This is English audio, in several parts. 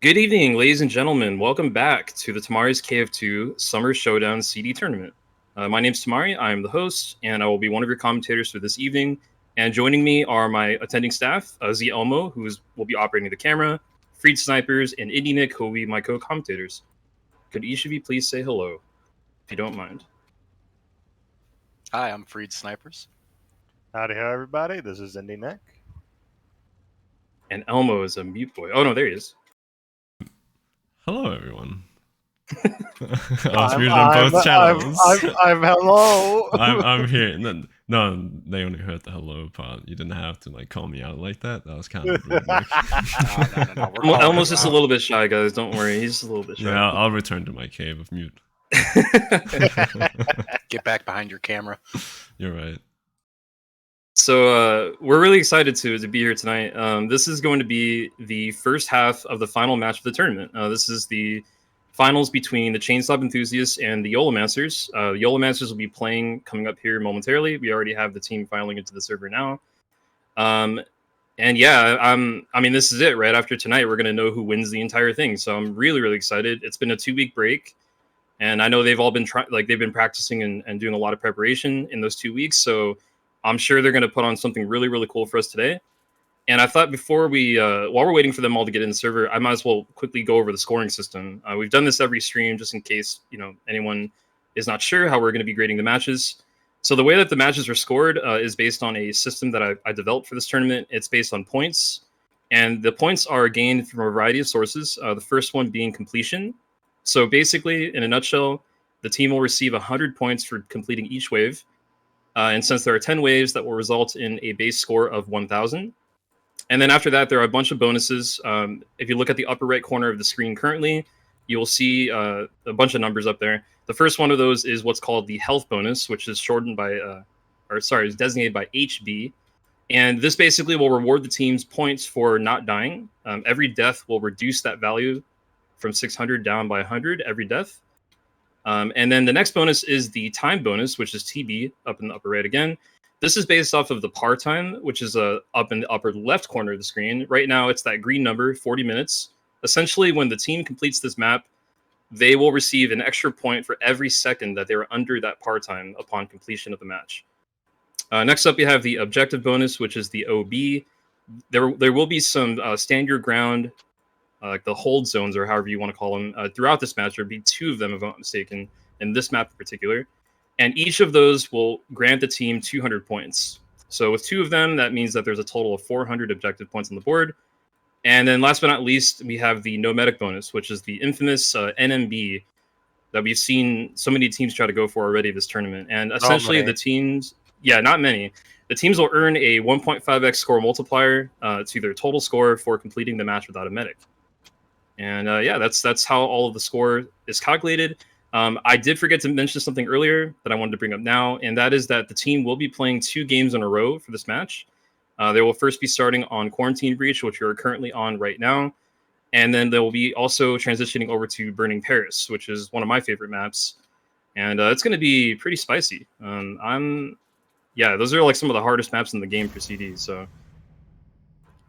Good evening, ladies and gentlemen. Welcome back to the Tamari's KF2 Summer Showdown CD Tournament. My name's Tamari. I am the host, and I will be one of your commentators for this evening. And joining me are my attending staff, ZeElmo, who will be operating the camera, Freedsnipers, and indynick, who will be my co-commentators. Could each of you please say hello, if you don't mind? Hi, I'm Freedsnipers. Howdy ho, everybody. This is indynick. And Elmo is a mute boy. Oh, no, there he is. Hello, everyone. I was muted on both channels. I'm hello. I'm here. No, they only heard the hello part. You didn't have to call me out like that. That was kind of rude. No. Elmo's just a little bit shy, guys. Don't worry. He's just a little bit shy. Yeah, I'll return to my cave of mute. Get back behind your camera. You're right. So we're really excited to be here tonight. This is going to be the first half of the final match of the tournament. This is the finals between the ChainSAWB Enthusiasts and the Yolomancers. The Yolomancers will be playing coming up here momentarily. We already have the team filing into the server now. And yeah, I mean, this is it. Right after tonight, we're going to know who wins the entire thing. So I'm really, really excited. It's been a 2-week break. And I know they've all been they've been practicing and doing a lot of preparation in those 2 weeks. So I'm sure they're going to put on something really, really cool for us today. And I thought before we, while we're waiting for them all to get in the server, I might as well quickly go over the scoring system. We've done this every stream just in case, anyone is not sure how we're going to be grading the matches. So the way that the matches are scored is based on a system that I developed for this tournament. It's based on points. And the points are gained from a variety of sources. The first one being completion. So basically, in a nutshell, the team will receive 100 points for completing each wave. And since there are 10 waves, that will result in a base score of 1,000. And then after that, there are a bunch of bonuses. If you look at the upper right corner of the screen currently, you will see a bunch of numbers up there. The first one of those is what's called the health bonus, which is shortened by, is designated by HB. And this basically will reward the team's points for not dying. Every death will reduce that value from 600 down by 100 every death. And then the next bonus is the time bonus, which is TB, up in the upper right again. This is based off of the par time, which is up in the upper left corner of the screen. Right now, it's that green number, 40 minutes. Essentially, when the team completes this map, they will receive an extra point for every second that they're under that par time upon completion of the match. Next up, you have the objective bonus, which is the OB. There will be some stand your ground, like the hold zones, or however you want to call them, throughout this match. There'll be 2 of them, if I'm not mistaken, in this map in particular. And each of those will grant the team 200 points. So with 2 of them, that means that there's a total of 400 objective points on the board. And then last but not least, we have the no medic bonus, which is the infamous NMB that we've seen so many teams try to go for already this tournament. And essentially the teams, not many. The teams will earn a 1.5x score multiplier to their total score for completing the match without a medic. And that's how all of the score is calculated. I did forget to mention something earlier that I wanted to bring up now, and that is that the team will be playing 2 games in a row for this match. They will first be starting on Quarantine Breach, which we are currently on right now, and then they will be also transitioning over to Burning Paris, which is one of my favorite maps, and it's going to be pretty spicy. Those are like some of the hardest maps in the game for CD, so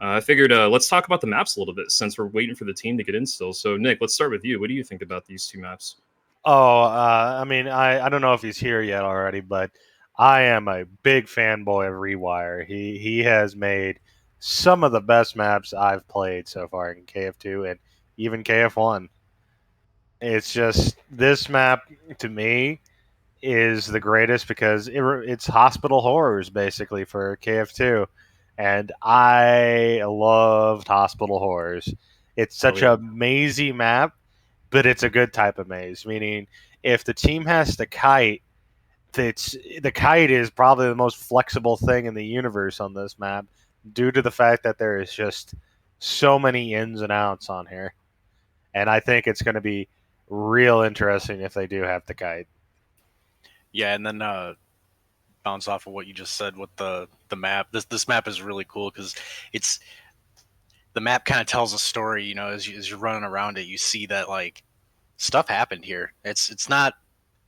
I figured let's talk about the maps a little bit since we're waiting for the team to get in still. So Nick, let's start with you. What do you think about these 2 maps? I mean, I don't know if he's here yet already, but I am a big fanboy of Rewire. He has made some of the best maps I've played so far in KF2 and even KF1. It's just, this map, to me, is the greatest because it's Hospital Horrors, basically, for KF2. And I loved Hospital Horrors. It's such a mazy map, but it's a good type of maze, meaning if the team has to kite, the kite is probably the most flexible thing in the universe on this map due to the fact that there is just so many ins and outs on here. And I think it's going to be real interesting if they do have the kite. Yeah, and then bounce off of what you just said with the map. This map is really cool because the map kind of tells a story. As you're running around it, you see that like stuff happened here. It's not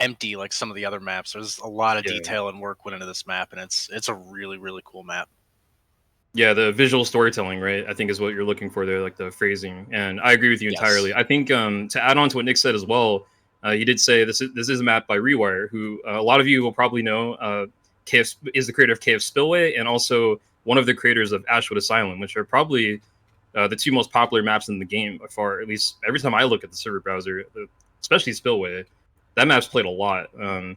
empty like some of the other maps. There's a lot of detail and work went into this map, and it's a really, really cool map. Yeah, the visual storytelling, right? I think is what you're looking for there, like the phrasing. And I agree with you Yes. entirely. I think to add on to what Nick said as well, he did say this is a map by Rewire, who a lot of you will probably know. KF is the creator of KF Spillway and also one of the creators of Ashwood Asylum, which are probably the two most popular maps in the game by far. At least every time I look at the server browser, especially Spillway, that map's played a lot. And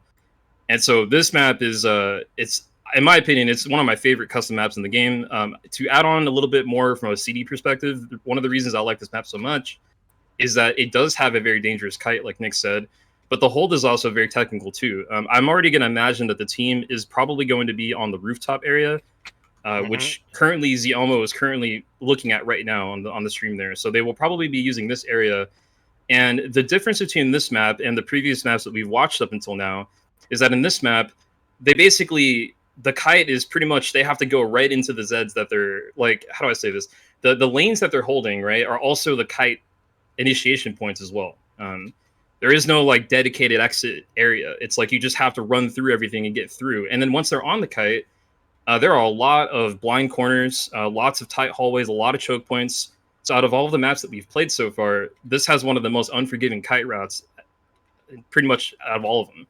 so this map is it's in my opinion, it's one of my favorite custom maps in the game. To add on a little bit more from a CD perspective, one of the reasons I like this map so much is that it does have a very dangerous kite, like Nick said, but the hold is also very technical too. I'm already going to imagine that the team is probably going to be on the rooftop area, which currently ZeElmo is currently looking at right now on the stream there. So they will probably be using this area. And the difference between this map and the previous maps that we've watched up until now is that in this map, they basically the kite is pretty much they have to go right into the Zeds that they're like. How do I say this? The lanes that they're holding, right, are also the kite initiation points as well. There is no like dedicated exit area. It's like you just have to run through everything and get through. And then once they're on the kite, there are a lot of blind corners, lots of tight hallways, a lot of choke points. So out of all of the maps that we've played so far, this has one of the most unforgiving kite routes, pretty much out of all of them.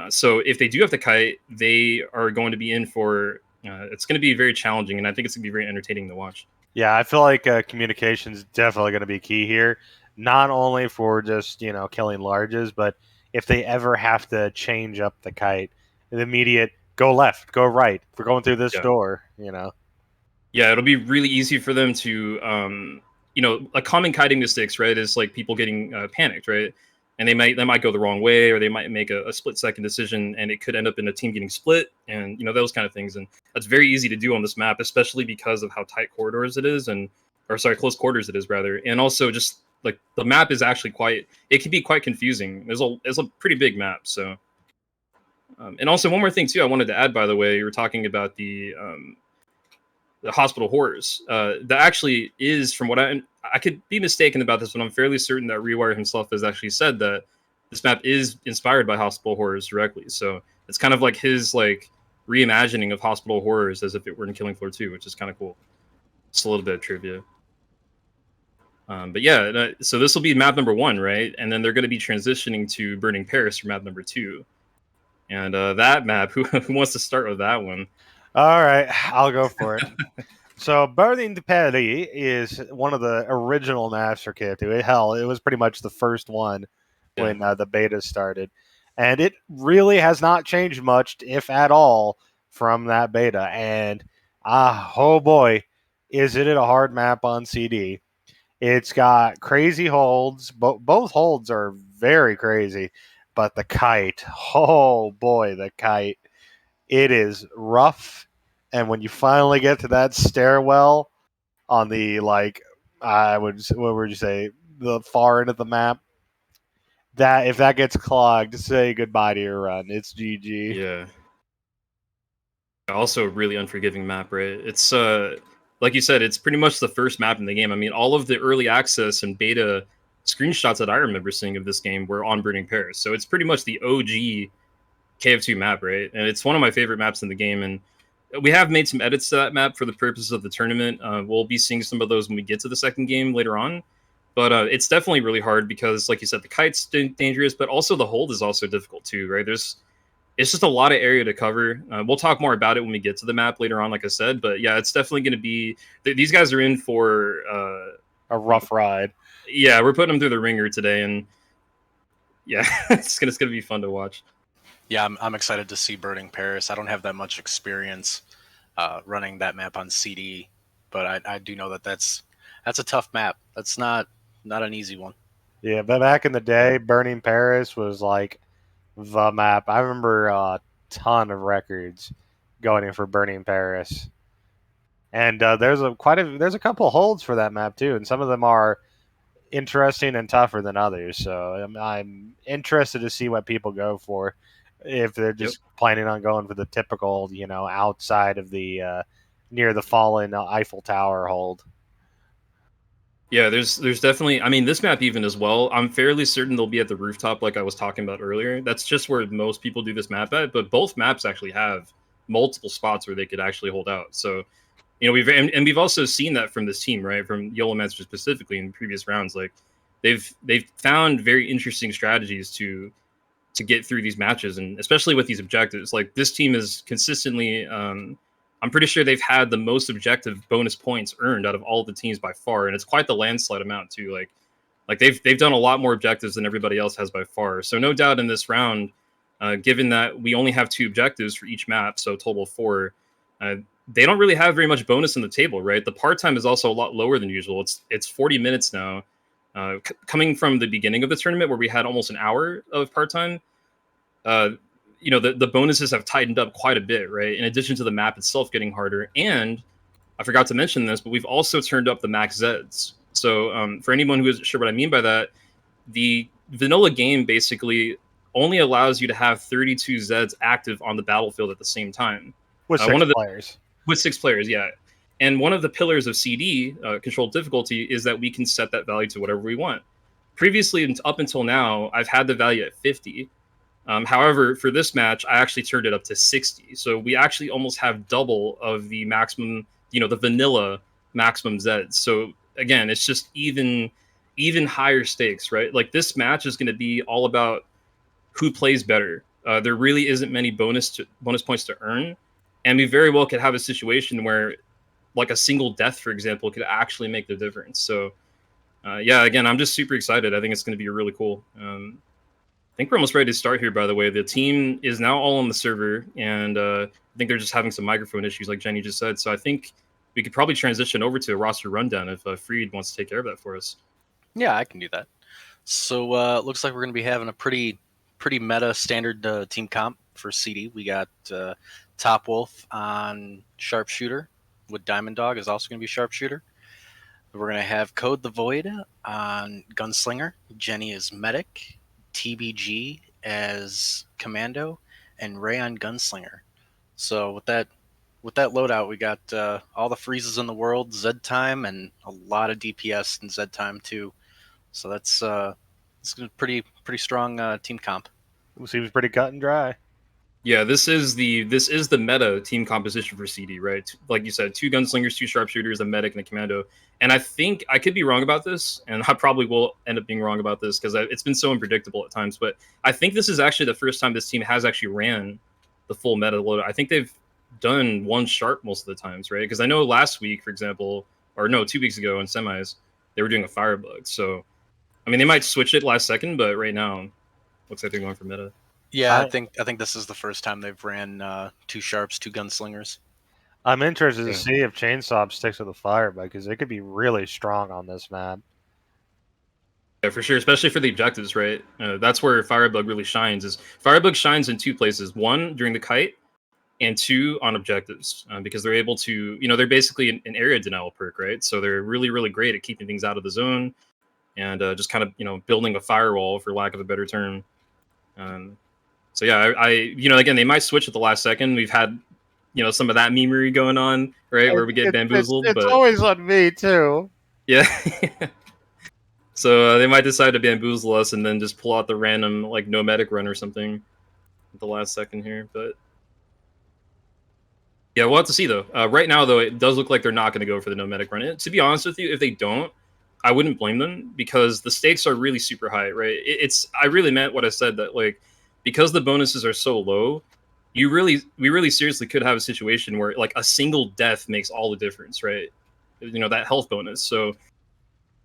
So if they do have to kite, they are going to be in for. It's going to be very challenging, and I think it's going to be very entertaining to watch. Yeah, I feel like communication is definitely going to be key here. Not only for just killing larges, but if they ever have to change up the kite, the immediate go left, go right. We're going through this door. Yeah, it'll be really easy for them to, a common kiting mistakes, right, is like people getting panicked, right? And they might go the wrong way, or they might make a split-second decision, and it could end up in a team getting split, and those kind of things. And that's very easy to do on this map, especially because of how tight corridors it is, close quarters it is rather, and also just like the map is actually it can be quite confusing. It's a pretty big map, so. And also one more thing too, I wanted to add. By the way, you were talking about the hospital horrors. That actually is, from what I could be mistaken about this, but I'm fairly certain that Rewire himself has actually said that this map is inspired by hospital horrors directly. So it's kind of like his reimagining of hospital horrors as if it were in Killing Floor 2, which is kind of cool. Just a little bit of trivia. But yeah, so this will be map number 1, right? And then they're going to be transitioning to Burning Paris for map number 2. And that map, who wants to start with that one? All right, I'll go for it. So, Burning Paris is one of the original maps for KF2. Hell, it was pretty much the first one when the beta started. And it really has not changed much, if at all, from that beta. And, oh boy, is it a hard map on CD. It's got crazy holds. Both holds are very crazy. But the kite, oh boy, the kite. It is rough, and when you finally get to that stairwell on the what would you say, the far end of the map, that if that gets clogged, say goodbye to your run. It's GG. Yeah. Also a really unforgiving map, right? It's like you said, it's pretty much the first map in the game. I mean, all of the early access and beta screenshots that I remember seeing of this game were on Burning Paris. So it's pretty much the OG KF2 map, right? And it's one of my favorite maps in the game. And we have made some edits to that map for the purposes of the tournament. We'll be seeing some of those when we get to the second game later on. But it's definitely really hard because, like you said, the kite's dangerous, but also the hold is also difficult too, right? It's just a lot of area to cover. We'll talk more about it when we get to the map later on, like I said. But yeah, it's definitely going to be... These guys are in for... a rough ride. Yeah, we're putting them through the ringer today. And yeah, it's gonna be fun to watch. Yeah, I'm excited to see Burning Paris. I don't have that much experience running that map on CD, but I do know that's a tough map. That's not an easy one. Yeah, but back in the day, Burning Paris was like the map. I remember a ton of records going in for Burning Paris, and there's a couple holds for that map too, and some of them are interesting and tougher than others. So I'm interested to see what people go for. If they're just planning on going for the typical, outside of the near the fallen Eiffel Tower hold. Yeah, there's definitely. I mean, this map even as well. I'm fairly certain they'll be at the rooftop, like I was talking about earlier. That's just where most people do this map at. But both maps actually have multiple spots where they could actually hold out. So we've also seen that from this team, right? From Yolomancers specifically in previous rounds. Like they've found very interesting strategies to get through these matches, and especially with these objectives. Like this team is consistently, I'm pretty sure they've had the most objective bonus points earned out of all the teams by far, and it's quite the landslide amount too. Like they've done a lot more objectives than everybody else has by far. So no doubt in this round, given that we only have 2 objectives for each map, so total of 4, they don't really have very much bonus on the table, right? The part time is also a lot lower than usual. It's 40 minutes now. Coming from the beginning of the tournament where we had almost an hour of part-time, the bonuses have tightened up quite a bit, right? In addition to the map itself getting harder. And I forgot to mention this, but we've also turned up the max Zeds. So for anyone who isn't sure what I mean by that, the vanilla game basically only allows you to have 32 Zeds active on the battlefield at the same time. With 6 players. With 6 players, yeah. And one of the pillars of CD, controlled difficulty, is that we can set that value to whatever we want. Previously, up until now, I've had the value at 50. However, for this match, I actually turned it up to 60. So we actually almost have double of the maximum, the vanilla maximum Zeds. So again, it's just even higher stakes, right? Like this match is going to be all about who plays better. There really isn't many bonus points to earn. And we very well could have a situation where like a single death, for example, could actually make the difference. So, again, I'm just super excited. I think it's going to be really cool. I think we're almost ready to start here, by the way. The team is now all on the server, and I think they're just having some microphone issues, like Jenny just said. So I think we could probably transition over to a roster rundown if Freed wants to take care of that for us. Yeah, I can do that. So it looks like we're going to be having a pretty meta standard team comp for CD. We got Topwolf on Sharpshooter, with Diamond Dog is also going to be Sharpshooter. We're going to have Code the Void on Gunslinger. Jenny is Medic. TBG as Commando. And Ray on Gunslinger. So with that loadout, we got all the freezes in the world, Z time, and a lot of DPS in Z time too. So that's it's a pretty strong team comp. It seems pretty cut and dry. Yeah, this is the meta team composition for CD, right? Like you said, 2 gunslingers, 2 sharpshooters, a medic, and a commando. And I think I could be wrong about this, and I probably will end up being wrong about this because it's been so unpredictable at times. But I think this is actually the first time this team has actually ran the full meta loadout. I think they've done 1 sharp most of the times, right? Because I know last week, for example, or no, 2 weeks ago in semis, they were doing a firebug. So, I mean, they might switch it last second, but right now, looks like they're going for meta. Yeah, I think this is the first time they've ran 2 sharps, 2 gunslingers. I'm interested to see if ChainSAWB sticks with the firebug because it could be really strong on this map. Yeah, for sure, especially for the objectives, right? That's where firebug really shines. Firebug shines in 2 places: 1 during the kite, and 2 on objectives, because they're able to, they're basically an area denial perk, right? So they're really, really great at keeping things out of the zone and just kind of, building a firewall, for lack of a better term. So yeah, I again, they might switch at the last second. We've had, some of that memery going on, right, where we get bamboozled. It's always on me too. Yeah. So they might decide to bamboozle us and then just pull out the random like nomadic run or something at the last second here. But yeah, we'll have to see though. Right now though, it does look like they're not going to go for the nomadic run. And to be honest with you, if they don't, I wouldn't blame them because the stakes are really super high, right? I really meant what I said, that like, because the bonuses are so low, we really seriously could have a situation where like a single death makes all the difference, right? That health bonus. So,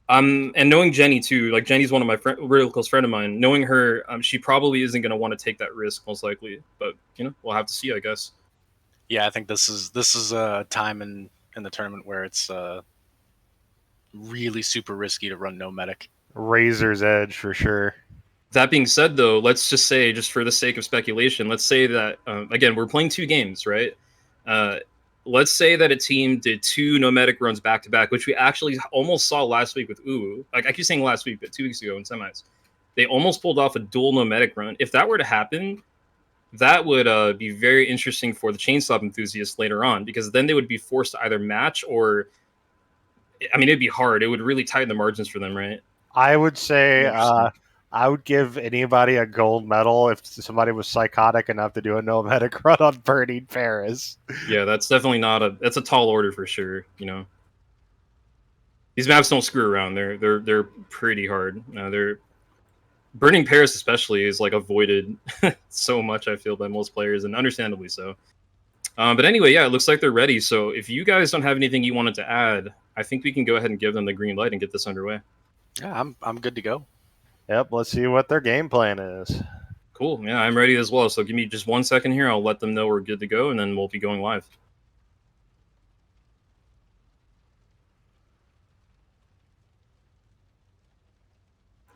and knowing Jenny too, like Jenny's one of my really close friend of mine. Knowing her, she probably isn't going to want to take that risk, most likely. But we'll have to see, I guess. Yeah, I think this is a time in the tournament where it's really super risky to run no medic. Razor's edge for sure. That being said, though, let's just say, just for the sake of speculation, let's say that, again, we're playing 2 games, right? Let's say that a team did 2 nomadic runs back-to-back, which we actually almost saw last week with Uwu. Like, I keep saying last week, but 2 weeks ago in semis. They almost pulled off a dual nomadic run. If that were to happen, that would be very interesting for the ChainSAWB enthusiasts later on, because then they would be forced to either match or... I mean, it'd be hard. It would really tighten the margins for them, right? I would say I would give anybody a gold medal if somebody was psychotic enough to do a nomadic run on Burning Paris. Yeah, that's definitely not that's a tall order for sure. You know, these maps don't screw around. They're pretty hard. They're Burning Paris especially is like avoided so much, I feel, by most players, and understandably so. But anyway, yeah, it looks like they're ready. So if you guys don't have anything you wanted to add, I think we can go ahead and give them the green light and get this underway. Yeah, I'm good to go. Yep, let's see what their game plan is. Cool. Yeah, I'm ready as well. So give me just 1 second here. I'll let them know we're good to go, and then we'll be going live.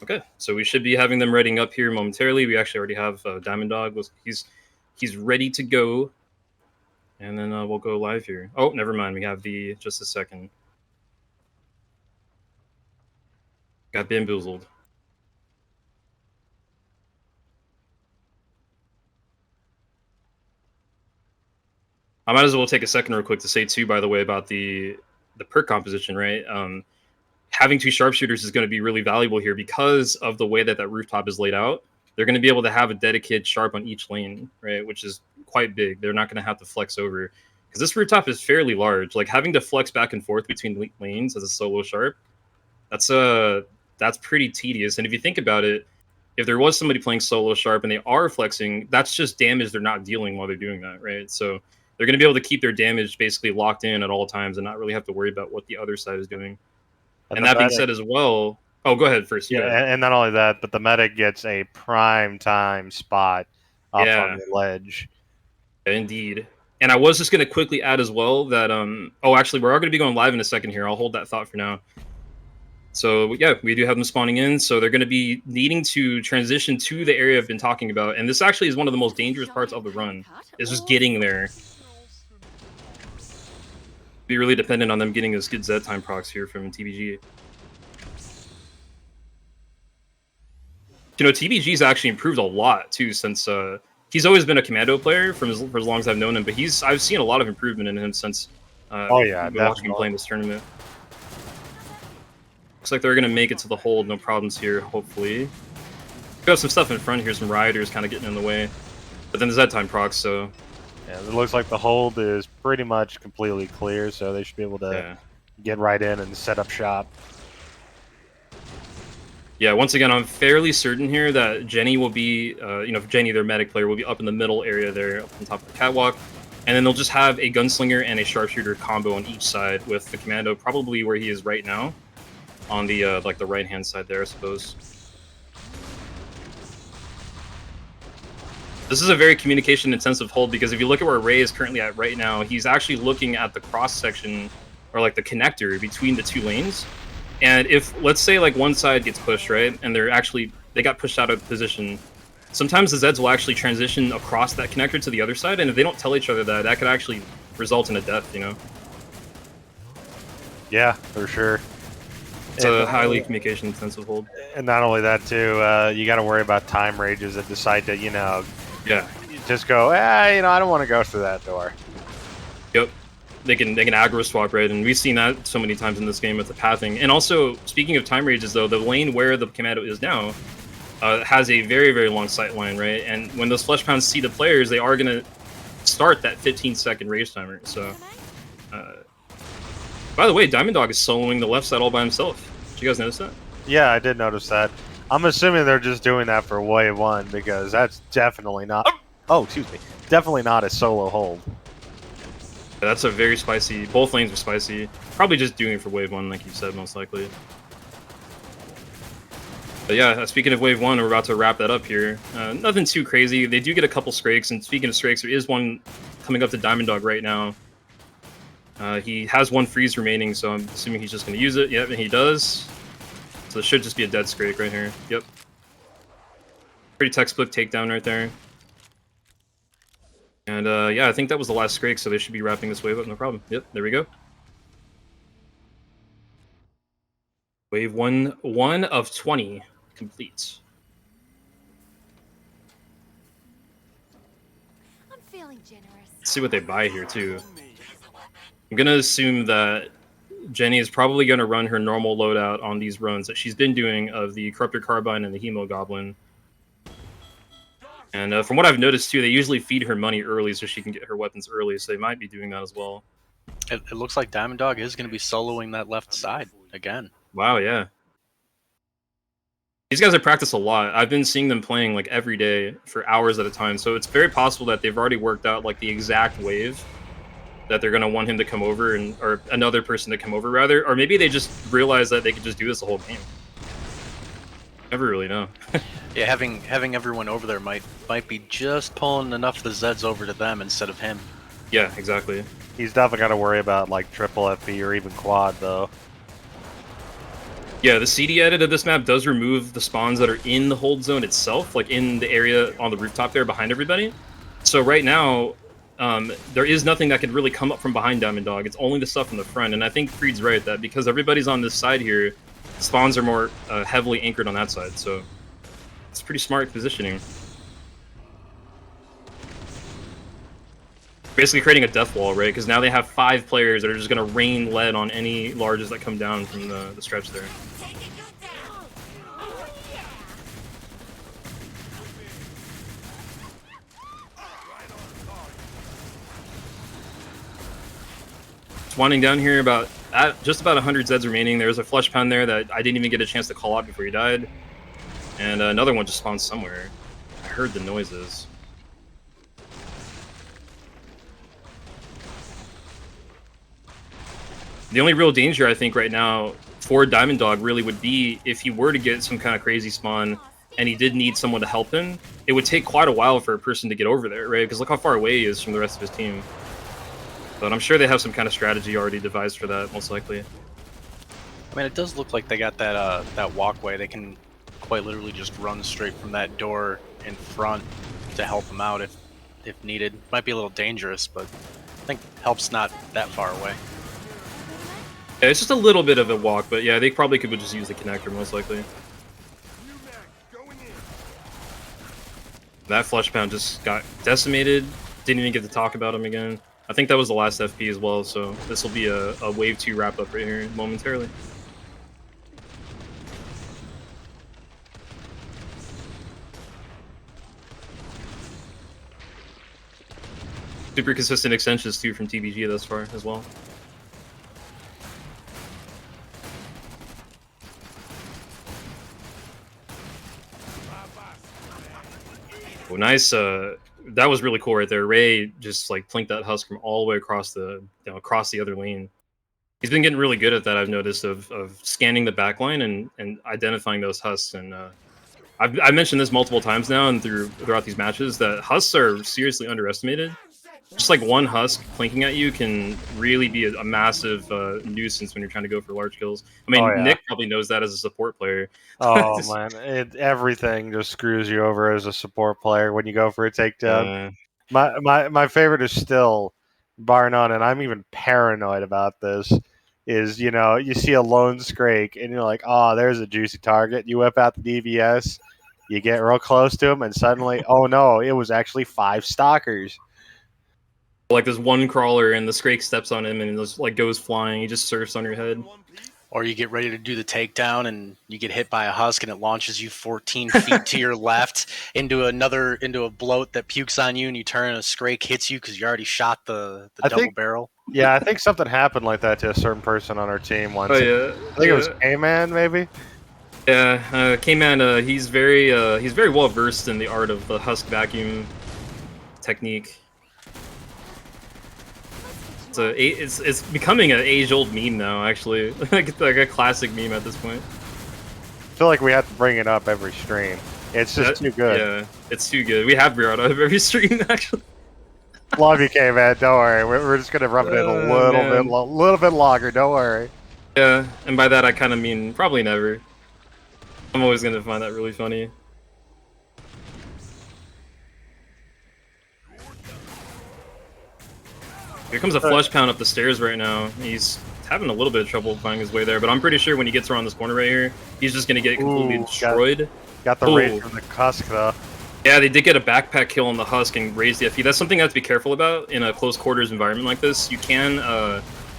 Okay, so we should be having them readying up here momentarily. We actually already have Diamond Dog. He's ready to go, and then we'll go live here. Oh, never mind. We have just a second. Got bamboozled. I might as well take a second real quick to say too, by the way, about the perk composition, right? Having 2 sharpshooters is going to be really valuable here because of the way that rooftop is laid out. They're going to be able to have a dedicated sharp on each lane, right? Which is quite big. They're not going to have to flex over because this rooftop is fairly large. Like having to flex back and forth between lanes as a solo sharp, that's pretty tedious. And if you think about it, if there was somebody playing solo sharp and they are flexing, that's just damage they're not dealing while they're doing that, right? So they're going to be able to keep their damage basically locked in at all times and not really have to worry about what the other side is doing. And that being said as well... Oh, go ahead first. Yeah, and not only that, but the medic gets a prime time spot up on the ledge. Indeed. And I was just going to quickly add as well that... Oh, actually, we're all going to be going live in a second here. I'll hold that thought for now. So, yeah, we do have them spawning in. So they're going to be needing to transition to the area I've been talking about. And this actually is one of the most dangerous parts of the run, is just getting there. Be really dependent on them getting those good Z time procs here from TBG. You know, TBG's actually improved a lot too since he's always been a commando player for as long as I've known him, but I've seen a lot of improvement in him since watching him play in this tournament. Looks like they're gonna make it to the hold, no problems here, hopefully. We got some stuff in front here, some rioters kind of getting in the way, but then the Z time procs, so. Yeah, it looks like the hold is pretty much completely clear, so they should be able to get right in and set up shop. Yeah, once again, I'm fairly certain here that Jenny will be, Jenny, their medic player, will be up in the middle area there, up on top of the catwalk. And then they'll just have a gunslinger and a sharpshooter combo on each side with the commando probably where he is right now, on the the right-hand side there, I suppose. This is a very communication-intensive hold because if you look at where Ray is currently at right now, he's actually looking at the cross-section, or like the connector between the 2 lanes. And if, let's say, like one side gets pushed, right, and they got pushed out of position, sometimes the Zeds will actually transition across that connector to the other side, and if they don't tell each other that could actually result in a death, you know? Yeah, for sure. It's a highly communication-intensive hold. And not only that, too, you got to worry about time rages that decide to, just go, I don't want to go through that door. Yep. They can aggro swap, right? And we've seen that so many times in this game with the pathing. And also, speaking of time rages, though, the lane where the commando is now has a very, very long sight line, right? And when those flesh pounds see the players, they are going to start that 15-second rage timer. So, by the way, Diamond Dog is soloing the left side all by himself. Did you guys notice that? Yeah, I did notice that. I'm assuming they're just doing that for wave 1 because that's definitely not... Oh, excuse me. Definitely not a solo hold. Yeah, that's a very spicy... Both lanes are spicy. Probably just doing it for wave 1, like you said, most likely. But yeah, speaking of wave 1, we're about to wrap that up here. Nothing too crazy. They do get a couple Scrakes, and speaking of Scrakes, there is one coming up to Diamond Dog right now. He has 1 freeze remaining, so I'm assuming he's just going to use it. Yep, and he does. So it should just be a dead Scrake right here. Yep. Pretty textbook takedown right there. And yeah, I think that was the last Scrake, so they should be wrapping this wave up, no problem. Yep, there we go. Wave 1 of 20 complete. I'm feeling generous. Let's see what they buy here too. I'm gonna assume that Jenny is probably going to run her normal loadout on these runs that she's been doing of the Corruptor Carbine and the Hemo Goblin. And from what I've noticed, too, they usually feed her money early so she can get her weapons early, so they might be doing that as well. It looks like Diamond Dog is going to be soloing that left side again. Wow, yeah. These guys have practiced a lot. I've been seeing them playing like every day for hours at a time, so it's very possible that they've already worked out like the exact wave that they're going to want him to come over, or another person to come over, rather. Or maybe they just realize that they could just do this the whole game. Never really know. Yeah, having everyone over there might be just pulling enough of the Zeds over to them instead of him. Yeah, exactly. He's definitely got to worry about like triple FP or even quad though. Yeah, the CD edit of this map does remove the spawns that are in the hold zone itself, like in the area on the rooftop there behind everybody. So right now, there is nothing that could really come up from behind Diamond Dog. It's only the stuff in the front, and I think Freed's right that because everybody's on this side here, spawns are more heavily anchored on that side, so it's pretty smart positioning. Basically creating a death wall, right? Because now they have 5 players that are just going to rain lead on any larges that come down from the stretch there. It's winding down here about just about 100 Zeds remaining. There's a flush pound there that I didn't even get a chance to call out before he died. And another one just spawned somewhere. I heard the noises. The only real danger, I think, right now for Diamond Dog really would be if he were to get some kind of crazy spawn and he did need someone to help him, it would take quite a while for a person to get over there, right? Because look how far away he is from the rest of his team. But I'm sure they have some kind of strategy already devised for that, most likely. I mean, it does look like they got that that walkway. They can quite literally just run straight from that door in front to help him out if needed. Might be a little dangerous, but I think help's not that far away. Yeah, it's just a little bit of a walk, but yeah, they probably could just use the connector, most likely. That flush pound just got decimated. Didn't even get to talk about him again. I think that was the last FP as well, so this will be a wave 2 wrap up right here momentarily. Super consistent extensions too from TBG thus far as well. Oh, nice. That was really cool right there. Ray just like plinked that husk from all the way across the across the other lane. He's been getting really good at that. I've noticed of scanning the backline and identifying those husks. And I've mentioned this multiple times now and throughout these matches that husks are seriously underestimated. Just like one husk plinking at you can really be a massive nuisance when you're trying to go for large kills. I mean, Nick probably knows that as a support player. Oh man, everything just screws you over as a support player when you go for a takedown. My favorite is still, bar none, and I'm even paranoid about this, is, you know, you see a lone Scrake and you're like, oh, there's a juicy target. You whip out the DVS, you get real close to him, and suddenly, oh no, it was actually 5 stalkers. Like there's one crawler and the Scrake steps on him and it just like goes flying. He just surfs on your head. Or you get ready to do the takedown and you get hit by a husk and it launches you 14 feet to your left into a bloat that pukes on you, and you turn and a Scrake hits you because you already shot the double barrel. Yeah, I think something happened like that to a certain person on our team once. Oh yeah, I think it was K-Man maybe. Yeah, K-Man. He's very well versed in the art of the husk vacuum technique. It's becoming an age-old meme now, actually. like a classic meme at this point. I feel like we have to bring it up every stream. It's just too good. Yeah, it's too good. We have brought up every stream, actually. Love you, K-Man. Don't worry. We're just gonna rub it in a little bit longer. Don't worry. Yeah, and by that I kind of mean probably never. I'm always gonna find that really funny. Here comes a flush pound up the stairs right now. He's having a little bit of trouble finding his way there, but I'm pretty sure when he gets around this corner right here, he's just going to get completely destroyed. Got the raid from the husk, though. Yeah, they did get a backpack kill on the husk and raise the FE. That's something you have to be careful about in a close quarters environment like this. You can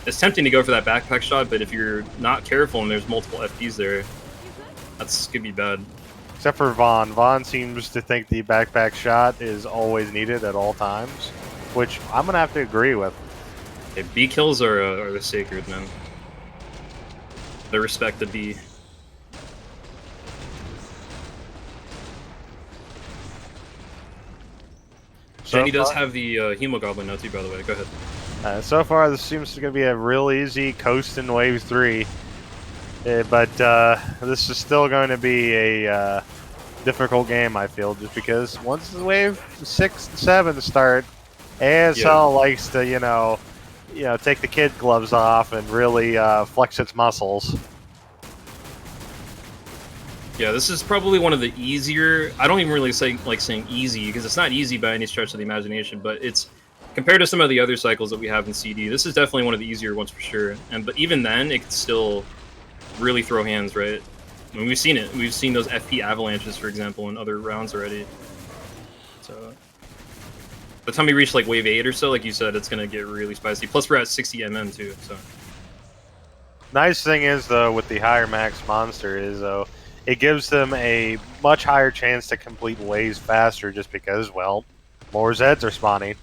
It's tempting to go for that backpack shot, but if you're not careful and there's multiple FPs there, that's gonna be bad. Except for Vaughn. Vaughn seems to think the backpack shot is always needed at all times, which I'm going to have to agree with. Okay, B kills are the sacred, man. They respect the B. Jenny does have the Hemogoblin now too, by the way. Go ahead. So far, this seems to be a real easy coast in Wave 3. But this is still going to be a difficult game, I feel, just because once the Wave 6 and 7 start, ASL likes to, you know, take the kid gloves off and really flex its muscles. Yeah, this is probably one of the easier. I don't even really like saying easy because it's not easy by any stretch of the imagination, but it's compared to some of the other cycles that we have in CD. This is definitely one of the easier ones for sure. But even then, it can still really throw hands, right? I mean, we've seen it. We've seen those FP avalanches, for example, in other rounds already. So by the time we reach like wave 8 or so, like you said, it's gonna get really spicy. Plus, we're at 60 mm too. So nice thing is though, with the higher max monster is though, it gives them a much higher chance to complete waves faster, just because, well, more Zeds are spawning.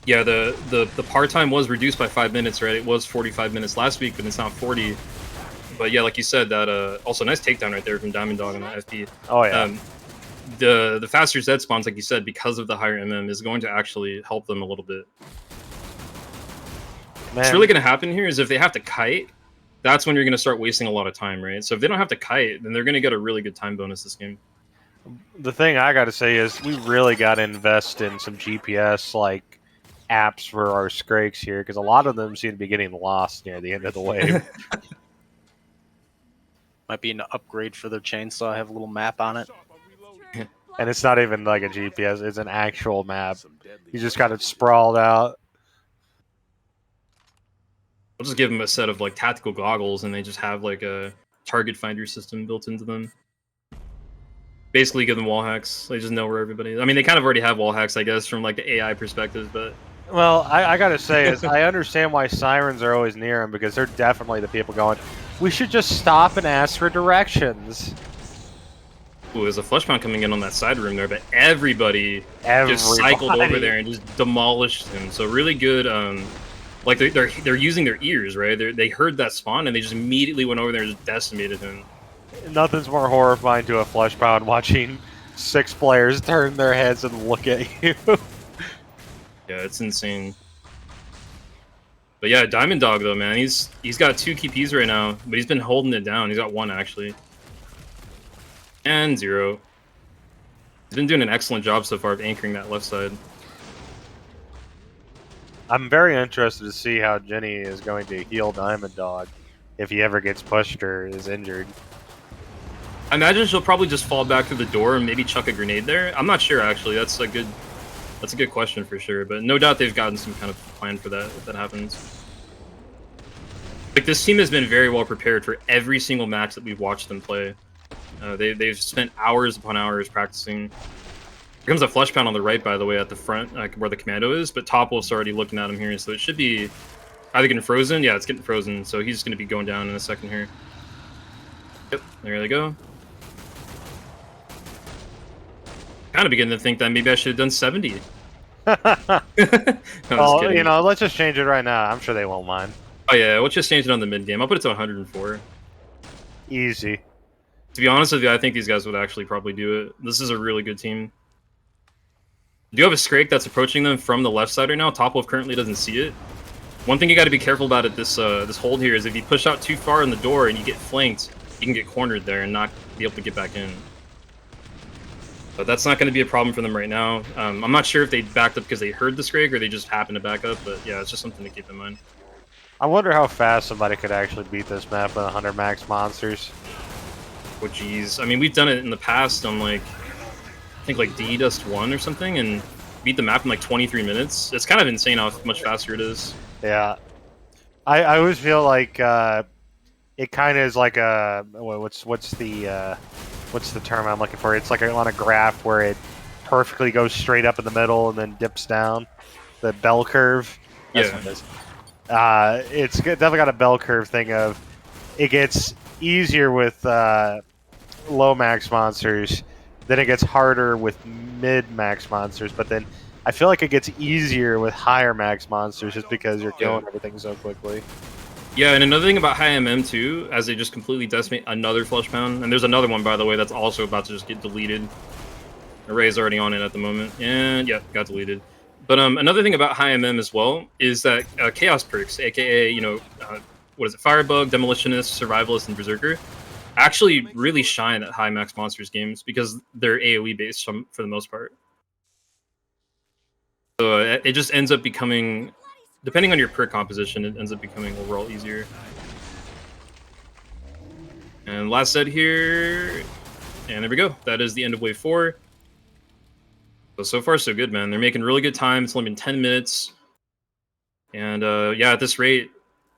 yeah, the par time was reduced by 5 minutes, right? It was 45 minutes last week, but it's not 40. But yeah, like you said, that also nice takedown right there from Diamond Dog on the FP. Oh yeah. The faster Zed spawns, like you said, because of the higher MM, is going to actually help them a little bit. Man. What's really going to happen here is if they have to kite, that's when you're going to start wasting a lot of time, right? So if they don't have to kite, then they're going to get a really good time bonus this game. The thing I got to say is we really got to invest in some GPS like apps for our Scrakes here, because a lot of them seem to be getting lost near the end of the wave. Might be an upgrade for their chainsaw. Have a little map on it. And it's not even like a GPS, it's an actual map. You just got it sprawled out. I'll just give them a set of like tactical goggles, and they just have like a target finder system built into them. Basically, give them wall hacks. They just know where everybody is. I mean, they kind of already have wall hacks, I guess, from like the AI perspective. But well, I gotta say is I understand why sirens are always near them, because they're definitely the people going, we should just stop and ask for directions. Ooh, there's a flesh pound coming in on that side room there, but everybody just cycled over there and just demolished him. So really good. Like they're using their ears, right? They heard that spawn and they just immediately went over there and just decimated him. Nothing's more horrifying to a flesh pound watching 6 players turn their heads and look at you. Yeah, it's insane. But yeah, Diamond Dog though, man, he's got 2 KPs right now, but he's been holding it down. He's got 1 actually, and 0. He's been doing an excellent job so far of anchoring that left side. I'm very interested to see how Jenny is going to heal Diamond Dog if he ever gets pushed or is injured. I imagine she'll probably just fall back through the door and maybe chuck a grenade there. I'm not sure actually. That's a good question for sure. But no doubt they've gotten some kind of plan for that if that happens. Like this team has been very well prepared for every single match that we've watched them play. They've spent hours upon hours practicing. Here comes a flesh pound on the right, by the way, at the front, like where the commando is, but Topwolf's already looking at him here, so it should be either getting frozen. Yeah, it's getting frozen, so he's going to be going down in a second here. Yep, there they go. Kind of beginning to think that maybe I should have done 70. Well, you know, let's just change it right now. I'm sure they won't mind. Oh yeah, let's just change it on the mid game. I'll put it to 104. Easy. To be honest with you, I think these guys would actually probably do it. This is a really good team. Do you have a Scrake that's approaching them from the left side right now? Topwolf currently doesn't see it. One thing you got to be careful about at this this hold here is if you push out too far in the door and you get flanked, you can get cornered there and not be able to get back in. But that's not going to be a problem for them right now. I'm not sure if they backed up because they heard the Scrake or they just happened to back up, but yeah, it's just something to keep in mind. I wonder how fast somebody could actually beat this map with 100 max monsters. Oh geez, I mean we've done it in the past on like I think like D-Dust 1 or something and beat the map in like 23 minutes. It's kind of insane how much faster it is. Yeah, I always feel like it kind of is like a what's the term I'm looking for? It's like on a graph where it perfectly goes straight up in the middle and then dips down. the bell curve. That's Yeah. what it is. It's definitely got a bell curve thing of it gets easier with low max monsters, then it gets harder with mid max monsters, but then I feel like it gets easier with higher max monsters just because you're killing everything so quickly. Yeah, and another thing about high MM too, as they just completely decimate another flesh pound, and there's another one by the way that's also about to just get deleted. Array's already on it at the moment, and yeah, got deleted. But another thing about high MM as well is that chaos perks, aka what is it, Firebug, Demolitionist, Survivalist, and Berserker, actually really shine at high max monsters games because they're AOE based for the most part. So it just ends up becoming, depending on your perk composition, it ends up becoming overall easier. And last set here, and there we go. That is the end of wave 4. So far so good, man. They're making really good time. It's only been 10 minutes. And yeah, at this rate,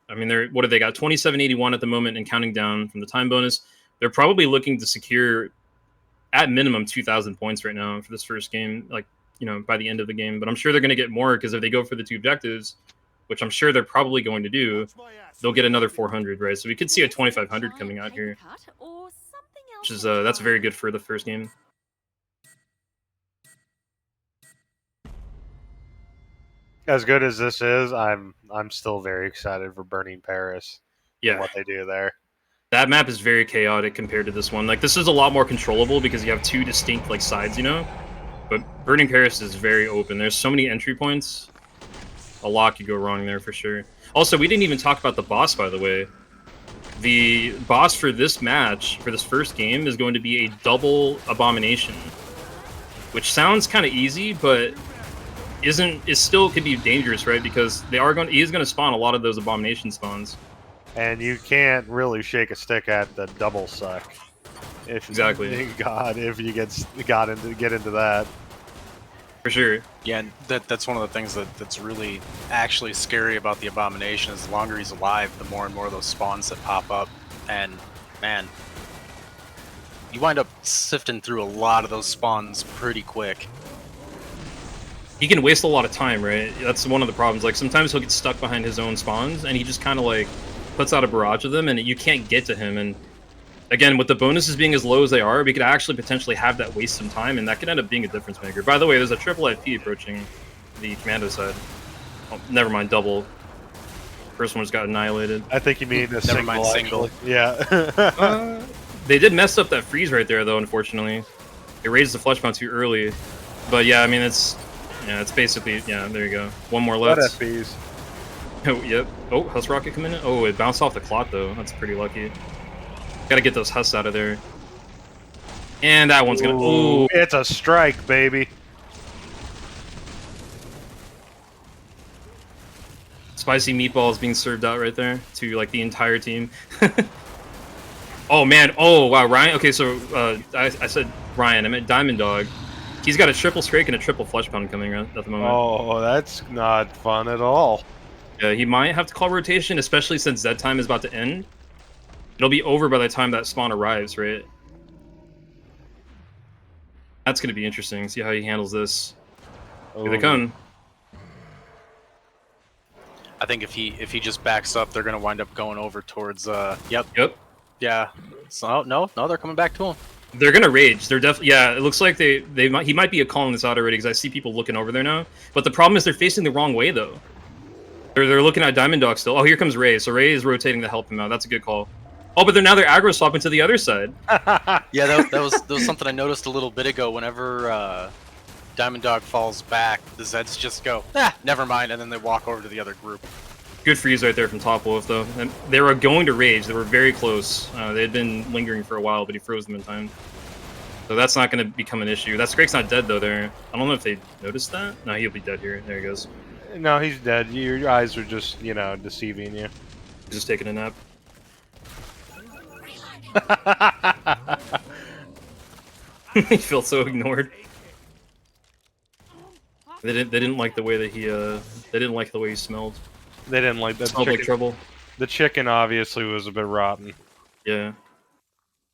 I mean, what have they got? 2781 at the moment and counting down from the time bonus. They're probably looking to secure at minimum 2,000 points right now for this first game, like, by the end of the game. But I'm sure they're going to get more because if they go for the 2 objectives, which I'm sure they're probably going to do, they'll get another 400, right? So we could see a 2,500 coming out here, which is that's very good for the first game. As good as this is, I'm still very excited for Burning Paris. Yeah, and what they do there. That map is very chaotic compared to this one. Like, this is a lot more controllable because you have 2 distinct like sides, But Burning Paris is very open. There's so many entry points. A lot could go wrong there for sure. Also, we didn't even talk about the boss, by the way. The boss for this match, for this first game, is going to be a double abomination, which sounds kind of easy, but it still could be dangerous, right? Because he's going to spawn a lot of those abomination spawns. And you can't really shake a stick at the double suck. Exactly. If you get into that. For sure. Yeah, and that's one of the things that's really actually scary about the abomination is the longer he's alive, the more and more of those spawns that pop up. And man, you wind up sifting through a lot of those spawns pretty quick. He can waste a lot of time, right? That's one of the problems. Like, sometimes he'll get stuck behind his own spawns, and he just kind of, like, puts out a barrage of them, and you can't get to him. And, again, with the bonuses being as low as they are, we could actually potentially have that waste some time, and that could end up being a difference maker. By the way, there's a triple IP approaching the commando side. Oh, never mind, double. First one just got annihilated. I think you mean a Never mind, single. Yeah. They did mess up that freeze right there, though, unfortunately. They raised the flesh pound too early. But, yeah, I mean, it's basically, there you go. One more left. FPs. Oh, yep. Oh, Huss Rocket coming in? Oh, it bounced off the clot, though. That's pretty lucky. Gotta get those Huss out of there. And that one's gonna... Ooh. It's a strike, baby. Spicy meatballs being served out right there to, like, the entire team. Oh, man. Oh, wow. Ryan... Okay, so I said Ryan. I meant Diamond Dog. He's got a triple strike and a triple flesh pound coming at the moment. Oh, that's not fun at all. Yeah, he might have to call rotation, especially since Z time is about to end. It'll be over by the time that spawn arrives, right? That's going to be interesting. See how he handles this. Here they come. I think if he just backs up, they're going to wind up going over towards... Yep. Yeah. So, no, they're coming back to him. They're gonna rage. They're definitely, yeah. It looks like he might be calling this out already because I see people looking over there now. But the problem is they're facing the wrong way though. They're looking at Diamond Dog still. Oh, here comes Ray. So Ray is rotating to help him out. That's a good call. Oh, but they're aggro swapping to the other side. Yeah, that was something I noticed a little bit ago. Whenever Diamond Dog falls back, the Zeds just go, never mind, and then they walk over to the other group. Good freeze right there from Topwolf, though. And they were going to rage. They were very close. They had been lingering for a while, but he froze them in time. So that's not going to become an issue. That Scrake's not dead, though, there. I don't know if they noticed that. No, he'll be dead here. There he goes. No, he's dead. Your eyes are just, deceiving you. He's just taking a nap. He felt so ignored. They didn't like the way that they didn't like the way he smelled. They didn't like that. Smelled like trouble. The chicken obviously was a bit rotten. Yeah.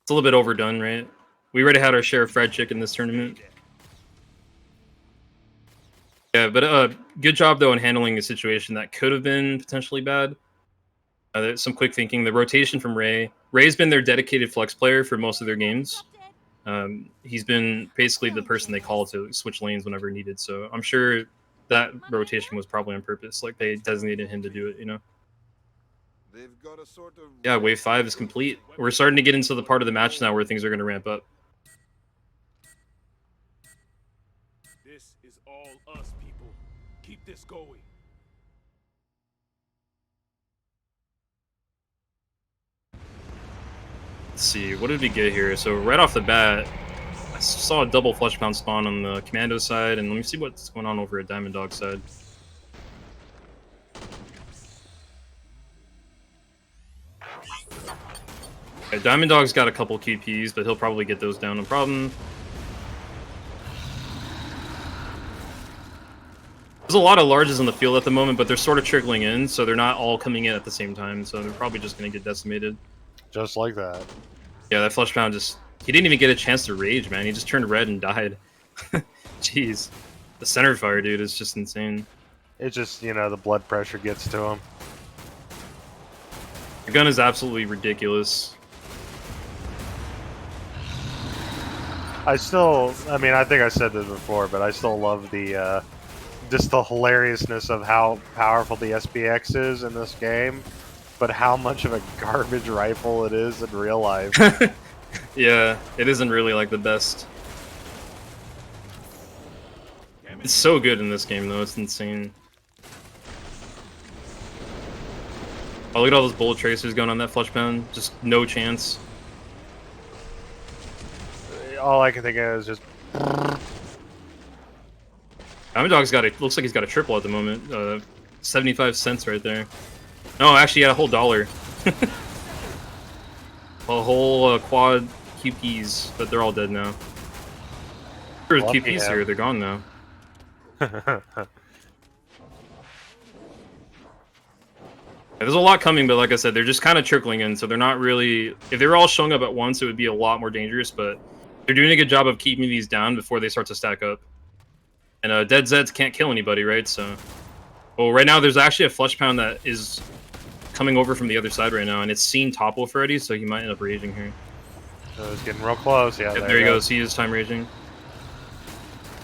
It's a little bit overdone, right? We already had our share of fried chicken this tournament. Yeah, but good job though in handling a situation that could have been potentially bad. There's some quick thinking. The rotation from Ray. Ray's been their dedicated flex player for most of their games. He's been basically the person they call to switch lanes whenever needed. So I'm sure that rotation was probably on purpose. Like they designated him to do it, you know. Yeah, wave 5 is complete. We're starting to get into the part of the match now where things are going to ramp up. This is all us, people. Keep this going. Let's see, what did we get here? So right off the bat, I saw a double flesh pound spawn on the commando side, and let me see what's going on over at Diamond Dog side. Okay, Diamond Dog's got a couple QPs, but he'll probably get those down, no problem. There's a lot of larges in the field at the moment, but they're sort of trickling in, so they're not all coming in at the same time, so they're probably just going to get decimated. Just like that. Yeah, that flesh pound just... He didn't even get a chance to rage, man. He just turned red and died. Jeez. The center fire, dude, is just insane. It's just, you know, the blood pressure gets to him. The gun is absolutely ridiculous. I mean, I think I said this before, but I still love the, just the hilariousness of how powerful the SPX is in this game, but how much of a garbage rifle it is in real life. Yeah, it isn't really like the best. It's so good in this game, though. It's insane. Oh, look at all those bullet tracers going on that flesh pound. Just no chance. All I can think of is just... Diamond Dog's got a... Looks like he's got a triple at the moment. 75 cents right there. No, actually, he had a whole $1. A whole quad QPs, but they're all dead now. There's QPs here, they're gone now. There's a lot coming, but like I said, they're just kind of trickling in, so they're not really... If they were all showing up at once, it would be a lot more dangerous, but they're doing a good job of keeping these down before they start to stack up. And Dead Zeds can't kill anybody, right? So... Well, right now, there's actually a flesh pound that is coming over from the other side right now, and it's seen Topwolf already, so he might end up raging here. So it's getting real close, yeah. Yep, there he goes. He is time raging.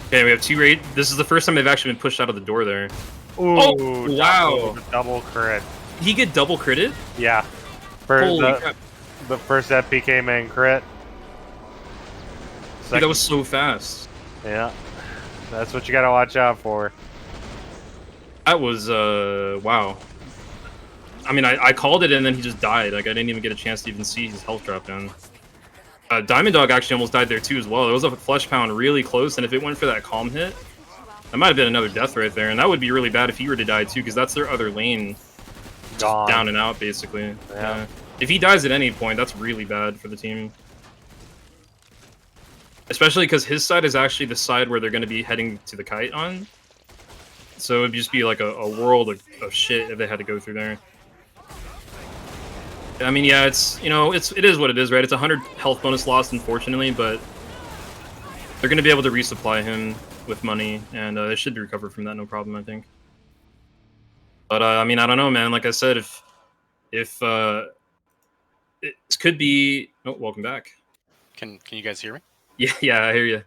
Okay, we have 2 rage. This is the first time they've actually been pushed out of the door there. Ooh, oh, wow. Double crit. Did he get double critted? Yeah. Holy crap. The first FPK main crit. Dude, that was so fast. Yeah. That's what you gotta watch out for. That was, wow. I mean, I called it and then he just died. Like, I didn't even get a chance to even see his health drop down. Diamond Dog actually almost died there too as well. There was a flesh pound really close, and if it went for that calm hit, that might have been another death right there. And that would be really bad if he were to die too, because that's their other lane. Just down and out, basically. Yeah. If he dies at any point, that's really bad for the team. Especially because his side is actually the side where they're going to be heading to the kite on. So it would just be like a world of shit if they had to go through there. I mean, yeah, it's, you know, it is what it is, right? It's 100 health bonus lost, unfortunately, but they're going to be able to resupply him with money, and they should be recovered from that, no problem, I think. But, I mean, I don't know, man. Like I said, if it could be... Oh, welcome back. Can you guys hear me? Yeah, I hear you.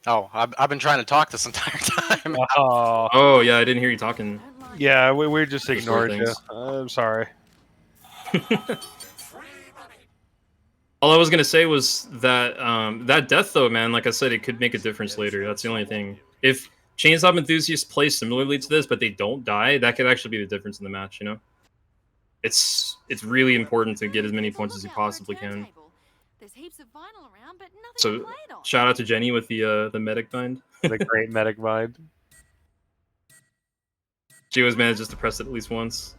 Oh, I've been trying to talk this entire time. Oh, yeah, I didn't hear you talking. Yeah, we just ignored you. I'm sorry. All I was gonna say was that that death, though, man, like I said, it could make a difference later. That's the only thing. If ChainSAWB Enthusiasts play similarly to this, but they don't die, that could actually be the difference in the match, you know? It's really important to get as many points as you possibly can. So, shout out to Jenny with the medic bind. The great medic bind. She always managed just to press it at least once.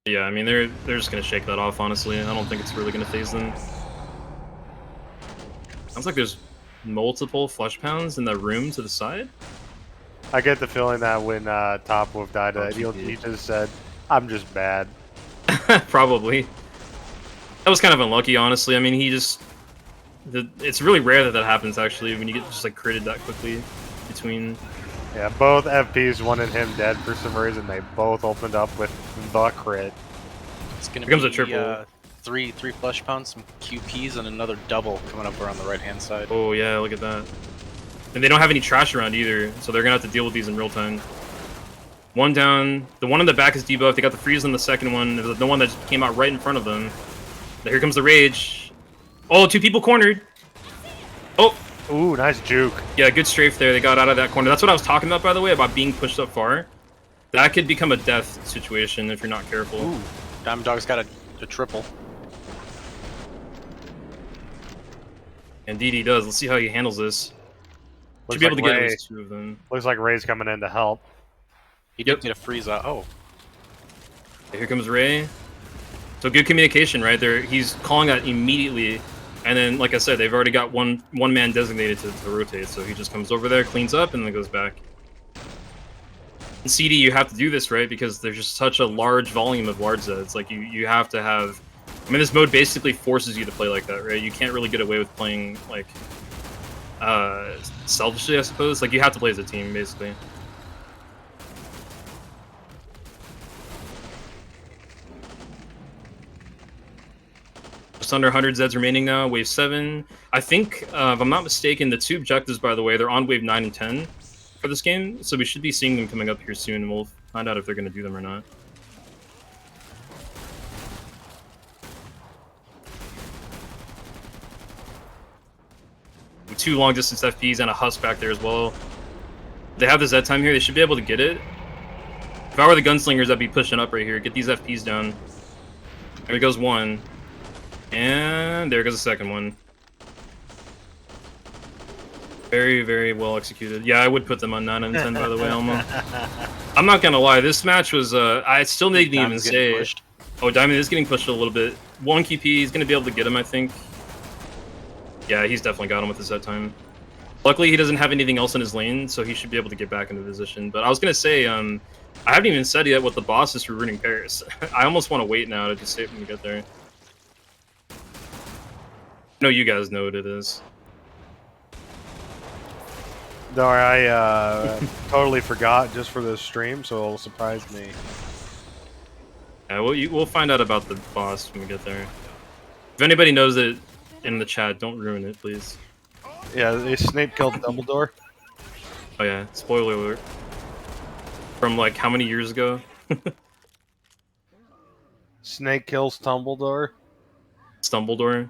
Yeah, I mean, they're just gonna shake that off, honestly. I don't think it's really gonna phase them. Sounds like there's multiple flesh pounds in the room to the side. I get the feeling that when Topwolf died, he just said, "I'm just bad." Probably. That was kind of unlucky, honestly. I mean, he just It's really rare that that happens actually when you get just like critted that quickly between. Yeah, both FPs wanted him dead for some reason. They both opened up with the crit. It's gonna Becomes be a triple. three flesh pounds, some QPs, and another double coming up around the right hand side. Oh yeah, look at that. And they don't have any trash around either, so they're gonna have to deal with these in real time. One down. The one in the back is debuffed. They got the freeze on the second one. The one that just came out right in front of them. Here comes the rage. Oh, 2 people cornered. Oh. Ooh, nice juke. Yeah, good strafe there. They got out of that corner. That's what I was talking about, by the way, about being pushed up far. That could become a death situation if you're not careful. Ooh, Diamond Dog's got a triple. Indeed he does. Let's see how he handles this. Should Looks be able like to get at Ray- least 2 of them. Looks like Ray's coming in to help. He did get a freeze out. Oh, Here comes Ray. So good communication right there. He's calling that immediately. And then, like I said, they've already got one man designated to rotate. So he just comes over there, cleans up, and then goes back. In CD, you have to do this, right? Because there's just such a large volume of large Zeds. Like, you have to have... I mean, this mode basically forces you to play like that, right? You can't really get away with playing, like, selfishly, I suppose. Like, you have to play as a team, basically. Just under 100 Zeds remaining now, wave 7. I think, if I'm not mistaken, the 2 objectives, by the way, they're on wave 9 and 10 for this game, so we should be seeing them coming up here soon, and we'll find out if they're going to do them or not. With 2 long-distance FPs and a Husk back there as well. They have the Z time here, they should be able to get it. If I were the gunslingers, I'd be pushing up right here. Get these FPs down. There goes one. And there goes the second one. Very, very well executed. Yeah, I would put them on 9 and 10, by the way, Elmo. I'm not gonna lie, this match was, I still didn't even say... Pushed. Oh, Diamond is getting pushed a little bit. 1 QP, he's gonna be able to get him, I think. Yeah, he's definitely got him with his that time. Luckily, he doesn't have anything else in his lane, so he should be able to get back into position. But I was gonna say, I haven't even said yet what the boss is for ruining Paris. I almost want to wait now to just say it when we get there. I know you guys know what it is. No, I totally forgot just for this stream, so it'll surprise me. Yeah, we'll find out about the boss when we get there. If anybody knows it in the chat, don't ruin it, please. Yeah, Snape killed Dumbledore. Oh yeah, spoiler alert. From like how many years ago? Snake kills Dumbledore. Stumbledore.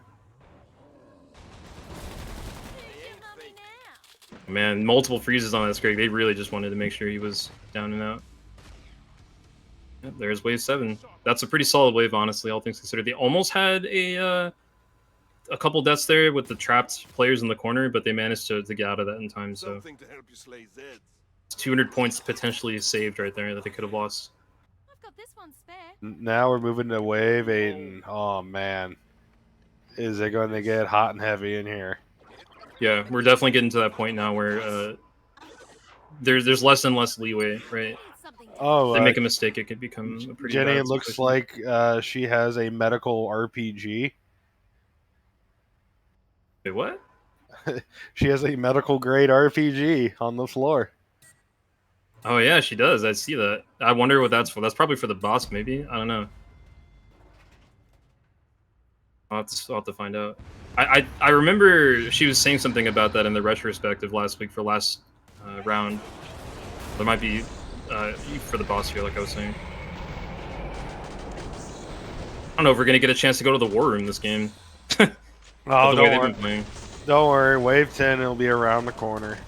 Man, multiple freezes on that Scrag. They really just wanted to make sure he was down and out. Yep, there's wave 7. That's a pretty solid wave, honestly, all things considered. They almost had a couple deaths there with the trapped players in the corner, but they managed to get out of that in time, so... Something to help you slay Zeds. It's 200 points potentially saved right there that they could have lost. I've got this one spare. Now we're moving to wave 8, and oh man, is it going to get hot and heavy in here? Yeah, we're definitely getting to that point now where there's less and less leeway, right? Oh, If they make a mistake, it could become a pretty Jenny, bad it looks situation. like she has a medical RPG. Wait, what? She has a medical grade RPG on the floor. Oh yeah, she does. I see that. I wonder what that's for. That's probably for the boss, maybe. I don't know. I'll have to find out. I remember she was saying something about that in the retrospective last week for last round. There might be for the boss here, like I was saying. I don't know if we're gonna get a chance to go to the war room this game. Oh, the way don't they've worry. been playing. Don't worry. Wave 10 will be around the corner.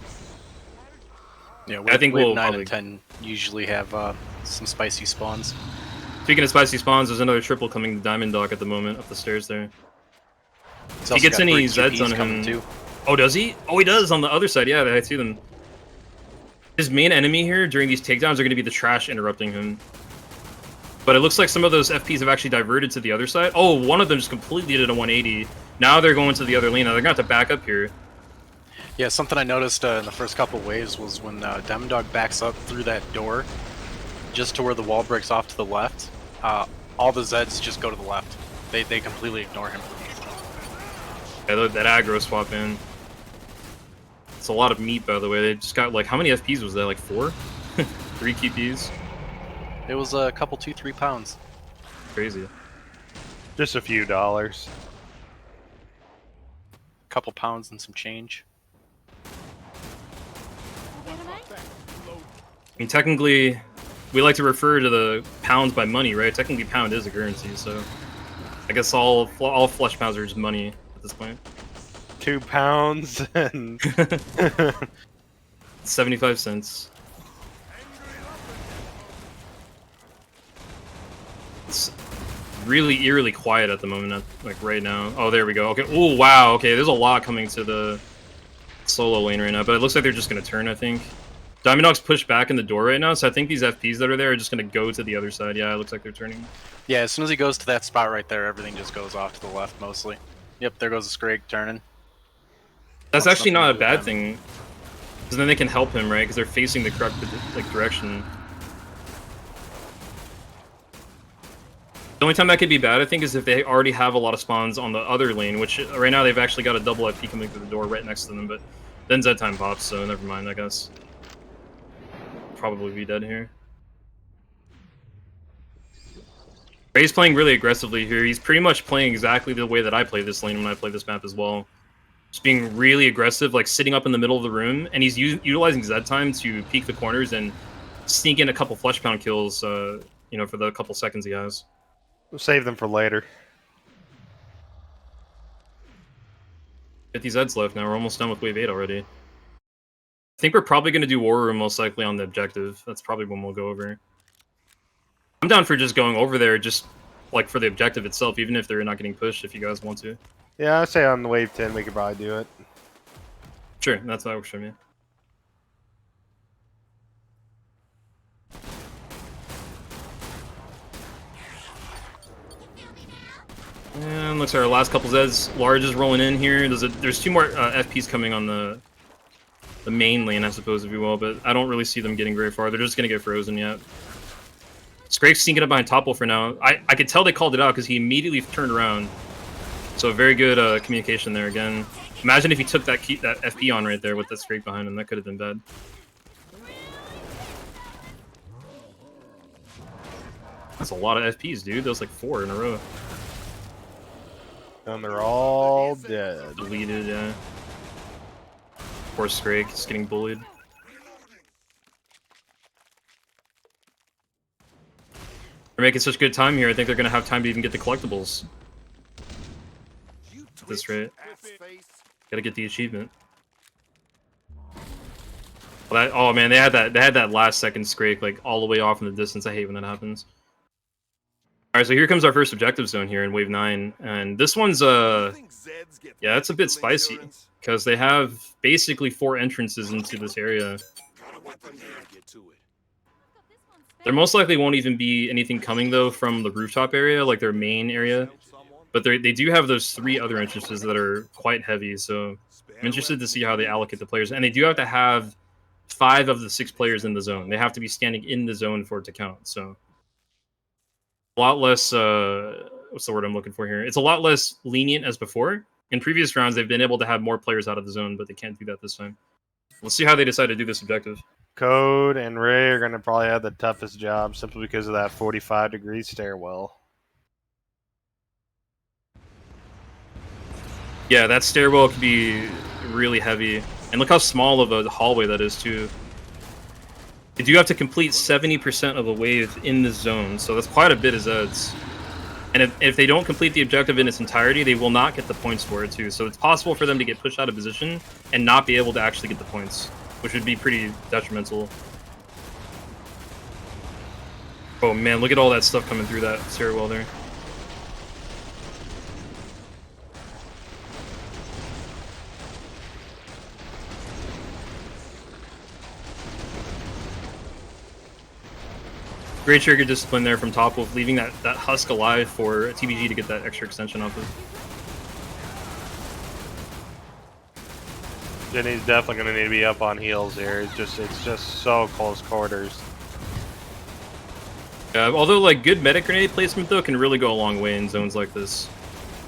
Yeah, I think wave we'll 9 probably... and 10 usually have some spicy spawns. Speaking of spicy spawns, there's another triple coming to Diamond Dog at the moment up the stairs there. He's He also gets got any 3 Zeds QPs on coming him. too. Oh, does he? Oh, he does on the other side. Yeah, I see them. His main enemy here during these takedowns are going to be the trash interrupting him. But it looks like some of those FPs have actually diverted to the other side. Oh, one of them just completely did a 180. Now they're going to the other lane. Now they're going to have to back up here. Yeah, something I noticed in the first couple waves was when Diamond Dog backs up through that door, just to where the wall breaks off to the left, all the Zeds just go to the left. They completely ignore him. Yeah, that aggro swap in. It's a lot of meat, by the way. They just got, like, how many FPs was that? Like 4? 3 QPs? It was a couple, 2-3 pounds. Crazy. Just a few dollars. Couple pounds and some change. Get him, eh? I mean, technically, we like to refer to the pounds by money, right? Technically, pound is a currency, so I guess all flesh pounds are just money at this point. 2 pounds and 75 cents. It's really eerily quiet at the moment, like right now. Oh, there we go. Okay. Oh, wow. Okay, there's a lot coming to the solo lane right now, but it looks like they're just going to turn, I think. Diamond Dog's pushed back in the door right now, so I think these FPs that are there are just going to go to the other side. Yeah, it looks like they're turning. Yeah, as soon as he goes to that spot right there, everything just goes off to the left mostly. Yep, there goes the Scrag turning. That's Wants actually nothing not to a do with bad them. thing, because then they can help him, right? Because they're facing the correct like direction. The only time that could be bad, I think, is if they already have a lot of spawns on the other lane, which right now they've actually got a double FP coming through the door right next to them, but then Z time pops, so never mind, I guess. Probably be dead here. Ray's playing really aggressively here. He's pretty much playing exactly the way that I play this lane when I play this map as well. Just being really aggressive, like sitting up in the middle of the room, and he's utilizing Z time to peek the corners and sneak in a couple flesh pound kills, you know, for the couple seconds he has. we'll save them for later. 50 Zeds left now. We're almost done with wave 8 already. I think we're probably going to do War Room most likely on the objective. That's probably when we'll go over. I'm down for just going over there, just like for the objective itself, even if they're not getting pushed, if you guys want to. Yeah, I'd say on wave 10 we could probably do it. Sure, that's what works for me. And looks like our last couple Zeds. Large is rolling in here. There's 2 more FPs coming on the main lane, I suppose, if you will, but I don't really see them getting very far. They're just going to get frozen yet. Scrape's sneaking up behind Topwolf for now. I could tell they called it out because he immediately turned around. So very good communication there again. Imagine if he took that FP on right there with that Scrape behind him. That could have been bad. That's a lot of FPs, dude. That was like 4 in a row. And they're all dead. Deleted, yeah. Poor Scrake, he's getting bullied. They're making such good time here. I think they're going to have time to even get the collectibles. At this rate. Gotta get the achievement. Well, oh man, they had that last second Scrake like all the way off in the distance. I hate when that happens. Alright, so here comes our first objective zone here in wave 9. And this one's yeah, it's a bit spicy. Because they have basically 4 entrances into this area. There most likely won't even be anything coming, though, from the rooftop area, like their main area. But they do have those 3 other entrances that are quite heavy, so I'm interested to see how they allocate the players. And they do have to have 5 of the 6 players in the zone. They have to be standing in the zone for it to count, so... A lot less, what's the word I'm looking for here? It's a lot less lenient as before. In previous rounds, they've been able to have more players out of the zone, but they can't do that this time. We'll see how they decide to do this objective. Code and Ray are going to probably have the toughest job simply because of that 45-degree stairwell. Yeah, that stairwell could be really heavy. And look how small of a hallway that is, too. They do have to complete 70% of the wave in the zone, so that's quite a bit of Zeds. And if they don't complete the objective in its entirety, they will not get the points for it, too. So it's possible for them to get pushed out of position and not be able to actually get the points, which would be pretty detrimental. Oh, man, look at all that stuff coming through that stairwell there. Great trigger discipline there from Topwolf, leaving that husk alive for TBG to get that extra extension off of. Jenny's definitely going to need to be up on heels here. It's just so close quarters. Although like good medic grenade placement though can really go a long way in zones like this.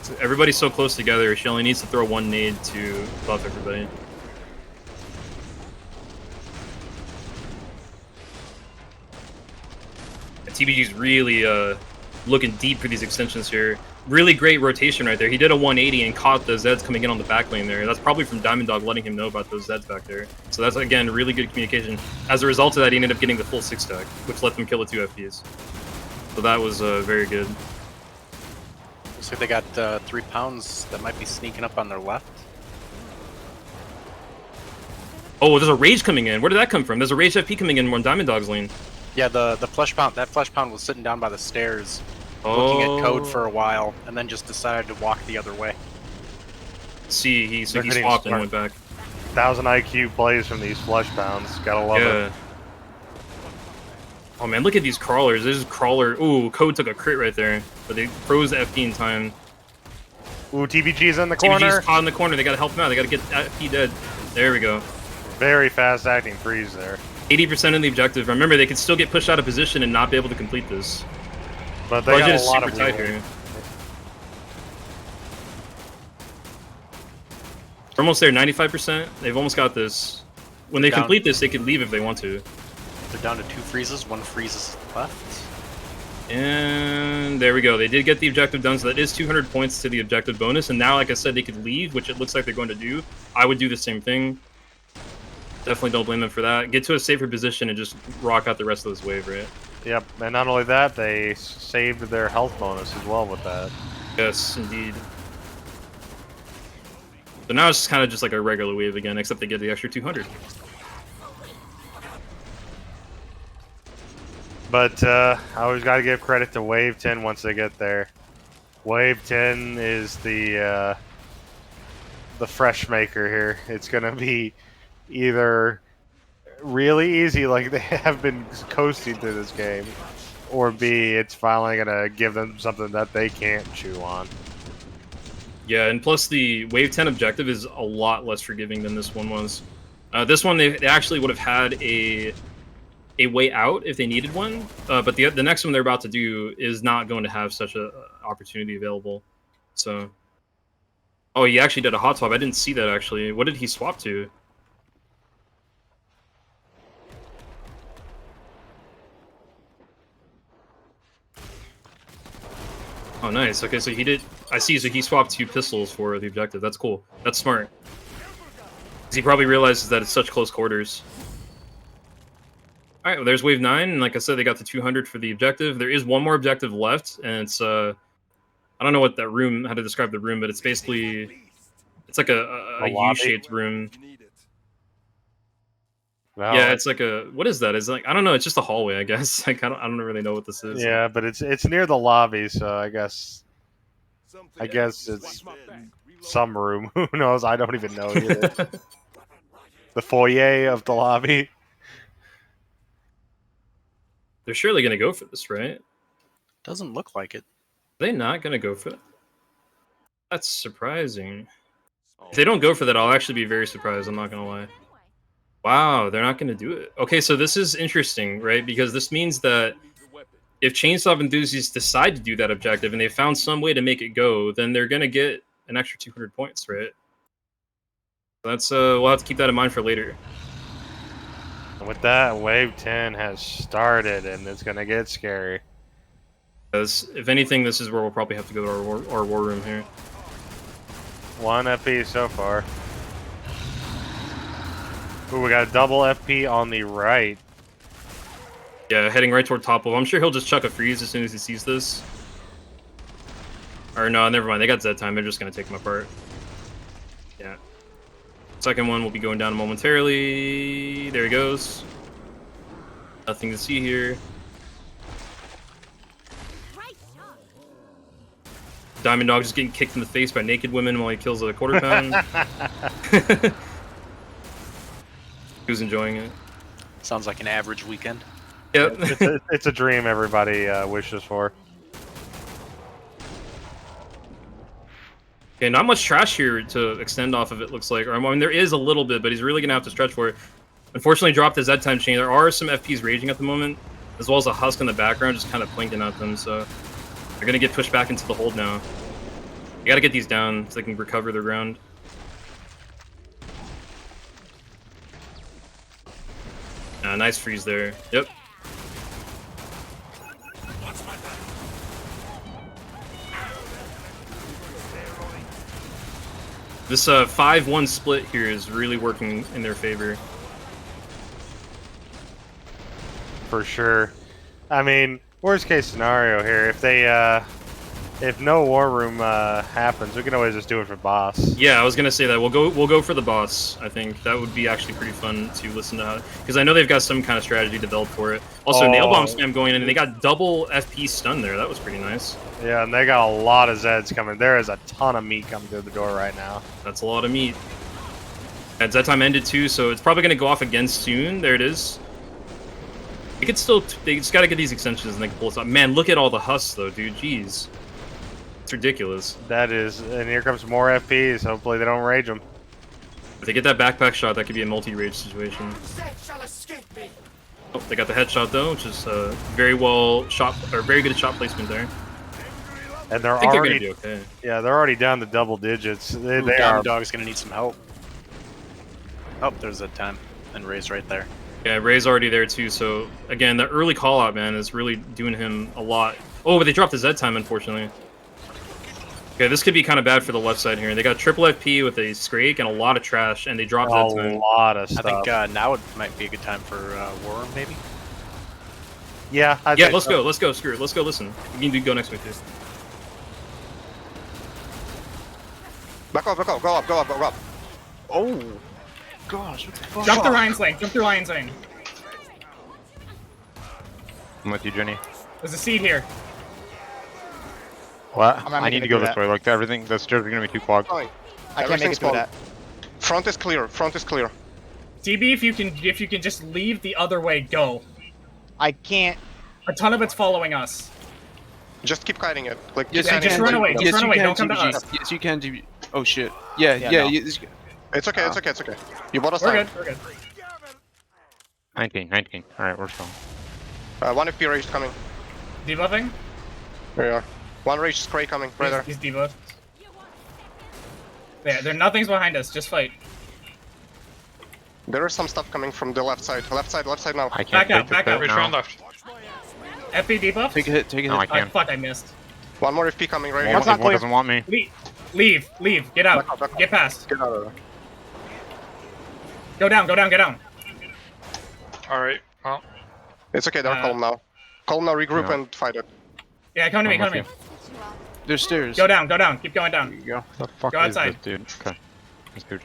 So everybody's so close together. She only needs to throw one nade to buff everybody. And TBG's really looking deep for these extensions here. Really great rotation right there. He did a 180 and caught the Zeds coming in on the back lane there. That's probably from Diamond Dog letting him know about those Zeds back there. So that's, again, really good communication. As a result of that, he ended up getting the full 6 stack, which let them kill the 2 FPs. So that was very good. Looks like they got 3 pounds that might be sneaking up on their left. Oh, there's a Rage coming in. Where did that come from? There's a Rage FP coming in on Diamond Dog's lane. Yeah, the flesh pound. That flesh pound was sitting down by the stairs, looking at code for a while, and then just decided to walk the other way. See, he swapped and went back. 1000 IQ plays from these flesh pounds. Gotta love it. Oh man, look at these crawlers. There's a crawler. Ooh, code took a crit right there, but they froze the FP in time. Ooh, TBG's in the corner. TBG's caught in the corner. They gotta help him out. They gotta get FP dead. There we go. Very fast acting freeze there. 80% of the objective. Remember, they could still get pushed out of position and not be able to complete this. But they got a lot super of tight here. We're almost there, 95%. They've almost got this. When they complete this, they can leave if they want to. They're down to 2 freezes. 1 freeze is left. And there we go. They did get the objective done, so that is 200 points to the objective bonus. And now, like I said, they could leave, which it looks like they're going to do. I would do the same thing. Definitely don't blame them for that. Get to a safer position and just rock out the rest of this wave, right? Yep, and not only that, they saved their health bonus as well with that. Yes, indeed. So now it's kind of just like a regular wave again, except they get the extra 200. But I always got to give credit to Wave 10 once they get there. Wave 10 is the fresh maker here. It's going to be either really easy like they have been coasting through this game, or B, it's finally going to give them something that they can't chew on. Yeah, and plus the Wave 10 objective is a lot less forgiving than this one was. This one, they actually would have had a way out if they needed one, but the next one they're about to do is not going to have such a opportunity available. So, oh, he actually did a hot swap. I didn't see that actually. What did he swap to? Oh, nice. Okay, so he did. I see. So he swapped 2 pistols for the objective. That's cool. That's smart. 'Cause he probably realizes that it's such close quarters. All right, well, there's wave 9, and like I said, they got the 200 for the objective. There is one more objective left, and it's I don't know what that room, how to describe the room, but it's basically, it's like a U-shaped room. Wow. Yeah, it's like a, what is that? It's like, I don't know. It's just a hallway, I guess. Like I don't really know what this is. Yeah, but it's near the lobby, so I guess it's some room. Who knows? I don't even know either. The foyer of the lobby. They're surely gonna go for this, right? Doesn't look like it. Are they not gonna go for it? That's surprising. If they don't go for that, I'll actually be very surprised. I'm not gonna lie. Wow, they're not gonna do it. Okay, so this is interesting, right? Because this means that if ChainSAWB Enthusiasts decide to do that objective and they found some way to make it go, then they're gonna get an extra 200 points, right? That's we'll have to keep that in mind for later. And with that, Wave 10 has started, and it's gonna get scary. Because if anything, this is where we'll probably have to go to our war room here. 1 FP so far. Ooh, we got a double FP on the right. Yeah, heading right toward Topwolf. I'm sure he'll just chuck a freeze as soon as he sees this. Or no, never mind. They got Z time. They're just gonna take him apart. Yeah. Second one will be going down momentarily. There he goes. Nothing to see here. Diamond Dog just getting kicked in the face by naked women while he kills a quarter pound. He was enjoying it. Sounds like an average weekend. Yep. It's a dream everybody wishes for. Okay, not much trash here to extend off of, it looks like. Or, I mean, there is a little bit, but he's really going to have to stretch for it. Unfortunately, dropped his Z-time chain. There are some FPs raging at the moment, as well as a husk in the background just kind of plinking at them, so they're going to get pushed back into the hold now. You gotta get these down so they can recover their ground. Nice freeze there. Yep. This 5-1 split here is really working in their favor. For sure. I mean, worst case scenario here, if no war room happens, we can always just do it for boss. Yeah, I was gonna say that. We'll go for the boss. I think that would be actually pretty fun to listen to how, because I know they've got some kind of strategy developed for it. Also, nail bomb spam going in, and they got double FP stun there. That was pretty nice. Yeah, and they got a lot of Zeds coming. There is a ton of meat coming through the door right now. That's a lot of meat. And Z time ended too, so it's probably gonna go off again soon. There it is. They could still. They just gotta get these extensions and they can pull us out. Man, look at all the husks though, dude. Jeez. It's ridiculous. That is, and here comes more FPs. Hopefully they don't rage them. If they get that backpack shot, that could be a multi-rage situation. Oh, they got the headshot though, which is very well shot, or very good shot placement there. And they're I think already, they're gonna be okay. yeah, they're already down to double digits. They Down are. Dog's gonna need some help. Oh, there's that time. And Ray's right there. Yeah, Ray's already there too. So again, the early call out, man, is really doing him a lot. Oh, but they dropped the Z time, unfortunately. Okay, this could be kind of bad for the left side here. They got triple FP with a Scrake and a lot of trash, and they dropped A Z time. lot of stuff. I think now might be a good time for War Room, maybe? Yeah, I Yeah, think let's so. go. Let's go. Screw it. Let's go. Listen, we can go next week too. Back up, go up. Oh! Gosh, what the fuck? Jump through Ryan's lane. Jump through Ryan's lane. I'm with you, Jenny. There's a seed here. What? I'm not I need to making go it this through way. Like everything, the stairs are gonna be too clogged. Going. I can't make it through that. Front is clear. CB, if you can just leave the other way, go. I can't. A ton of it's following us. Just keep kiting it. Like, Yes, you just run away. Just run away. Don't come to us. Yes, you can do. Oh shit. Yeah. no. It's okay. You bought us We're time. good. We're good. 19. Alright, we're strong. One FP rage coming. Debuffing. There you are. One rage spray coming. Right there. He's debuffed. There, nothing's behind us. Just fight. There is some stuff coming from the left side. Left side now. I can't Back out. now. left. FP debuff. Take a hit. Take a No, I hit. can't. Fuck, I missed. One more FP coming right That's here. not clear. doesn't want me. Leave. Get out. Back up. Get past. Get out of there. Go down. All right. Well, It's okay, they're calm now. Calm now, regroup Yeah. and fight it. Yeah, come to me. I'm with there's stairs. Go down. Keep going down. There you go. The fuck Go is outside. this, dude? Okay. Let's do it.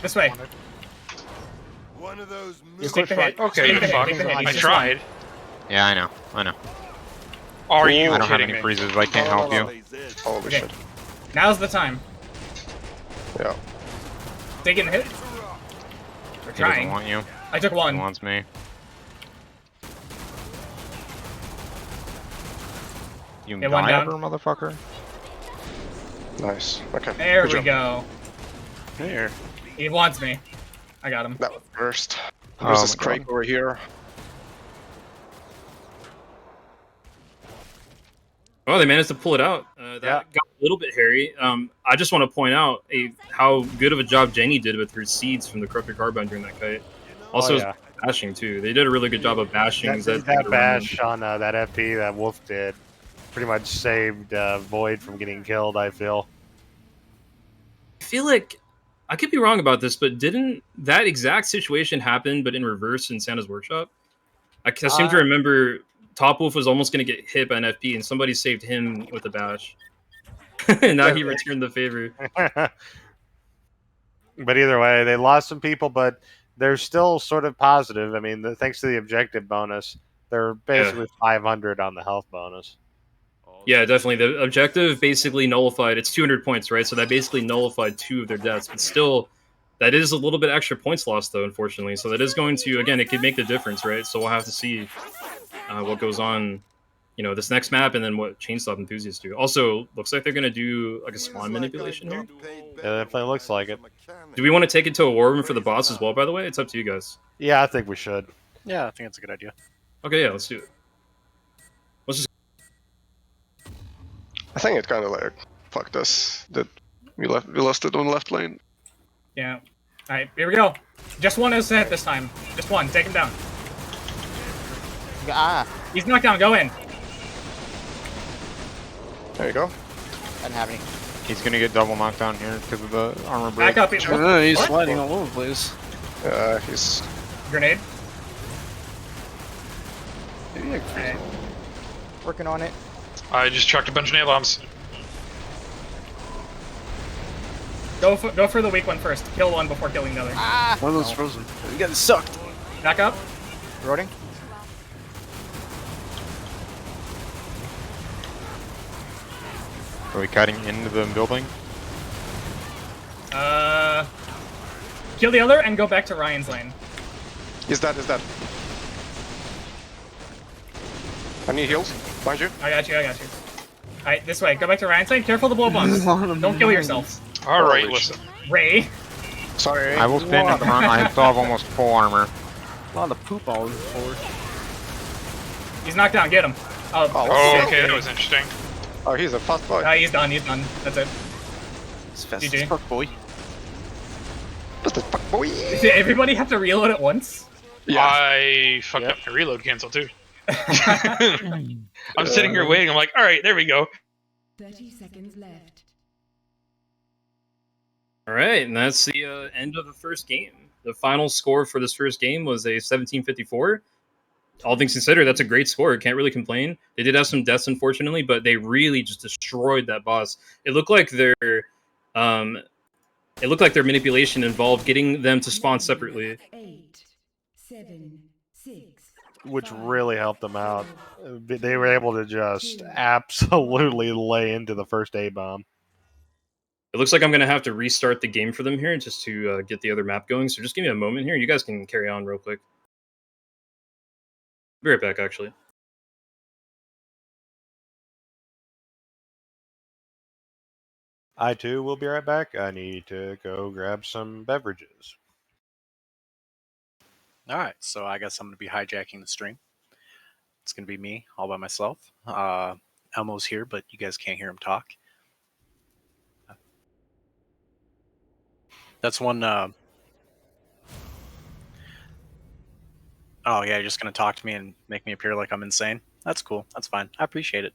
This way. One of those Just take the hit. Okay, Take the fuck. hit. I He's just tried. Yeah, I know. Are I you don't have kidding any me? freezes. I can't help you. Holy Okay. shit. Now's the time. Yeah. Taking the hit. We're He doesn't trying. want you. I took He one. wants me. You Hit one die down. ever, motherfucker? Nice. Okay. There Good we job. go. Here. He wants me. I got him. That was first. Oh There's my this crate God. over here. Oh, they managed to pull it out. That Yeah. got a little bit hairy. I just want to point out how good of a job Jenny did with her seeds from the Corrupted Carbine during that kite. Also, yeah. bashing too. They did a really good job of bashing. That bash on that FP that Wolf did pretty much saved Void from getting killed, I feel. I feel like I could be wrong about this, but didn't that exact situation happen, but in reverse in Santa's workshop? I seem to remember Topwolf was almost going to get hit by an FP, and somebody saved him with a bash. And now he returned the favor. But either way, they lost some people, but they're still sort of positive. I mean, thanks to the objective bonus, they're basically 500 on the health bonus. Yeah, definitely. The objective basically nullified. It's 200 points, right? So that basically nullified 2 of their deaths. But still, that is a little bit extra points lost, though, unfortunately. So that is going to, again, it could make the difference, right? So we'll have to see what goes on, this next map, and then what ChainSAWB Enthusiasts do. Also, looks like they're going to do like a spawn manipulation here. It definitely looks like it. Do we want to take it to a war room for the boss as well, by the way? It's up to you guys. Yeah, I think we should. Yeah, I think that's a good idea. Okay, yeah, let's do it. Let's just I think it kind of like fucked us that we lost it on the left lane. Yeah. Alright, here we go. Just one is hit this time. Just one. Take him down. Ah, He's knocked down. Go in. There you go. doesn't have any. He's gonna get double knocked down here because of the armor break. Back up. He's sliding all over the place. He's... Grenade. Maybe I can freeze him. Working on it. I just chucked a bunch of nail bombs. Go for the weak one first. Kill one before killing the other. Ah! One of those frozen. You got sucked. Back up. Roding. Are we cutting into the building? Kill the other and go back to Ryan's lane. He's dead, he's dead. I need heals. Behind you. I got you. Alright, this way. Go back to Ryan's lane. Careful the blow bombs. Don't kill yourself. Alright, Holy listen. Ray. Sorry. I will stand in front. I still have almost full armor. A lot of poop all over the floor. He's knocked down. Get him. Oh, okay, that was interesting. Oh, he's a fast boy. He's done. That's it. It's fast GG. as fuck, boy. What the fuck, boy? Did everybody have to reload at once? Yeah. I fucked up my reload cancel too. I'm sitting here waiting. I'm like, alright, there we go. 30 seconds left. All right, and that's the end of the first game. The final score for this first game was a 17-54. All things considered, that's a great score. Can't really complain. They did have some deaths, unfortunately, but they really just destroyed that boss. It looked like their manipulation involved getting them to spawn separately. 8, 7, 6. Which really helped them out. They were able to just absolutely lay into the first A-bomb. It looks like I'm going to have to restart the game for them here just to get the other map going. So just give me a moment here. You guys can carry on real quick. Be right back, actually. I too will be right back. I need to go grab some beverages. Alright, so I guess I'm going to be hijacking the stream. It's going to be me, all by myself. Elmo's here, but you guys can't hear him talk. That's one... Oh, yeah, you're just going to talk to me and make me appear like I'm insane? That's cool. That's fine. I appreciate it.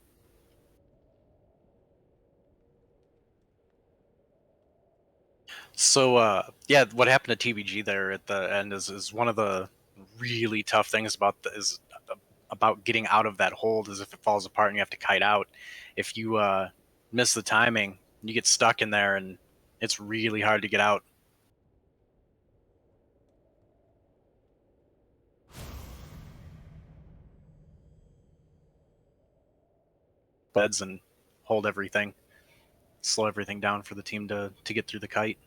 So, yeah, what happened to TBG there at the end is one of the really tough things about getting out of that hold is if it falls apart and you have to kite out. If you miss the timing, you get stuck in there and it's really hard to get out. Beds and hold everything, slow everything down for the team to get through the kite.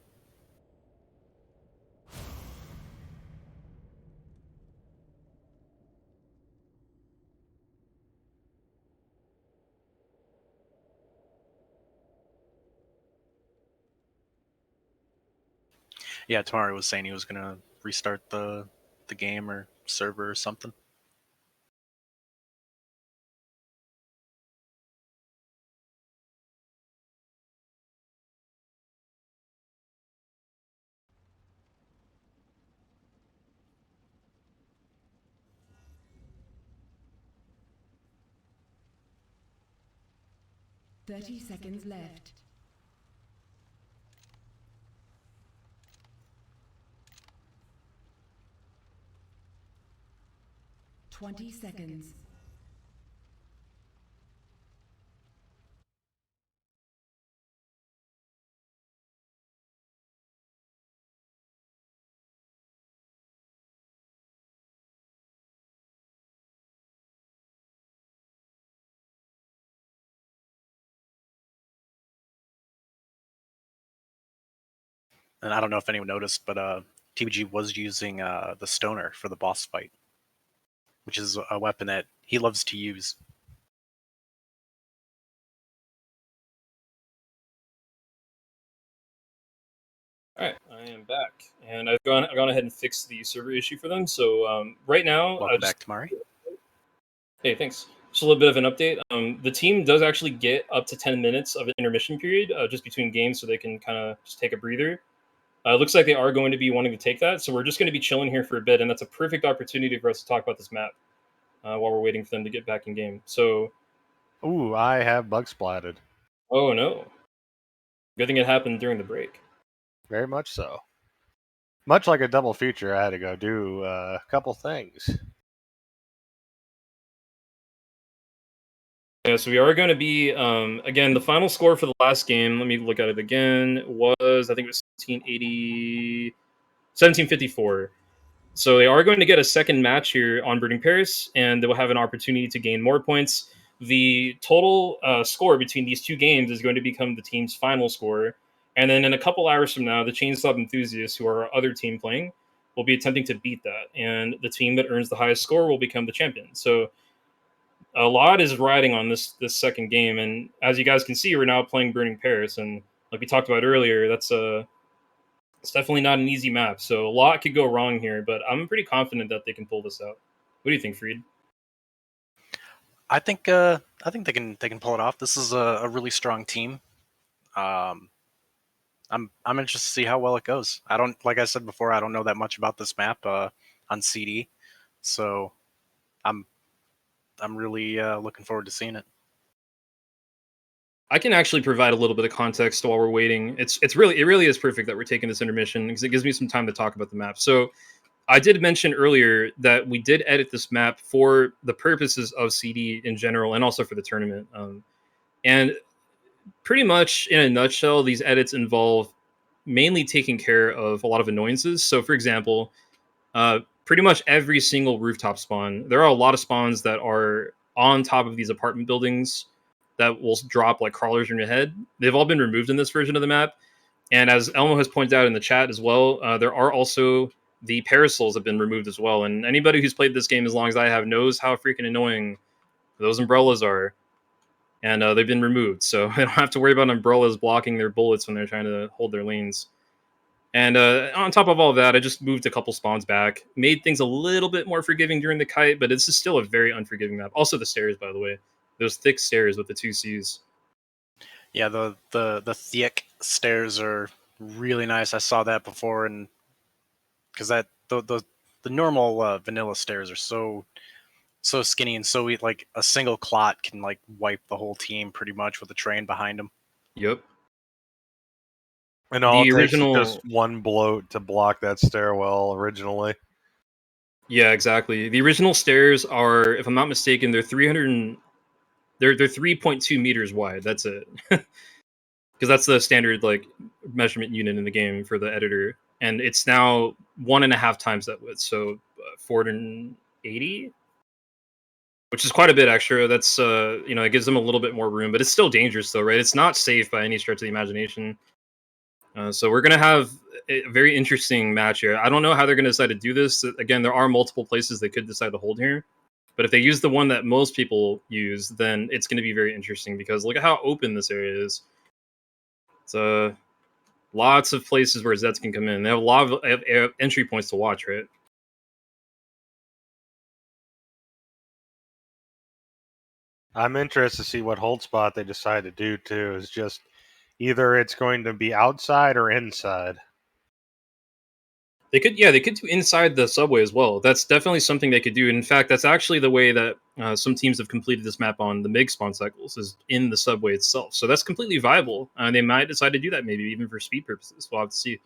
Yeah, Tamari was saying he was gonna restart the game or server or something. Thirty seconds left. 20 seconds. And I don't know if anyone noticed, but TBG was using the stoner for the boss fight, which is a weapon that he loves to use. All right, I am back, and I've gone ahead and fixed the server issue for them. So right now, Welcome back, Tamari. Hey, thanks. Just a little bit of an update. The team does actually get up to 10 minutes of an intermission period just between games, so they can kind of just take a breather. It looks like they are going to be wanting to take that, so we're just going to be chilling here for a bit, and that's a perfect opportunity for us to talk about this map while we're waiting for them to get back in game. So, Ooh, I have bug splatted. oh no. Good thing it happened during the break. Very much so. Much like a double feature, I had to go do a couple things. Yeah, so we are going to be, again, the final score for the last game, let me look at it again, was, I think it was 1754. So they are going to get a second match here on Brooding Paris, and they will have an opportunity to gain more points. The total score between these two games is going to become the team's final score. And then in a couple hours from now, the ChainSAWB Enthusiasts, who are our other team playing, will be attempting to beat that. And the team that earns the highest score will become the champion. So a lot is riding on this second game. And as you guys can see, we're now playing Burning Paris. And like we talked about earlier, it's definitely not an easy map, so a lot could go wrong here, but I'm pretty confident that they can pull this out. What do you think, Freed? I think they can pull it off. This is a really strong team. I'm interested to see how well it goes. I don't, like I said before, I don't know that much about this map on CD, so I'm really looking forward to seeing it. I can actually provide a little bit of context while we're waiting. It really is perfect that we're taking this intermission because it gives me some time to talk about the map. So I did mention earlier that we did edit this map for the purposes of CD in general and also for the tournament. And pretty much in a nutshell, these edits involve mainly taking care of a lot of annoyances. So for example, pretty much every single rooftop spawn, there are a lot of spawns that are on top of these apartment buildings that will drop like crawlers in your head. They've all been removed in this version of the map. And as Elmo has pointed out in the chat as well, there are also the parasols have been removed as well. And anybody who's played this game as long as I have knows how freaking annoying those umbrellas are. And they've been removed, so they don't have to worry about umbrellas blocking their bullets when they're trying to hold their lanes. And on top of all of that, I just moved a couple spawns back, made things a little bit more forgiving during the kite, but this is still a very unforgiving map. Also the stairs, by the way. Those thick stairs with the two Cs. Yeah, the thick stairs are really nice. I saw that before, and because that the normal vanilla stairs are so skinny and so like a single clot can like wipe the whole team pretty much with a train behind them. Yep. And all it takes is just one bloat to block that stairwell originally. Yeah, exactly. The original stairs are, if I'm not mistaken, they're 3.2 meters wide. That's it. Because that's the standard like measurement unit in the game for the editor, and it's now 1.5 times that width, so 480, which is quite a bit extra. That's it gives them a little bit more room, but it's still dangerous though, right? It's not safe by any stretch of the imagination. So we're gonna have a very interesting match here. I don't know how they're gonna decide to do this. Again, there are multiple places they could decide to hold here, but if they use the one that most people use, then it's gonna be very interesting because look at how open this area is. It's lots of places where Zeds can come in. They have a lot of entry points to watch, right? I'm interested to see what hold spot they decide to do too. Is just either it's going to be outside or inside. They could do inside the subway as well. That's definitely something they could do. In fact, that's actually the way that some teams have completed this map on the MiG spawn cycles, is in the subway itself. So that's completely viable. They might decide to do that maybe even for speed purposes. We'll have to see.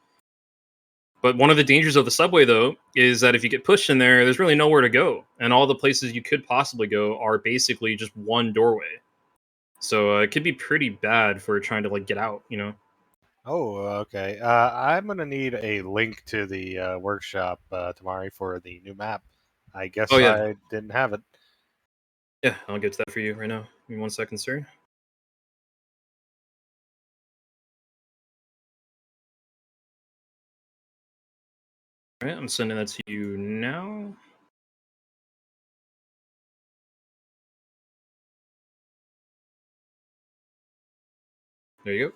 But one of the dangers of the subway, though, is that if you get pushed in there, there's really nowhere to go. And all the places you could possibly go are basically just one doorway. So it could be pretty bad for trying to like get out, Oh, okay. I'm going to need a link to the workshop, Tamari, for the new map. I guess I didn't have it. Yeah, I'll get to that for you right now. Give me 1 second, sir. All right, I'm sending that to you now. There you go.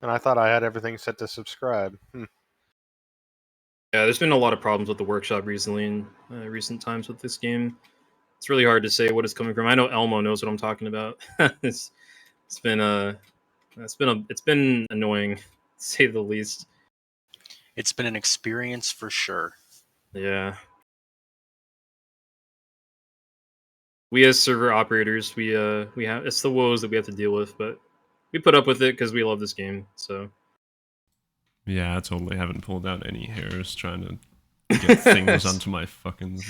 And I thought I had everything set to subscribe. Yeah, there's been a lot of problems with the workshop recently in recent times with this game. It's really hard to say what it's coming from. I know Elmo knows what I'm talking about. it's been annoying, to say the least. It's been an experience for sure. Yeah. We as server operators, we have it's the woes that we have to deal with, but we put up with it because we love this game. So Yeah, I totally haven't pulled out any hairs trying to get things onto my fucking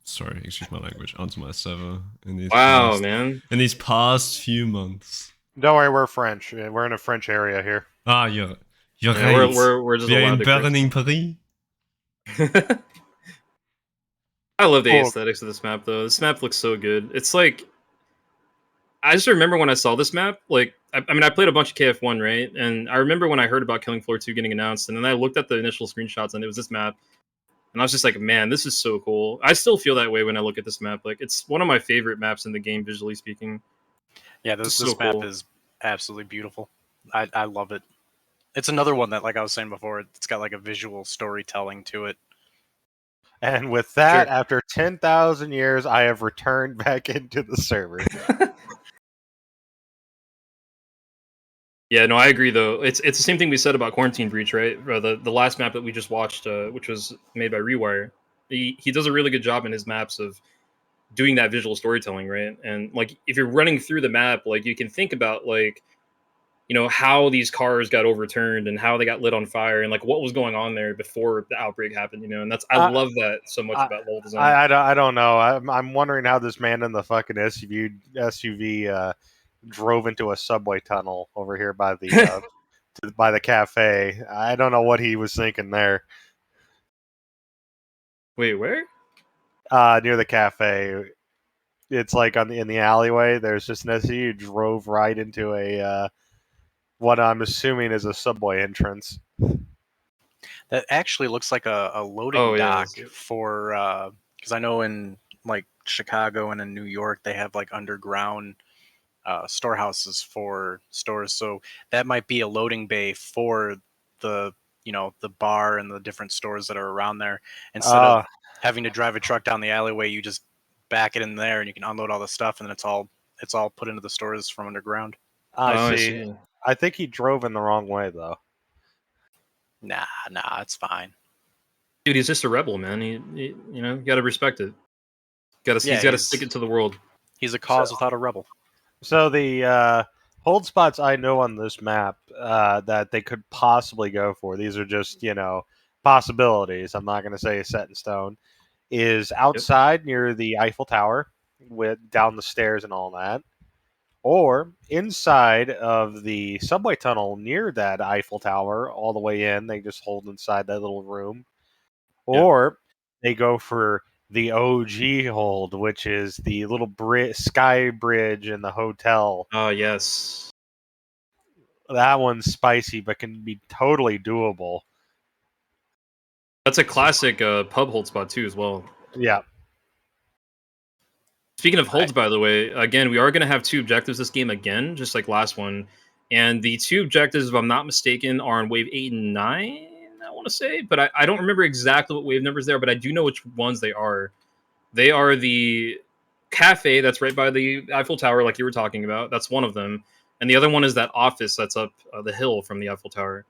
sorry, excuse my language, onto my server in these man. In these past few months. Don't worry, we're French. We're in a French area here. Ah, you're yeah, right. We're just We're allowed in to burning Paris. I love the Cool. aesthetics of this map, though. This map looks so good. It's like, I just remember when I saw this map, like, I mean, I played a bunch of KF1, right? And I remember when I heard about Killing Floor 2 getting announced, and then I looked at the initial screenshots, and it was this map. And I was just like, man, this is so cool. I still feel that way when I look at this map. Like, it's one of my favorite maps in the game, visually speaking. Yeah, this so map cool. is absolutely beautiful. I love it. It's another one that, like I was saying before, it's got like a visual storytelling to it. And with that, Sure. after 10,000 years, I have returned back into the server. Yeah, no, I agree, though. It's the same thing we said about Quarantine Breach, right? The last map that we just watched, which was made by Rewire. He does a really good job in his maps of doing that visual storytelling, right? And, like, if you're running through the map, like, you can think about, like, you know, how these cars got overturned and how they got lit on fire and, like, what was going on there before the outbreak happened, you know? And I love that so much about level design. I don't know. I'm wondering how this man in the fucking SUV drove into a subway tunnel over here by the by the cafe. I don't know what he was thinking there. Wait, where? Near the cafe. It's like in the alleyway. There's just an SUV who drove right into a what I'm assuming is a subway entrance. That actually looks like a loading Oh, yeah, dock that's it. for because I know in like Chicago and in New York they have like underground storehouses for stores, so that might be a loading bay for the the bar and the different stores that are around there. Instead of having to drive a truck down the alleyway, you just back it in there and you can unload all the stuff, and then it's all put into the stores from underground. I I see. see. I think he drove in the wrong way though. Nah, it's fine. Dude, he's just a rebel, man. He you know, you gotta respect it. He's got to stick it to the world. He's a cause without a rebel. So the hold spots I know on this map that they could possibly go for, these are just, possibilities. I'm not going to say set in stone. Is outside near the Eiffel Tower with down the stairs and all that. Or inside of the subway tunnel near that Eiffel Tower all the way in. They just hold inside that little room. Or they go for the OG hold, which is the little sky bridge in the hotel. Oh, yes. That one's spicy, but can be totally doable. That's a classic pub hold spot, too, as well. Yeah. Speaking of holds, by the way, again, we are going to have 2 objectives this game again, just like last one. And the 2 objectives, if I'm not mistaken, are on wave 8 and 9, I want to say. But I don't remember exactly what wave numbers they are, but I do know which ones they are. They are the cafe that's right by the Eiffel Tower, like you were talking about. That's one of them. And the other one is that office that's up the hill from the Eiffel Tower.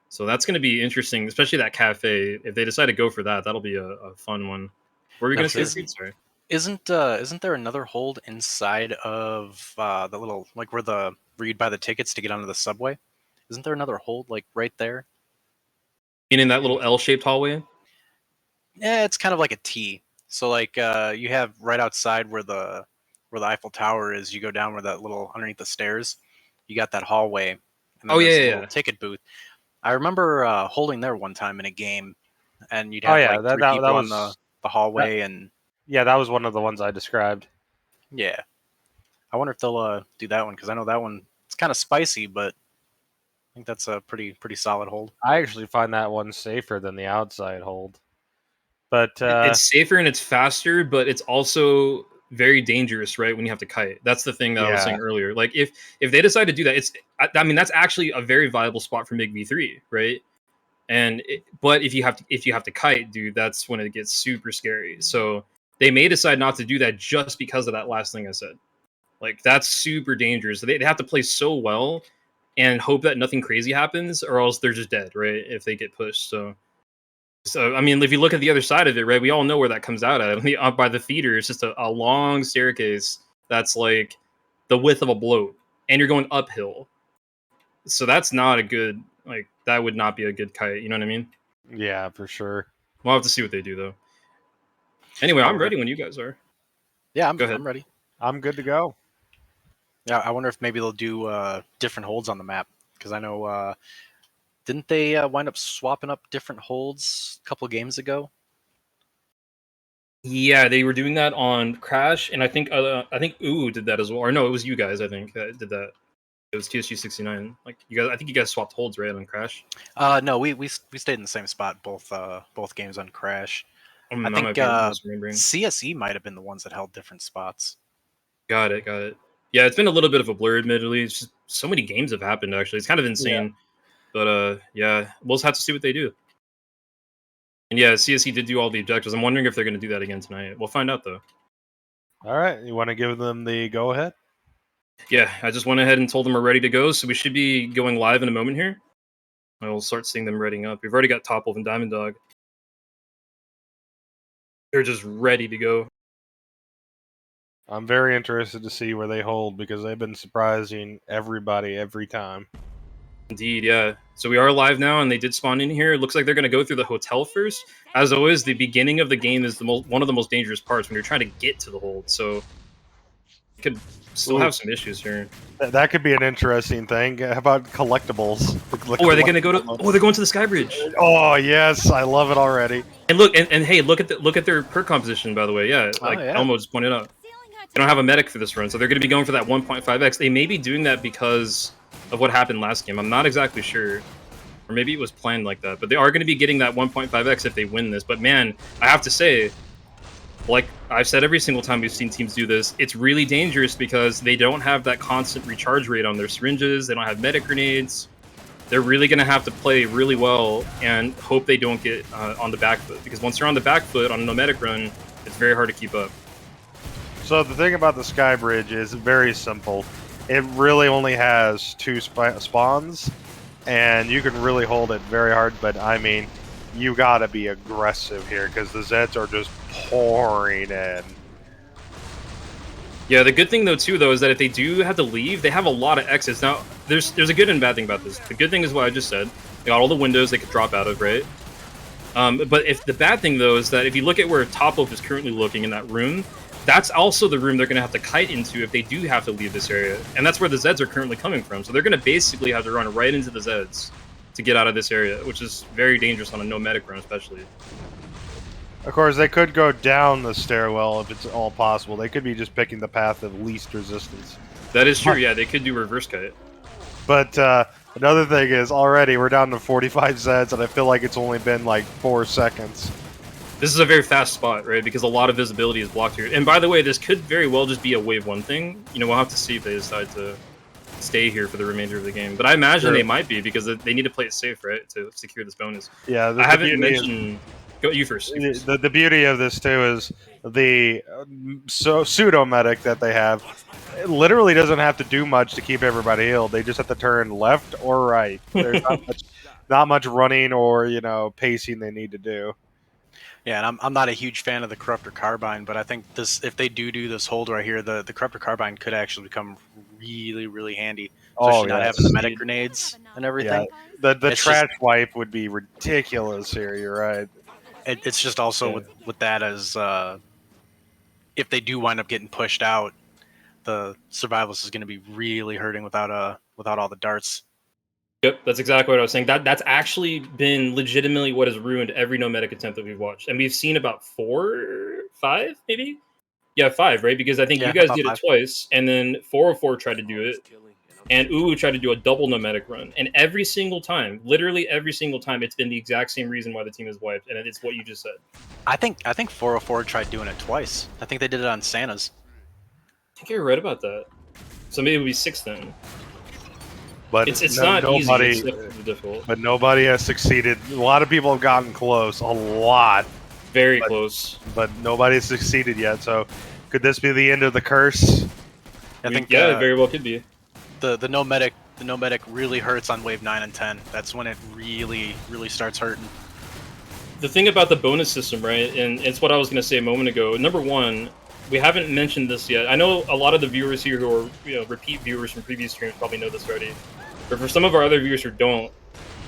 So that's going to be interesting, especially that cafe. If they decide to go for that, that'll be a fun one. What were you going to say? Sorry. Isn't there another hold inside of the little, like where you'd buy the tickets to get onto the subway? Isn't there another hold like right there? In that little L-shaped hallway? Yeah, it's kind of like a T. So like you have right outside where the Eiffel Tower is, you go down where that little underneath the stairs, you got that hallway. And then there's a little ticket booth. I remember holding there one time in a game, and you'd have like 3 people on the hallway and. Yeah, that was one of the ones I described. Yeah. I wonder if they'll do that one, because I know that one, it's kind of spicy, but I think that's a pretty solid hold. I actually find that one safer than the outside hold. But it's safer and it's faster, but it's also very dangerous, right, when you have to kite. That's the thing that I was saying earlier. Like, if they decide to do that, I mean, that's actually a very viable spot for MiG V3, right? But if you have to kite, dude, that's when it gets super scary. So they may decide not to do that just because of that last thing I said. Like, that's super dangerous. They have to play so well and hope that nothing crazy happens, or else they're just dead, right? If they get pushed. So I mean, if you look at the other side of it, right, we all know where that comes out at. Up by the feeder, it's just a long staircase that's like the width of a bloat, and you're going uphill. So that's not a good, like, that would not be a good kite. You know what I mean? Yeah, for sure. We'll have to see what they do, though. Anyway, I'm ready when you guys are. Yeah, Go ahead. I'm ready. I'm good to go. Yeah, I wonder if maybe they'll do different holds on the map, because I know didn't they wind up swapping up different holds a couple of games ago? Yeah, they were doing that on Crash, and I think Ooh did that as well. Or no, it was you guys. I think that did that. It was TSG69. Like, you guys, I think you guys swapped holds, right, on Crash. No, we stayed in the same spot both games on Crash. I think CSE might have been the ones that held different spots. Got it. Yeah, it's been a little bit of a blur, admittedly. It's just so many games have happened, actually. It's kind of insane. Yeah. But yeah, we'll just have to see what they do. And yeah, CSE did do all the objectives. I'm wondering if they're going to do that again tonight. We'll find out, though. All right, you want to give them the go-ahead? Yeah, I just went ahead and told them we're ready to go, so we should be going live in a moment here. And we'll start seeing them readying up. We've already got Topwolf and Diamond Dog. They're just ready to go. I'm very interested to see where they hold, because they've been surprising everybody every time. Indeed, yeah. So we are live now, and they did spawn in here. It looks like they're going to go through the hotel first. As always, the beginning of the game is one of the most dangerous parts when you're trying to get to the hold. So you could still have some issues here. That could be an interesting thing. How about collectibles? Are they going to go to? Oh, they're going to the Sky Bridge. Oh yes, I love it already. And look, and hey, look at their perk composition, by the way. Yeah, like Elmo just pointed out. They don't have a medic for this run, so they're going to be going for that 1.5x. They may be doing that because of what happened last game. I'm not exactly sure. Or maybe it was planned like that. But they are going to be getting that 1.5x if they win this. But man, I have to say, like I've said every single time we've seen teams do this, it's really dangerous because they don't have that constant recharge rate on their syringes. They don't have medic grenades. They're really going to have to play really well and hope they don't get on the back foot. Because once you're on the back foot on a no medic run, it's very hard to keep up. So the thing about the Sky Bridge is very simple. It really only has 2 spawns, and you can really hold it very hard, but I mean, you gotta be aggressive here, because the Zeds are just pouring in. Yeah, the good thing though is that if they do have to leave, they have a lot of exits. Now, there's a good and bad thing about this. The good thing is what I just said. They got all the windows they could drop out of, right? But if the bad thing though is that if you look at where Topwolf is currently looking in that room, that's also the room they're going to have to kite into if they do have to leave this area. And that's where the Zeds are currently coming from. So they're going to basically have to run right into the Zeds to get out of this area, which is very dangerous on a no medic run, especially. Of course, they could go down the stairwell if it's all possible. They could be just picking the path of least resistance. That is true, yeah. They could do reverse kite. But another thing is, already we're down to 45 Zeds, and I feel like it's only been like 4 seconds. This is a very fast spot, right? Because a lot of visibility is blocked here. And by the way, this could very well just be a wave 1 thing. You know, we'll have to see if they decide to stay here for the remainder of the game. But I imagine they might be, because they need to play it safe, right? To secure this bonus. Yeah, I haven't mentioned... Go, you first. The beauty of this, too, is the pseudo-medic that they have. It literally doesn't have to do much to keep everybody healed. They just have to turn left or right. There's not much running or, pacing they need to do. Yeah, and I'm not a huge fan of the Corruptor Carbine, but I think if they do this hold right here, the Corruptor Carbine could actually become really, really handy. Especially not having the medic grenades and everything. Yeah. The trash wipe would be ridiculous here, you're right. It's just also with that as if they do wind up getting pushed out, the Survivalist is going to be really hurting without all the darts. Yep, that's exactly what I was saying. That's actually been legitimately what has ruined every no medic attempt that we've watched. And we've seen about 4, 5, maybe? Yeah, 5, right? Because I think you guys did it twice, and then 404 tried to do it, and Uwu tried to do a double no medic run. And every single time, literally every single time, it's been the exact same reason why the team is wiped, and it's what you just said. I think 404 tried doing it twice. I think they did it on Santa's. I think you're right about that. So maybe it would be 6 then. but It's not nobody, easy. It's definitely difficult. but nobody has succeeded. A lot of people have gotten close, a lot, Very close. but nobody has succeeded yet. So, could this be the end of the curse? I think yeah, it very well could be. the no medic really hurts on wave 9 and 10. That's when it really starts hurting. The thing about the bonus system, right, and it's what I was going to say a moment ago. Number one, we haven't mentioned this yet. I know a lot of the viewers here who are repeat viewers from previous streams probably know this already. But for some of our other viewers who don't,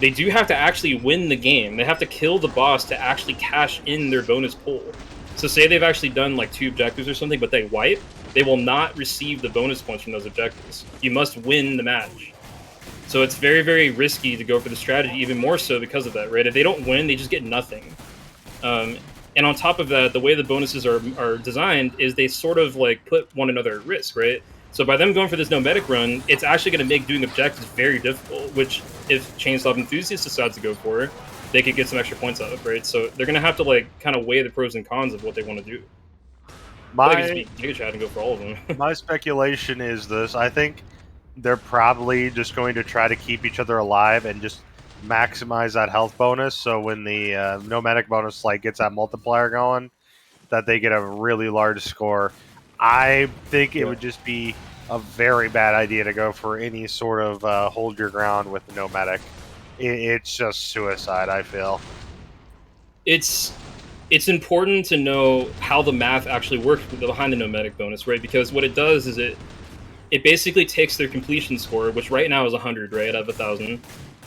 they do have to actually win the game. They have to kill the boss to actually cash in their bonus pool. So say they've actually done like 2 objectives or something, but they wipe, they will not receive the bonus points from those objectives. You must win the match. So it's very, very risky to go for the strategy, even more so because of that, right? If they don't win, they just get nothing. And on top of that, the way the bonuses are designed is they sort of like put one another at risk, right? So by them going for this no medic run, it's actually going to make doing objectives very difficult, which if ChainSAWB Enthusiasts decides to go for, they could get some extra points out of, right? So they're going to have to like kind of weigh the pros and cons of what they want to do. I think it's Giga Chat and go for all of them. My speculation is this. I think they're probably just going to try to keep each other alive and just maximize that health bonus. So when the nomadic bonus like gets that multiplier going, that they get a really large score. I think it would just be a very bad idea to go for any sort of hold your ground with the nomadic. It's just suicide, I feel. It's important to know how the math actually works behind the nomadic bonus, right? Because what it does is it basically takes their completion score, which right now is 100, right, out of 1,000.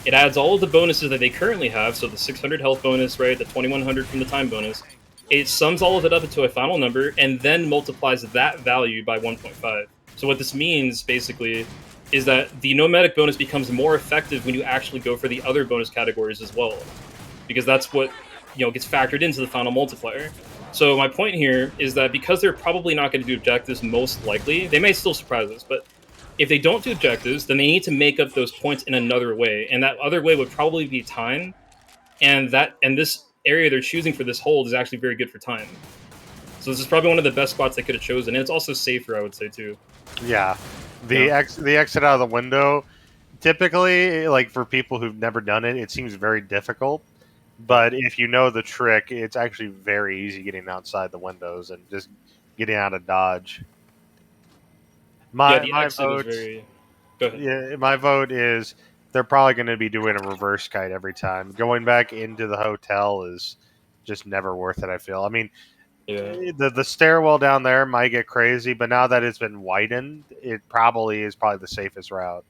It adds all of the bonuses that they currently have, so the 600 health bonus, right, the 2,100 from the time bonus. It sums all of it up into a final number, and then multiplies that value by 1.5. So what this means, basically, is that the nomadic bonus becomes more effective when you actually go for the other bonus categories as well. Because that's what, gets factored into the final multiplier. So my point here is that because they're probably not going to do objectives most likely, they may still surprise us, but if they don't do objectives, then they need to make up those points in another way, and that other way would probably be time, and this area they're choosing for this hold is actually very good for time. So this is probably one of the best spots they could have chosen, and it's also safer, I would say, too. Yeah. The exit out of the window, typically, like for people who've never done it, it seems very difficult. But if you know the trick, it's actually very easy getting outside the windows and just getting out of dodge. My vote, Go ahead. Yeah, my vote is they're probably going to be doing a reverse kite every time. Going back into the hotel is just never worth it, I feel. I mean, the stairwell down there might get crazy, but now that it's been widened, it probably is the safest route.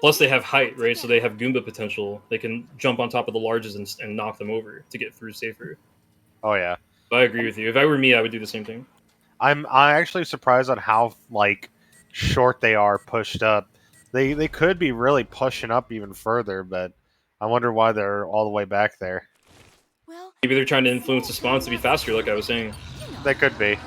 Plus, they have height, right? So they have Goomba potential. They can jump on top of the larges and knock them over to get through safer. Oh, yeah. But I agree with you. If I were me, I would do the same thing. I'm actually surprised on how, short they are pushed up. They could be really pushing up even further, but I wonder why they're all the way back there. Maybe they're trying to influence the spawns to be faster, like I was saying. They could be.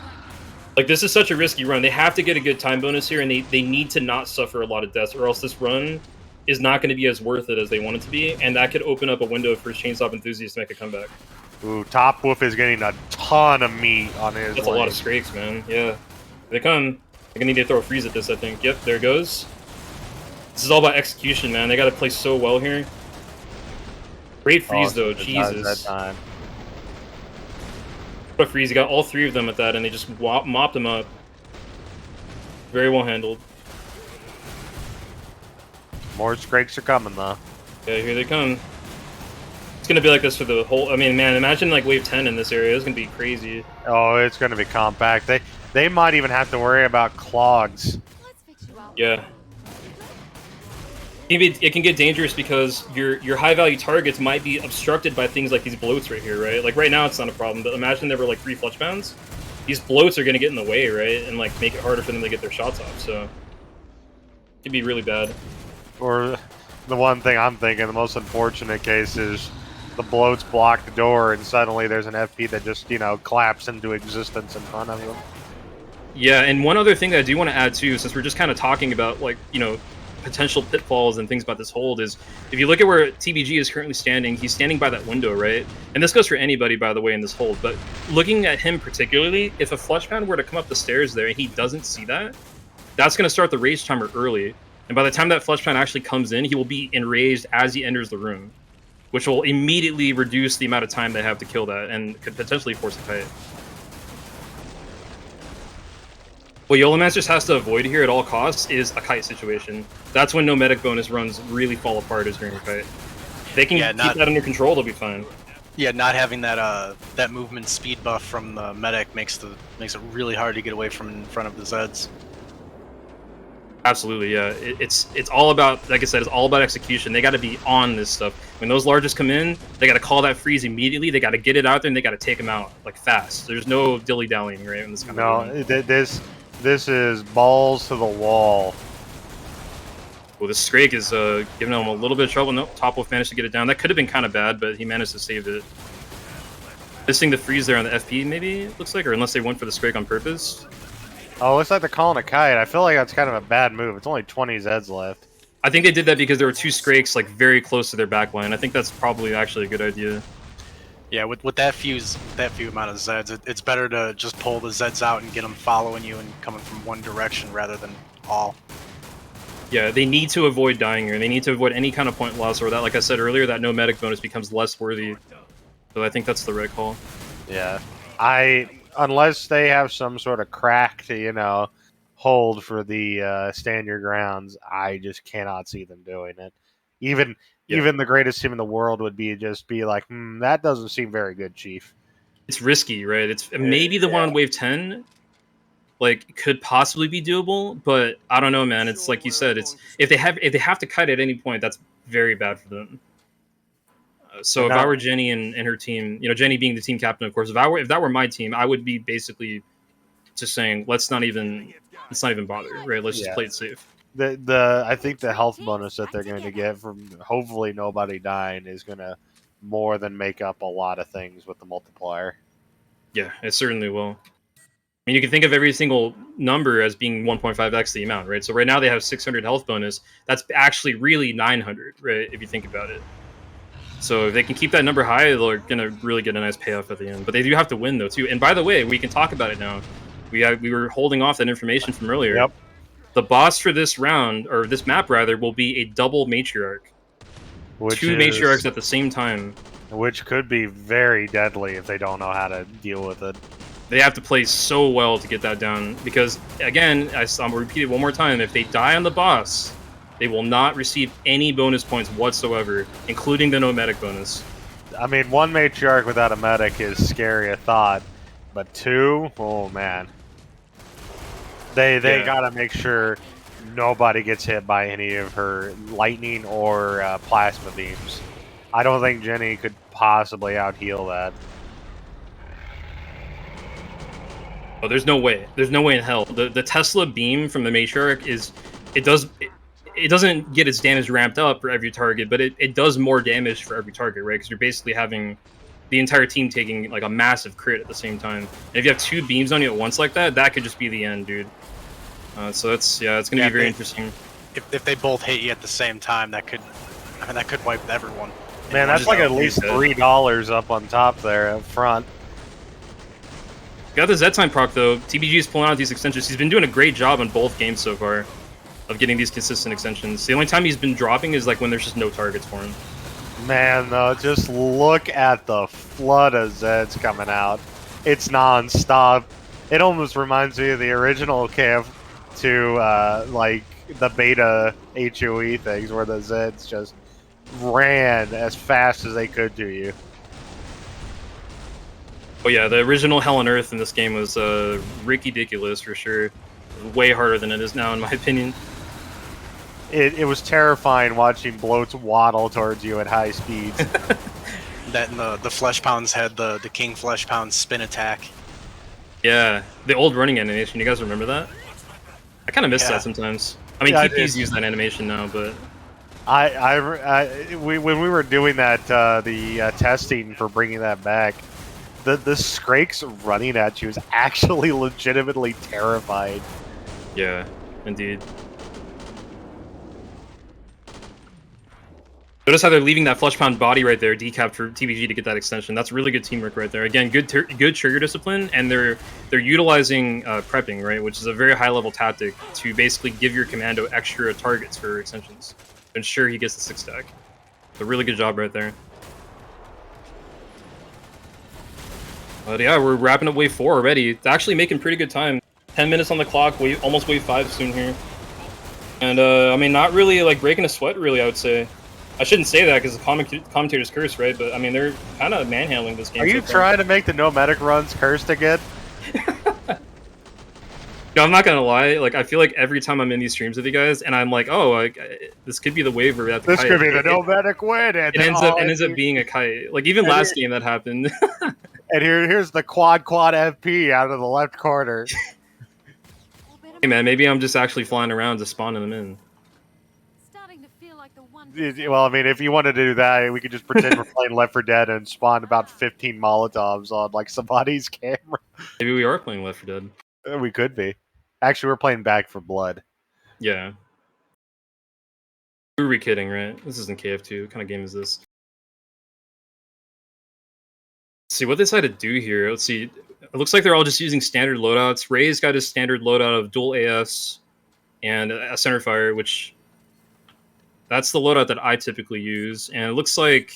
Like, this is such a risky run. They have to get a good time bonus here, and they need to not suffer a lot of deaths, or else this run is not going to be as worth it as they want it to be, and that could open up a window for ChainSAWB Enthusiasts to make a comeback. Ooh, Topwolf is getting a ton of meat on his That's a lot of scrakes, man. Yeah. They come. They're going to need to throw a freeze at this, I think. Yep, there it goes. This is all about execution, man. They got to play so well here. Great freeze, though. Jesus. That time. What a freeze. He got all 3 of them at that, and they just mopped them up. Very well handled. More scrakes are coming, though. Yeah, here they come. It's going to be like this for the whole... I mean, man, imagine, wave 10 in this area. It's going to be crazy. Oh, it's going to be compact. They might even have to worry about clogs. Yeah. It can get dangerous because your high-value targets might be obstructed by things like these bloats right here, right? Like, right now it's not a problem, but imagine there were, 3 fletch bounds. These bloats are going to get in the way, right? And, make it harder for them to get their shots off, so... It could be really bad. Or the one thing I'm thinking, the most unfortunate case is the bloats block the door and suddenly there's an FP that just, collapses into existence in front of them. Yeah, and one other thing that I do want to add, too, since we're just kind of talking about, potential pitfalls and things about this hold is, if you look at where TBG is currently standing, he's standing by that window, right? And this goes for anybody, by the way, in this hold, but looking at him particularly, if a flesh pound were to come up the stairs there and he doesn't see that, that's going to start the rage timer early. And by the time that flesh pound actually comes in, he will be enraged as he enters the room, which will immediately reduce the amount of time they have to kill that and could potentially force a kite. What Yolomancers has to avoid here at all costs is a kite situation. That's when no medic bonus runs really fall apart is during a kite. If they can keep that under control, they'll be fine. Yeah, not having that that movement speed buff from the medic makes it really hard to get away from in front of the Zeds. Absolutely, yeah. It's all about, like I said, it's all about execution. They got to be on this stuff. When those largest come in, they got to call that freeze immediately. They got to get it out there and they got to take them out like fast. There's no dilly dallying, right? In this kind of this is balls to the wall. Well, this Scrake is giving them a little bit of trouble. Nope, Topwolf managed to get it down. That could have been kind of bad, but he managed to save it. Missing the freeze there on the FP, maybe, it looks like, or unless they went for the Scrake on purpose. Oh, looks like they're calling a kite. I feel like that's kind of a bad move. It's only 20 Zeds left. I think they did that because there were two Scrakes like very close to their backline. I think that's probably actually a good idea. Yeah, with that few amount of Zeds, it's better to just pull the Zeds out and get them following you and coming from one direction rather than all. Yeah, they need to avoid dying here. They need to avoid any kind of point loss, or that, like I said earlier, that no medic bonus becomes less worthy. So I think that's the right call. Yeah, unless they have some sort of crack to, you know, hold for the stand your grounds, I just cannot see them doing it. Even the greatest team in the world would be like, that doesn't seem very good, Chief. It's risky, right? It's maybe the one on wave 10, like, could possibly be doable, but I don't know, man. It's like you said, it's if they have to kite at any point, that's very bad for them. So if I were Jenny and her team, you know, Jenny being the team captain, of course, if that were my team, I would be basically just saying, let's not even bother, right? Let's just play it safe. I think the health bonus that they're going to get from hopefully nobody dying is going to more than make up a lot of things with the multiplier. Yeah, it certainly will. I mean, you can think of every single number as being 1.5x the amount, right? So right now they have 600 health bonus. That's actually really 900, right? If you think about it. So if they can keep that number high, they're going to really get a nice payoff at the end. But they do have to win, though, too. And by the way, we can talk about it now. We were holding off that information from earlier. Yep. The boss for this round, or this map, rather, will be a double matriarch. Two matriarchs at the same time. Which could be very deadly if they don't know how to deal with it. They have to play so well to get that down. Because, again, I'm repeat it one more time, if they die on the boss, they will not receive any bonus points whatsoever, including the no medic bonus. I mean, one matriarch without a medic is scary a thought, but two, oh man. They gotta make sure nobody gets hit by any of her lightning or plasma beams. I don't think Jenny could possibly out-heal that. Oh, there's no way. There's no way in hell. The Tesla beam from the matriarch is, it doesn't get its damage ramped up for every target, but it does more damage for every target, right? Because you're basically having the entire team taking like a massive crit at the same time. And if you have two beams on you at once like that, that could just be the end, dude. So it's going to be very interesting. If they both hit you at the same time, that could wipe everyone. Man, that's like at least $3 up on top there up front. Got the Z-Time proc, though. TBG is pulling out these extensions. He's been doing a great job on both games so far of getting these consistent extensions. The only time he's been dropping is like when there's just no targets for him. Man, though, just look at the flood of Zeds coming out. It's non-stop. It almost reminds me of the original KF2, like the beta HOE things where the Zeds just ran as fast as they could to you. Oh yeah, the original Hell on Earth in this game was ridiculous for sure. Way harder than it is now, in my opinion. It was terrifying watching bloats waddle towards you at high speeds. That and the Flesh Pounds had the King Flesh Pound spin attack. Yeah, the old running animation. You guys remember that? I kind of miss that sometimes. I mean, TP's use that animation now, but when we were doing that, the testing for bringing that back, the Skrakes running at you is actually legitimately terrifying. Yeah, indeed. Notice how they're leaving that flush pound body right there, decapped for TBG to get that extension. That's really good teamwork right there. Again, good trigger discipline, and they're utilizing prepping, right, which is a very high level tactic to basically give your commando extra targets for extensions to ensure he gets the 6 stack. So really good job right there. But yeah, we're wrapping up wave 4 already. It's actually making pretty good time. 10 minutes on the clock, almost wave 5 soon here. And I mean, not really like breaking a sweat, really, I would say. I shouldn't say that because the commentator's curse, right? But I mean, they're kind of manhandling this game. Are you trying to make the no medic runs cursed again? No, I'm not gonna lie. Like, I feel like every time I'm in these streams with you guys, and I'm like, oh, like, this could be the wave where we have to This kite. could be the no medic win. And It ends up being a kite. Like even last game that happened. And here's the quad FP out of the left corner. Hey man, maybe I'm just actually flying around just spawning them in. Well, I mean, if you wanted to do that, we could just pretend we're playing Left 4 Dead and spawn about 15 Molotovs on like somebody's camera. Maybe we are playing Left 4 Dead. We could be. Actually, we're playing Back 4 Blood. Yeah. Who are we kidding, right? This isn't KF2. What kind of game is this? Let's see what they decided to do here. Let's see. It looks like they're all just using standard loadouts. Ray's got his standard loadout of dual AS and a centerfire, which that's the loadout that I typically use. And it looks like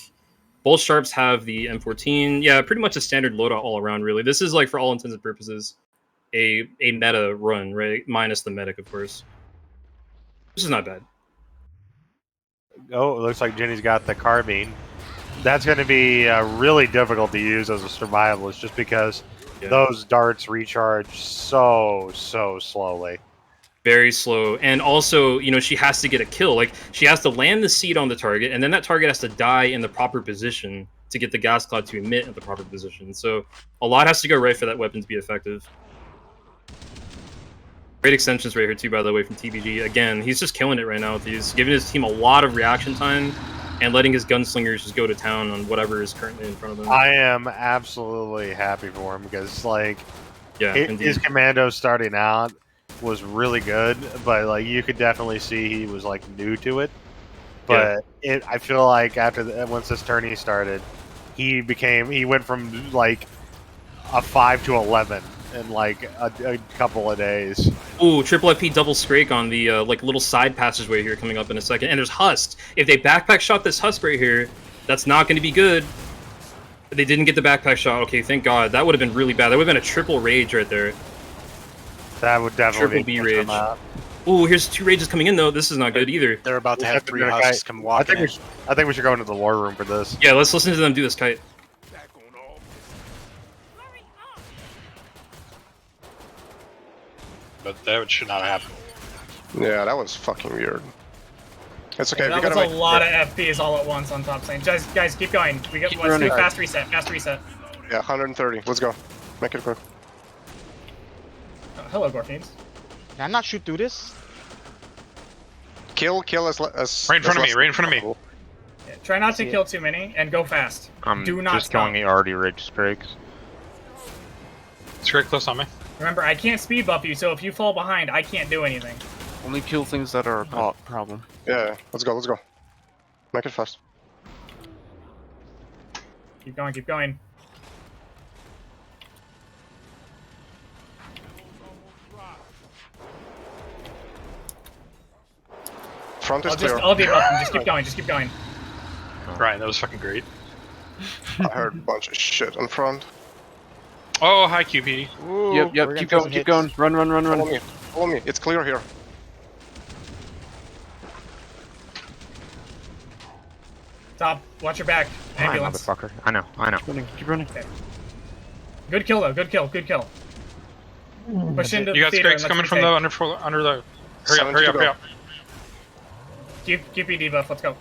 both Sharps have the M14. Yeah, pretty much a standard loadout all around, really. This is like, for all intents and purposes, a meta run, right? Minus the medic, of course. This is not bad. Oh, it looks like Jenny's got the carbine. That's going to be really difficult to use as a survivalist just because those darts recharge so slowly. Very slow. And also, you know, she has to get a kill. Like, she has to land the seed on the target, and then that target has to die in the proper position to get the gas cloud to emit at the proper position. So a lot has to go right for that weapon to be effective. Great extensions right here, too, by the way, from TBG. Again, he's just killing it right now with these, giving his team a lot of reaction time and letting his gunslingers just go to town on whatever is currently in front of them. I am absolutely happy for him because, like, his commando starting out was really good, but like you could definitely see he was like new to it. But I feel like after once this tourney started, he went from like a 5 to 11 in like a couple of days. Ooh, triple FP double Scrake on the like little side passageway here coming up in a second. And there's Husk. If they backpack shot this Husk right here, that's not going to be good. They didn't get the backpack shot. Okay, thank God. That would have been really bad. That would have been a triple rage right there. That would definitely be rage. Ooh, here's 2 rages coming in though. This is not good either. They're about to have 3 Husks come walking in. I think we should go into the war room for this. Yeah, let's listen to them do this kite. But that should not happen. Yeah, that was fucking weird. It's okay. That was a lot of FPs all at once on top lane. Guys, keep going. Let's do fast reset. Fast reset. Yeah, 130. Let's go. Make it quick. Hello, Gorfiends. Can I not shoot through this? Kill as right in front of me. Right in front of me. Yeah, try not to kill too many and go fast. Do not just stop. killing the already rigged Scrakes. Scrake close on me. Remember, I can't speed buff you, so if you fall behind, I can't do anything. Only kill things that are a problem. Yeah, let's go. Let's go. Make it fast. Keep going. Keep going. Front is clear. I'll debuff him. Just keep going. Just keep going. Ryan, that was fucking great. I heard a bunch of shit in front. Oh, hi QP. Ooh, yep. Keep going. Keep going. Run. Follow me. It's clear here. Stop. Watch your back. Ambulance. Motherfucker. I know. Keep running. Okay. Good kill though. Good kill. Push into You got the theater. Scrakes coming from the under the. Hurry up. Keep your debuff. Let's go.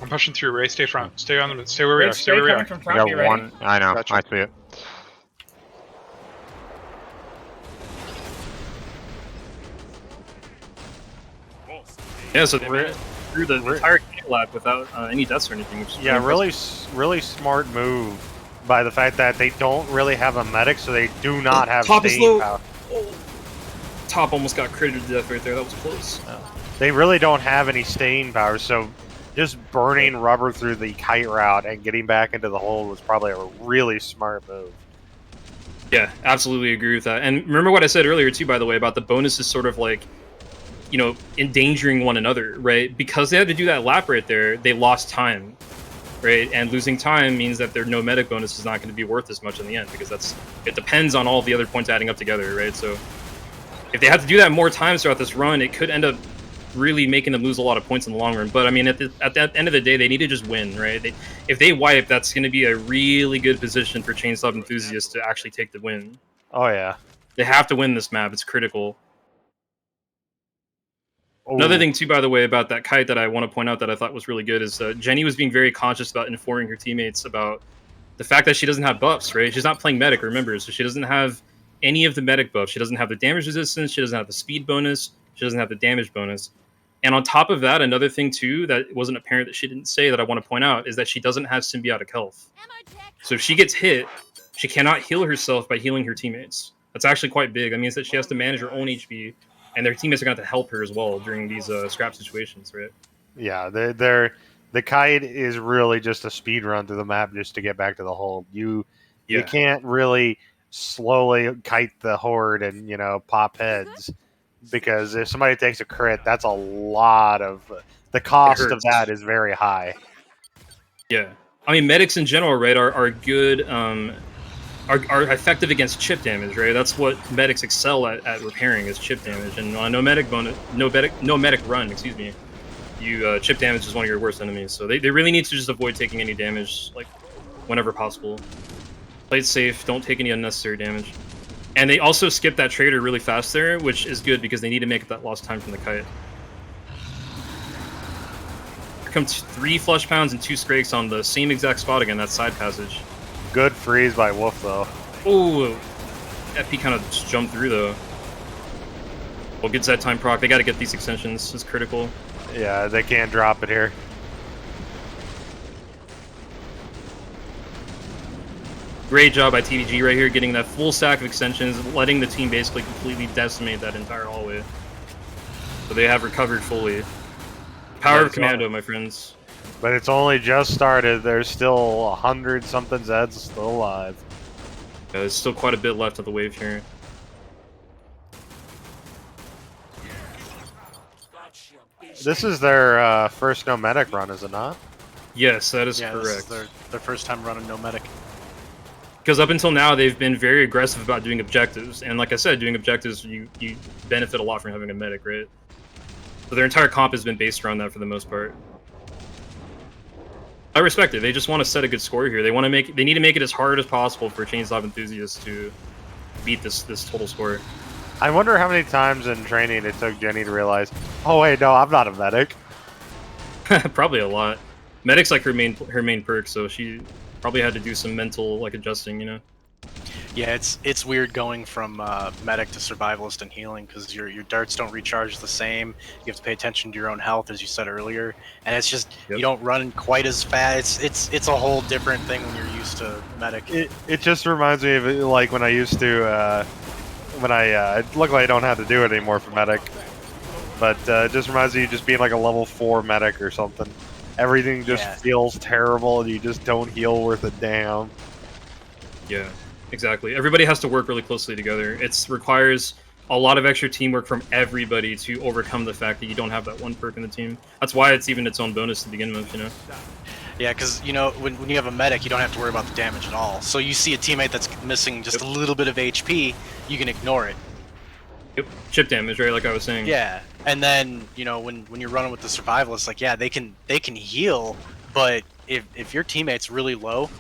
I'm pushing through. Ray, stay front. Stay on the. Stay where we are. Stay where we are. From front, We got one. I know. Gotcha. I see it. Yeah, so they ran through the entire lap without any deaths or anything. Which is really smart move by the fact that they don't really have a medic, so they do not have Top is staying low. power. Oh. Top almost got critted to death right there. That was close. they really don't have any staying power, so just burning rubber through the kite route and getting back into the hole was probably a really smart move. Yeah, absolutely agree with that. And remember what I said earlier too, by the way, about the bonuses sort of like, you know, endangering one another, right? Because they had to do that lap right there, they lost time, right? And losing time means that their no medic bonus is not going to be worth as much in the end, because it depends on all the other points adding up together, right? So if they have to do that more times throughout this run, it could end up really making them lose a lot of points in the long run. But I mean, at the end of the day, they need to just win, right? If they wipe, that's going to be a really good position for ChainSAWB Enthusiasts to actually take the win. Oh yeah, they have to win this map. It's critical. Ooh. Another thing too, by the way, about that kite that I want to point out that I thought was really good is Jenny was being very conscious about informing her teammates about the fact that she doesn't have buffs, right? She's not playing medic, remember, so she doesn't have any of the medic buffs. She doesn't have the damage resistance. She doesn't have the speed bonus. She doesn't have the damage bonus. And on top of that, another thing too that wasn't apparent that she didn't say that I want to point out is that she doesn't have symbiotic health. So if she gets hit, she cannot heal herself by healing her teammates. That's actually quite big. That means that she has to manage her own HP, and their teammates are going to have to help her as well during these scrap situations, right? Yeah, the kite is really just a speed run through the map just to get back to the hole. You can't really slowly kite the horde and, you know, pop heads, because if somebody takes a crit, that's a lot of the cost of that is very high. Yeah, I mean, medics in general, right, are good, are effective against chip damage, right? That's what medics excel at repairing, is chip damage. And on no medic run, excuse me, you chip damage is one of your worst enemies. So they really need to just avoid taking any damage, like, whenever possible. Play it safe, don't take any unnecessary damage. And they also skip that trader really fast there, which is good because they need to make up that lost time from the kite. Here comes 3 flush pounds and 2 scrakes on the same exact spot again, that side passage. Good freeze by Wolf, though. Oh, FP kind of just jumped through, though. Well, gets that time proc. They got to get these extensions. It's critical. Yeah, they can't drop it here. Great job by TDG right here, getting that full stack of extensions, letting the team basically completely decimate that entire hallway. So they have recovered fully. Power of Commando, my friends. But it's only just started. There's still 100-something Zeds still alive. Yeah, there's still quite a bit left of the wave here. This is their first no medic run, is it not? Yes, that is correct. This is their first time running no medic. Because up until now, they've been very aggressive about doing objectives. And like I said, doing objectives, you benefit a lot from having a medic, right? So their entire comp has been based around that for the most part. I respect it. They just want to set a good score here. They need to make it as hard as possible for ChainSAWB Enthusiasts to beat this total score. I wonder how many times in training it took Jenny to realize, oh wait, no, I'm not a medic. Probably a lot. Medic's like her main perk, so she probably had to do some mental adjusting, you know. Yeah, it's weird going from medic to survivalist and healing, because your darts don't recharge the same. You have to pay attention to your own health, as you said earlier, and it's just you don't run quite as fast. It's a whole different thing when you're used to medic. It just reminds me of like when I used to luckily I don't have to do it anymore for medic, but it just reminds me of just being like a level 4 medic or something. Everything just feels terrible, and you just don't heal worth a damn. Yeah, exactly. Everybody has to work really closely together. It requires a lot of extra teamwork from everybody to overcome the fact that you don't have that one perk in the team. That's why it's even its own bonus to begin with, you know? Yeah, because, you know, when you have a medic, you don't have to worry about the damage at all. So you see a teammate that's missing just a little bit of HP, you can ignore it. Yep, chip damage, right, like I was saying. Yeah, and then, you know, when you're running with the survivalists, like, yeah, they can heal, but if your teammate's really low,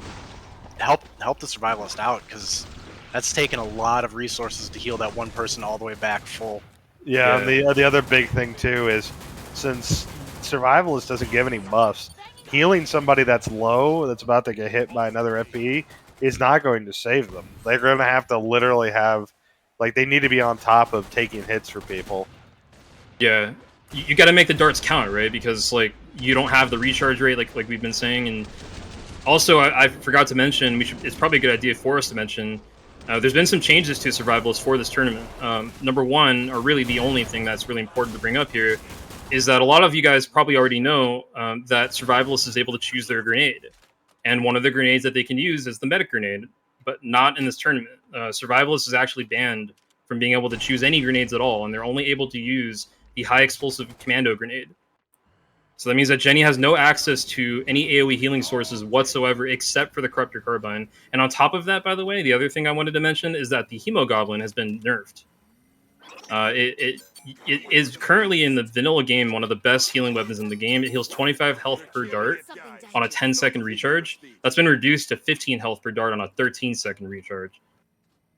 help the survivalist out, because that's taken a lot of resources to heal that one person all the way back full. Yeah, and the other big thing too is, since survivalist doesn't give any buffs, healing somebody that's low, that's about to get hit by another FPE, is not going to save them. They're going to have to literally have, like, they need to be on top of taking hits for people. Yeah, you got to make the darts count, right? Because, like, you don't have the recharge rate, like we've been saying. And also, I forgot to mention, it's probably a good idea for us to mention, there's been some changes to survivalists for this tournament. Number one, or really the only thing that's really important to bring up here, is that a lot of you guys probably already know that Survivalist is able to choose their grenade. And one of the grenades that they can use is the medic grenade, but not in this tournament. Survivalist is actually banned from being able to choose any grenades at all, and they're only able to use the high explosive commando grenade. So that means that Jenny has no access to any AoE healing sources whatsoever except for the Corruptor Carbine. And on top of that, by the way, the other thing I wanted to mention is that the Hemogoblin has been nerfed. It is currently in the vanilla game one of the best healing weapons in the game. It heals 25 health per dart on a 10-second recharge. That's been reduced to 15 health per dart on a 13-second recharge.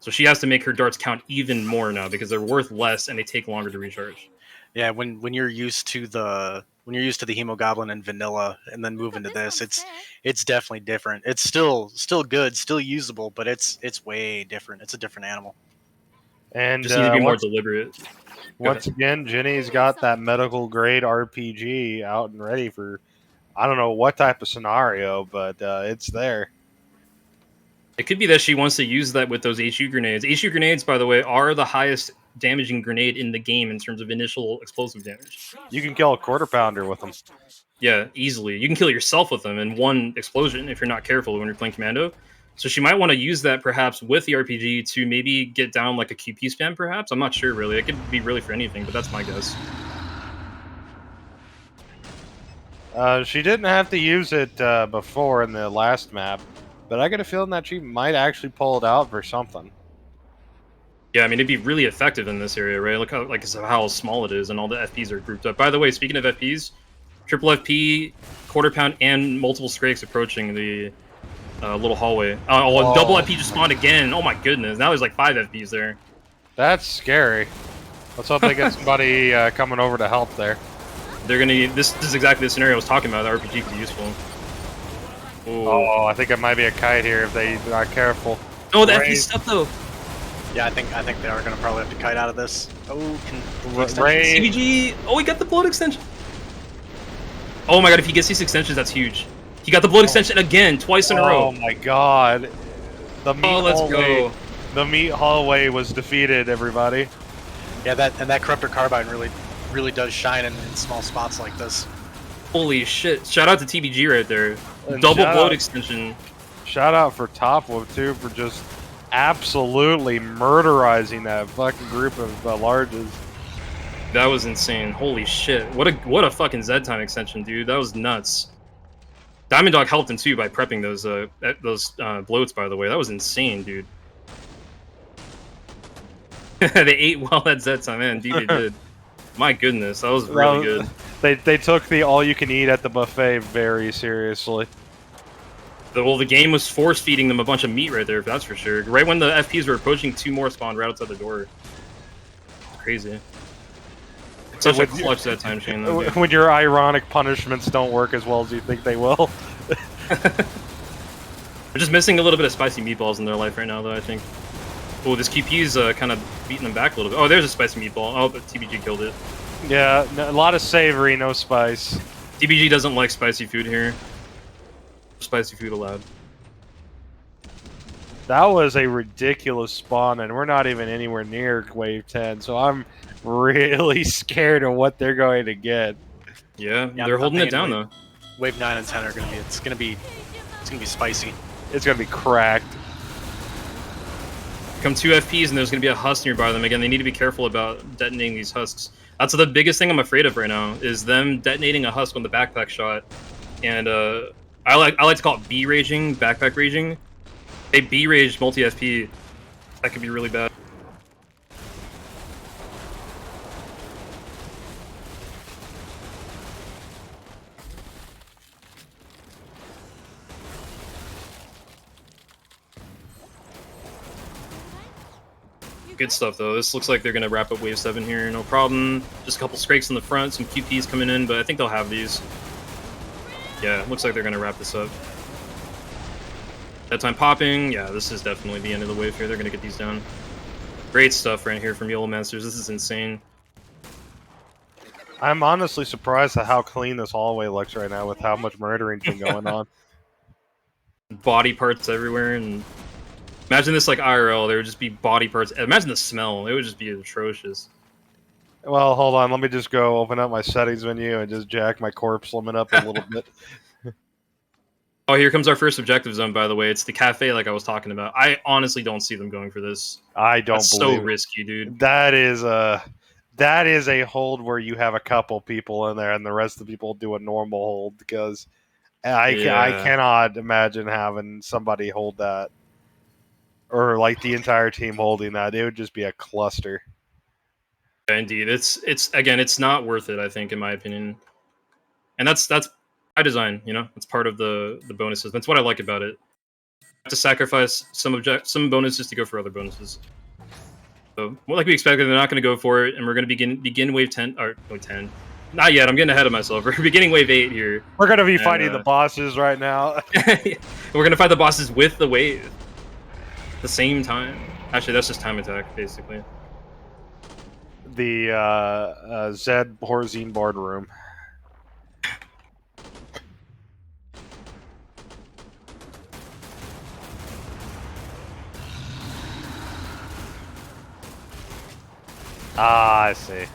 So she has to make her darts count even more now because they're worth less and they take longer to recharge. Yeah, when you're used to the Hemogoblin in vanilla and then move into this, it's definitely different. It's still good, still usable, but it's way different. It's a different animal. And just need to be more deliberate. Once again, Jenny's got that medical grade RPG out and ready for, I don't know what type of scenario, but it's there. It could be that she wants to use that with those HU grenades. HU grenades, by the way, are the highest damaging grenade in the game in terms of initial explosive damage. You can kill a quarter pounder with them. Yeah, easily. You can kill yourself with them in one explosion if you're not careful when you're playing Commando. So she might want to use that perhaps with the RPG to maybe get down like a QP spam, perhaps. I'm not sure, really. It could be really for anything, but that's my guess. She didn't have to use it before in the last map, but I get a feeling that she might actually pull it out for something. Yeah, I mean, it'd be really effective in this area, right? Look how small it is, and all the FPs are grouped up. By the way, speaking of FPs, triple FP, quarter pound, and multiple Scrakes approaching the little hallway. Double FP just spawned again. Oh my goodness! Now there's like 5 FPs there. That's scary. Let's hope they get somebody coming over to help there. They're gonna. This is exactly the scenario I was talking about. The RPG could be useful. Ooh. Oh, I think it might be a kite here if they are careful. Oh, the FP stuff though. Yeah, I think they are gonna probably have to kite out of this. Oh, CBG. Oh, he got the blood extension. Oh my god! If he gets these extensions, that's huge. He got the blood extension again, twice in a row. Oh my god! The meat let's hallway. go. The meat hallway was defeated. Everybody. Yeah, that Corruptor Carbine really does shine in small spots like this. Holy shit! Shout out to TBG right there. And Double blood extension. Shout out for Topwolf too for just absolutely murderizing that fucking group of larges. That was insane. Holy shit! What a fucking Z time extension, dude. That was nuts. Diamond Dog helped him too by prepping those bloats. By the way, that was insane, dude. They ate well that Z time, man. Indeed, they did. My goodness, that was really good. They took the all-you-can-eat at the buffet very seriously. The game was force-feeding them a bunch of meat right there, that's for sure. Right when the FPs were approaching, 2 more spawned right outside the door. It's crazy. Such a clutch that time, Shane. Though, when your ironic punishments don't work as well as you think they will. They're just missing a little bit of spicy meatballs in their life right now, though, I think. Oh, this QP's kind of beating them back a little bit. Oh, there's a spicy meatball. Oh, but TBG killed it. Yeah, a lot of savory, no spice. TBG doesn't like spicy food here. Spicy food allowed. That was a ridiculous spawn, and we're not even anywhere near Wave 10, so I'm really scared of what they're going to get. Yeah, they're holding it down, though. Wave 9 and 10 are going to be... It's going to be spicy. It's going to be cracked. Come 2 FPs and there's going to be a husk nearby them. Again, they need to be careful about detonating these husks. That's the biggest thing I'm afraid of right now, is them detonating a husk on the backpack shot. And I like to call it B-raging, backpack raging. They B-rage multi-FP. That could be really bad. Good stuff, though. This looks like they're going to wrap up Wave 7 here, no problem. Just a couple Scrakes in the front, some QPs coming in, but I think they'll have these. Yeah, looks like they're going to wrap this up. That time popping. Yeah, this is definitely the end of the wave here. They're going to get these down. Great stuff right here from Yolomancers. This is insane. I'm honestly surprised at how clean this hallway looks right now with how much murdering's been going on. Body parts everywhere, and imagine this like IRL. There would just be body parts. Imagine the smell. It would just be atrocious. Well, hold on. Let me just go open up my settings menu and just jack my corpse limit up a little bit. Oh, here comes our first objective zone, by the way. It's the cafe like I was talking about. I honestly don't see them going for this. I don't That's believe so risky, dude. That is a hold where you have a couple people in there and the rest of the people do a normal hold because I cannot imagine having somebody hold that. Or like the entire team holding that. It would just be a cluster. Yeah, indeed. It's not worth it, I think, in my opinion. And that's by design, you know? It's part of the bonuses. That's what I like about it. You have to sacrifice some bonuses to go for other bonuses. So, well, like we expected, they're not going to go for it, and we're going to begin wave 10 or wave 10. Not yet. I'm getting ahead of myself. We're beginning wave 8 here. We're going to be fighting the bosses right now. We're going to fight the bosses with the wave at the same time. Actually, that's just time attack, basically. The Zed Horzine boardroom. Ah, I see.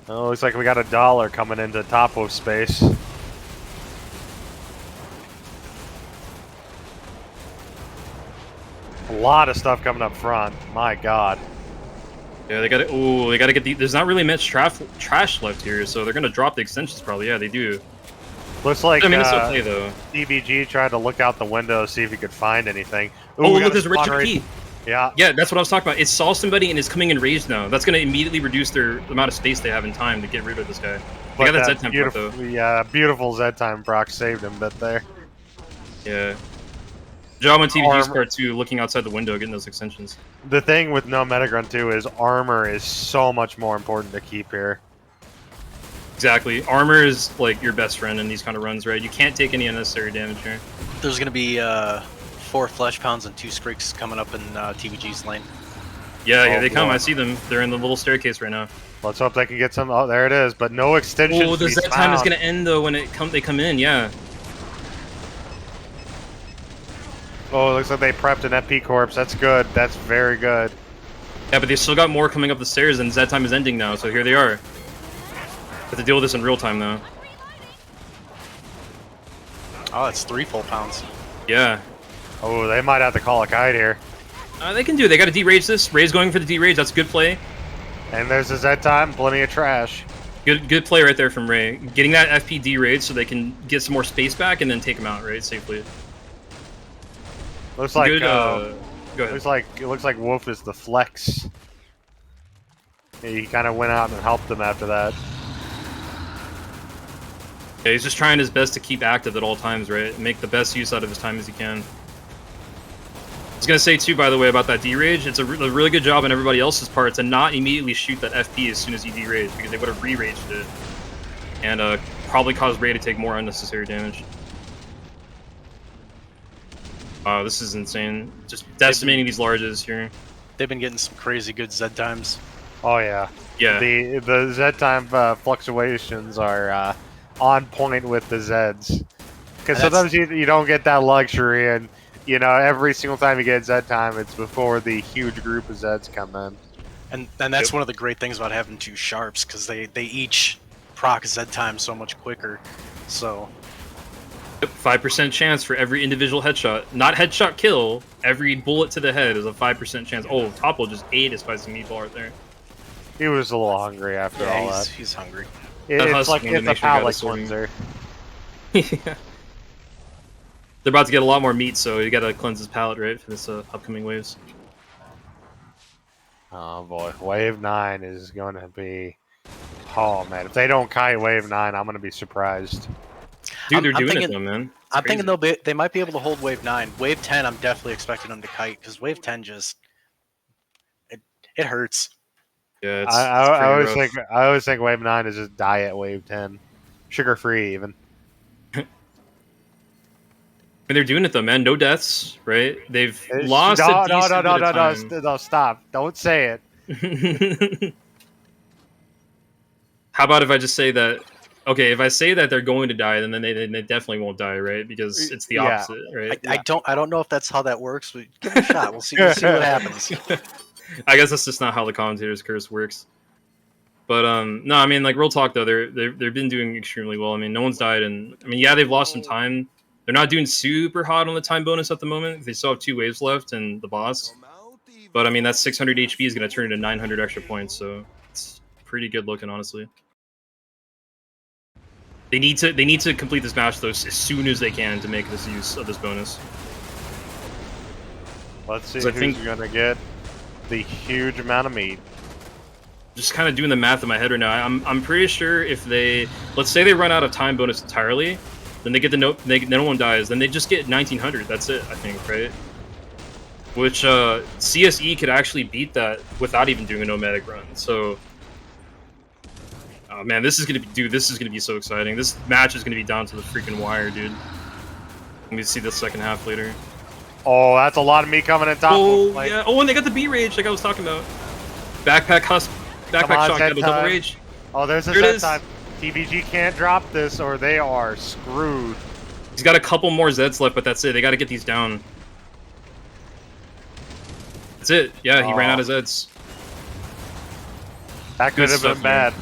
Oh, looks like we got $1 coming into Topwolf space. A lot of stuff coming up front. My God. Yeah, they got to. Ooh, they got to get the. There's not really much trash left here, so they're gonna drop the extensions probably. Yeah, they do. Looks like I mean, it's okay though. DBG tried to look out the window, see if he could find anything. Ooh, oh, look, there's a Richard key. Yeah. Yeah, that's what I was talking about. It saw somebody and is coming in rage now. That's gonna immediately reduce the amount of space they have in time to get rid of this guy. They got that Z time proc though. Yeah, beautiful Z time proc saved him a bit there. Yeah. Job on TVG's part too, looking outside the window, getting those extensions. The thing with no Metagrunt too is armor is so much more important to keep here. Exactly. Armor is like your best friend in these kind of runs, right? You can't take any unnecessary damage here. There's gonna be 4 flesh pounds and 2 Skriks coming up in TVG's lane. Yeah, here they come. I see them. They're in the little staircase right now. Let's hope they can get some. Oh, there it is. But no extensions. Oh, the Z time is gonna end though when they come in. Yeah. Oh, it looks like they prepped an FP corpse. That's good. That's very good. Yeah, but they still got more coming up the stairs, and Z time is ending now. So here they are. Have to deal with this in real time though. Oh, that's 3 full pounds. Yeah. Oh, they might have to call a kite here. They can do. They got to derage this. Ray's going for the derage. That's a good play. And there's a Z time. Plenty of trash. Good play right there from Ray. Getting that FP derage so they can get some more space back and then take him out right safely. Looks like good, go ahead. It looks like Wolf is the flex. He kind of went out and helped them after that. Yeah, he's just trying his best to keep active at all times, right? Make the best use out of his time as he can. I was gonna say too, by the way, about that derage. It's a really good job on everybody else's part to not immediately shoot that FP as soon as you derage, because they would have re-raged it and probably caused Ray to take more unnecessary damage. Wow, this is insane. Just decimating these larges here. They've been getting some crazy good Z times. Oh yeah. Yeah. The Z time fluctuations are on point with the Zeds. Because sometimes you don't get that luxury, and you know every single time you get Z time, it's before the huge group of Zeds come in. And that's one of the great things about having 2 sharps, because they each proc Z time so much quicker. So. 5% chance for every individual headshot. Not headshot kill. Every bullet to the head is a 5% chance. Oh, Topwolf just ate a spicy meatball right there. He was a little hungry after all that. He's hungry. It's like it's a palate cleanser. Yeah. They're about to get a lot more meat, so you gotta cleanse his palate, right, for this upcoming waves. Oh boy, Wave 9 is going to be... Oh man, if they don't kite Wave 9, I'm going to be surprised. Dude, they're doing it though, man. I'm thinking they might be able to hold Wave 9. Wave 10, I'm definitely expecting them to kite, because Wave 10 just... It hurts. Yeah, I always think Wave 9 is just diet Wave 10. Sugar-free, even. I mean, they're doing it though, man. No deaths, right? They've lost a decent bit of time. No, stop. Don't say it. How about if I just say that okay, if I say that they're going to die, then they definitely won't die, right? Because it's the opposite, right? I don't know if that's how that works, but give it a shot. We'll see what happens. I guess that's just not how the commentator's curse works. But no, I mean, like, real talk though, they've been doing extremely well. I mean, no one's died, and I mean, yeah, they've lost some time. They're not doing super hot on the time bonus at the moment. They still have 2 waves left and the boss. But I mean, that 600 HP is going to turn into 900 extra points, so it's pretty good looking, honestly. They need to complete this match though as soon as they can to make this use of this bonus. Let's see who's gonna get the huge amount of meat. Just kind of doing the math in my head right now. I'm pretty sure if let's say they run out of time bonus entirely, then they get no one dies. Then they just get 1900. That's it, I think, right? Which CSE could actually beat that without even doing a nomadic run. So, oh man, this is gonna be so exciting. This match is gonna be down to the freaking wire, dude. Let me see the second half later. Oh, that's a lot of meat coming in top. Oh yeah. Oh, and they got the B rage like I was talking about. Backpack shock, double rage. Oh, there's a set time. TBG can't drop this or they are screwed. He's got a couple more Zeds left, but that's it. They got to get these down. That's it. Yeah, he ran out of Zeds. That could have been bad.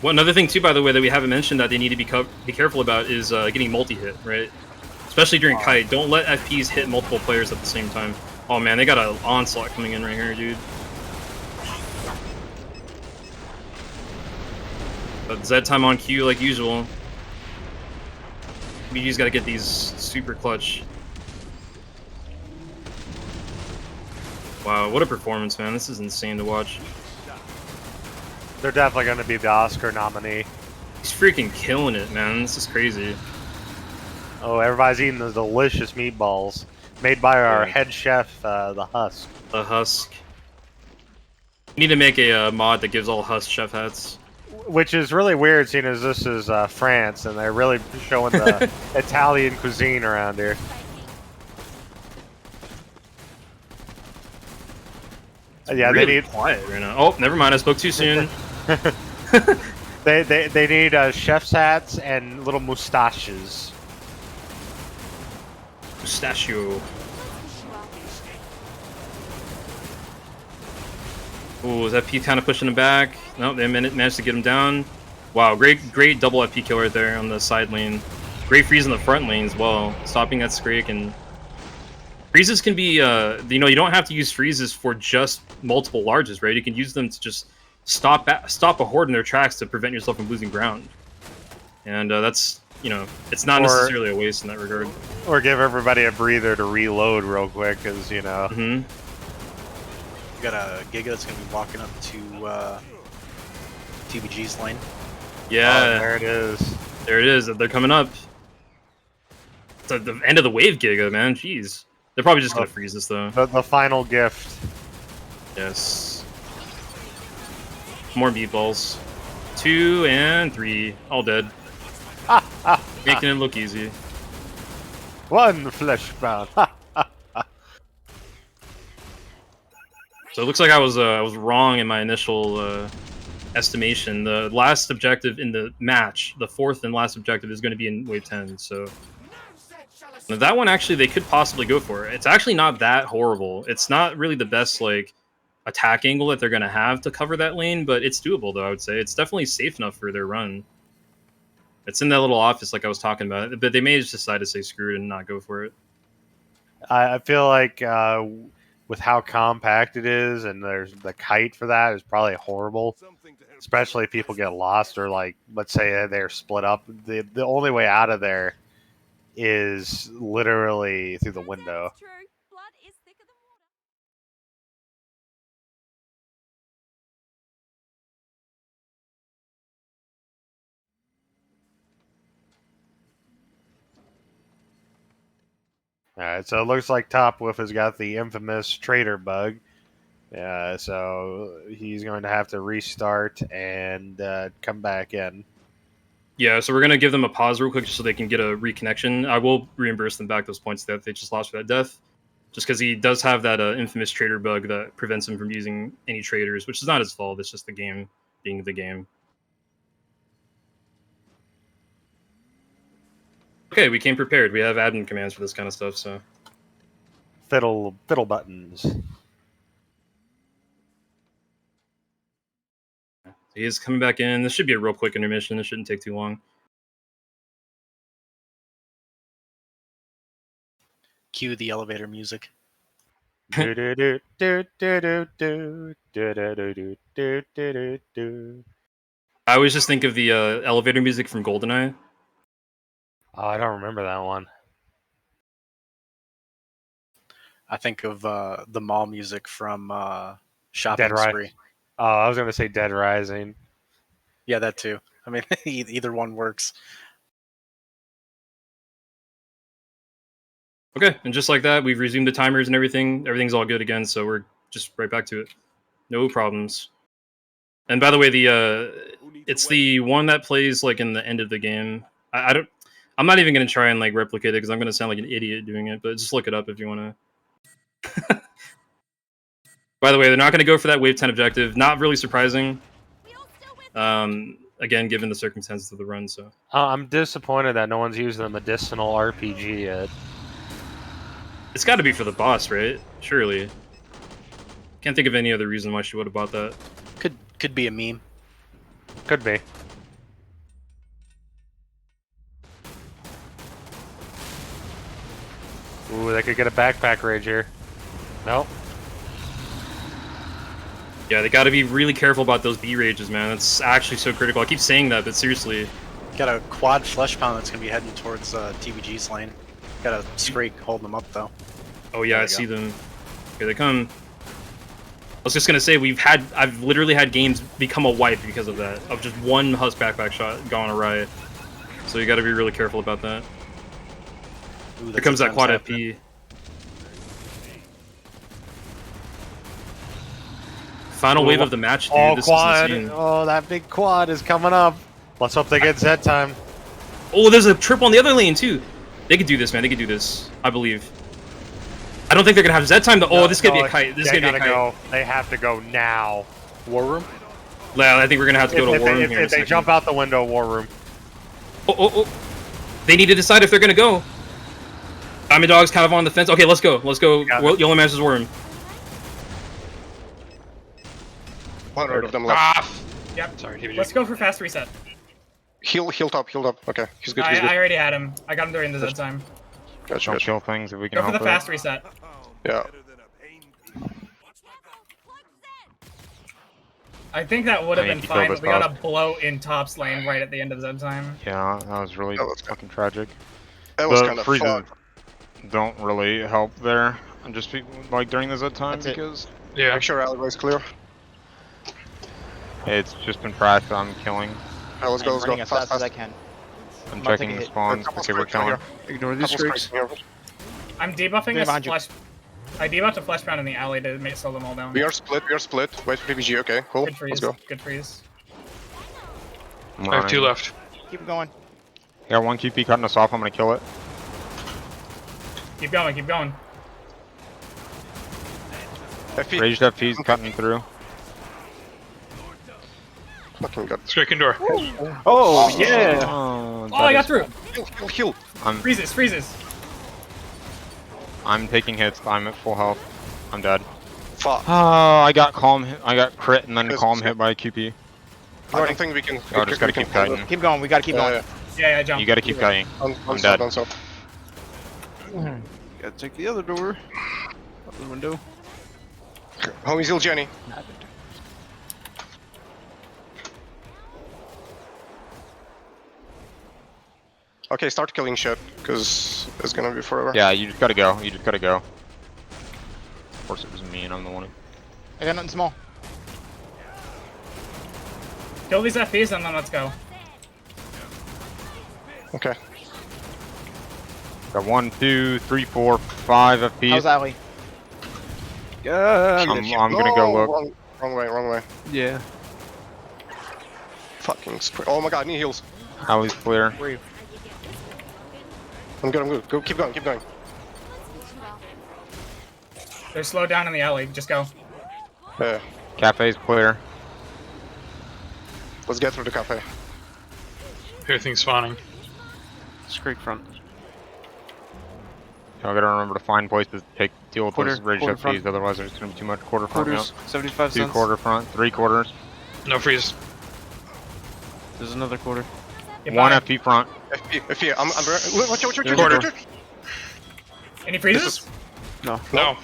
Well, another thing too, by the way, that we haven't mentioned that they need to be careful about is getting multi-hit, right? Especially during kite. Don't let FPs hit multiple players at the same time. Oh man, they got an onslaught coming in right here, dude. But Z time on cue like usual. BG's got to get these super clutch. Wow, what a performance, man. This is insane to watch. They're definitely going to be the Oscar nominee. He's freaking killing it, man. This is crazy. Oh, everybody's eating the delicious meatballs made by our head chef, the Husk. The Husk. We need to make a mod that gives all Husk chef hats. Which is really weird, seeing as this is France, and they're really showing the Italian cuisine around here. Yeah, really they need quiet right now. Oh, never mind. I spoke too soon. they need chef's hats and little mustaches. Mustachio. Ooh, is FP kind of pushing him back? Nope, they managed to get him down. Wow, great double FP kill right there on the side lane. Great freeze in the front lane as well, stopping that Scrake. And freezes can be, you know, you don't have to use freezes for just multiple larges, right? You can use them to just stop a horde in their tracks to prevent yourself from losing ground. And that's, you know, it's not necessarily a waste in that regard. Or give everybody a breather to reload real quick, because, you know. Mm-hmm. Got a Giga that's going to be walking up to TBG's lane. Yeah. Oh, there it is. There it is. They're coming up. It's at the end of the wave, Giga, man. Jeez. They're probably just going to freeze this, though. The final gift. Yes. More meatballs. 2 and 3. All dead. Making it look easy. One flesh bound. So it looks like I was wrong in my initial estimation. The last objective in the match, the fourth and last objective, is going to be in wave 10. So that one actually they could possibly go for. It's actually not that horrible. It's not really the best like attack angle that they're going to have to cover that lane, but it's doable though. I would say it's definitely safe enough for their run. It's in that little office like I was talking about, but they may just decide to say screw it and not go for it. I feel like with how compact it is, and there's the kite for that is probably horrible, especially if people get lost or like, let's say they're split up. The only way out of there is literally through the window. Alright, so it looks like Topwolf has got the infamous traitor bug. So he's going to have to restart and come back in. Yeah, so we're gonna give them a pause real quick just so they can get a reconnection. I will reimburse them back those points that they just lost for that death, just because he does have that infamous trader bug that prevents him from using any traders, which is not his fault. It's just the game being the game. Okay, we came prepared. We have admin commands for this kind of stuff, so. Fiddle buttons. He is coming back in. This should be a real quick intermission. It shouldn't take too long. Cue the elevator music. I always just think of the elevator music from GoldenEye. Oh, I don't remember that one. I think of the mall music from Shopping Dead Spree. Oh, I was going to say Dead Rising. Yeah, that too. I mean, either one works. Okay, and just like that, we've resumed the timers and everything. Everything's all good again, so we're just right back to it. No problems. And by the way, it's the one that plays like in the end of the game. I'm not even gonna try and like replicate it because I'm gonna sound like an idiot doing it. But just look it up if you wanna. By the way, they're not gonna go for that wave 10 objective. Not really surprising. Again, given the circumstances of the run, so. I'm disappointed that no one's used the medicinal RPG yet. It's got to be for the boss, right? Surely. Can't think of any other reason why she would have bought that. Could be a meme. Could be. Ooh, they could get a backpack rage here. Nope. Yeah, they got to be really careful about those B rages, man. That's actually so critical. I keep saying that, but seriously. Got a quad flesh pound that's gonna be heading towards TVG's lane. Got a streak holding them up though. Oh yeah, I see them. Here they come. I was just gonna say I've literally had games become a wipe because of that. Of just one Husk backpack shot gone awry. So you gotta be really careful about that. Ooh, Here comes that quad FP. Final wave of the match, dude. Oh, this quad. Is insane. Oh, that big quad is coming up. Let's hope they get Z time. Oh, there's a trip on the other lane too. They could do this, man. They could do this. I believe. I don't think they're gonna have Z time though. Oh, this is gonna be a kite. This is gonna be a kite. Go. They have to go now. War room? Yeah, I think we're gonna have to go to war room here. If they jump out the window, war room. Oh. They need to decide if they're gonna go. Diamond Dog's kind of on the fence. Okay, let's go. Let's go. Yolomancers war room. One of them left. Yep. Sorry, TVG. Let's go for fast reset. Heal top. Okay, he's good. I already had him. I got him during the Z time. Gotcha. Don't kill things if we can Go for help the fast reset. Yeah. I think that would have been fine, but we got a blow in top's lane right at the end of Z time. Yeah, that was really fucking tragic. That was kind of fun. Don't really help there. And just like during the Z time because Yeah. Make sure alleyway's clear. it's just been practice on killing. Alright, let's go. Running as fast as I can. I'm checking the spawns. Okay, we're killing. Ignore these streaks. I'm debuffing this flesh. I debuffed a flesh pound in the alley to slow them all down. We are split. Wait for PPG. Okay, cool. Good freeze. Let's go. Good freeze. I have 2 left. Keep going. Yeah, one QP cutting us off. I'm gonna kill it. Keep going. Keep going. FP. Raged FP's cutting through. Fucking god. Strike indoor. Oh, yeah! Oh, I got through. Heal. Freezes. I'm taking hits. I'm at full health. I'm dead. Fuck. Oh, I got crit and then calm hit by a QP. I don't think we can. Oh, just gotta keep kiting. Keep going. We gotta keep going. Yeah, jump. You gotta keep kiting. I'm dead. Gotta take the other door. Out the window. Homies, heal Jenny. Okay, start killing shit, because it's gonna be forever. Yeah, you just gotta go. Of course it was me and I'm the one who... I got nothing small. Kill these FPs and then let's go. Okay. Got 1, 2, 3, 4, 5 FPs. How's alley? Yeah. I'm gonna go look. Wrong way. Yeah. Fucking oh my god, knee heals. Alley's clear. Where are you? I'm good. Go, keep going. They're slowed down in the alley. Just go. Yeah. Cafe's clear. Let's get through the cafe. Everything's spawning. It's Creek front. Y'all gotta remember to find places to deal with those Quarter rage front. FPs, otherwise there's gonna be too much quarter front. Quarters, 75 2 cents. quarter front, 3 quarters. No freeze. There's another quarter. 1 FP front. FP, I'm watch. Quarter. Any freezes? No. No.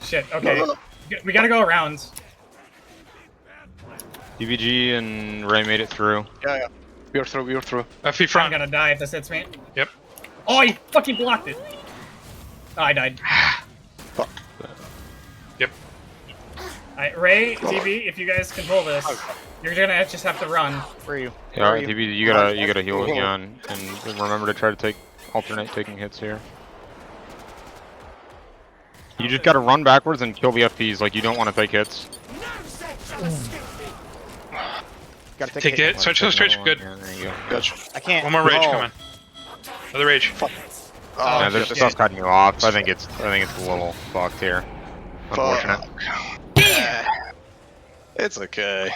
Shit. Okay. No. We gotta go around. DVG and Ray made it through. Yeah. We are through. FP I'm front. gonna die if this hits me. Yep. Oh, he fucking blocked it. Oh, I died. Yep. Alright, Ray, DB, if you guys control this, you're gonna just have to run. Where are you? Yeah, DVG, you gotta heal again, and remember to try to alternate taking hits here. You just gotta run backwards and kill the FPs, like you don't want to take hits. Gotta Take it. Switch. Good. Yeah, there you go. Gotcha. I can't. One more rage No. coming. Another rage. Yeah, there's shit. stuff cutting you off. I think it's a little fucked here. Unfortunate. It's okay.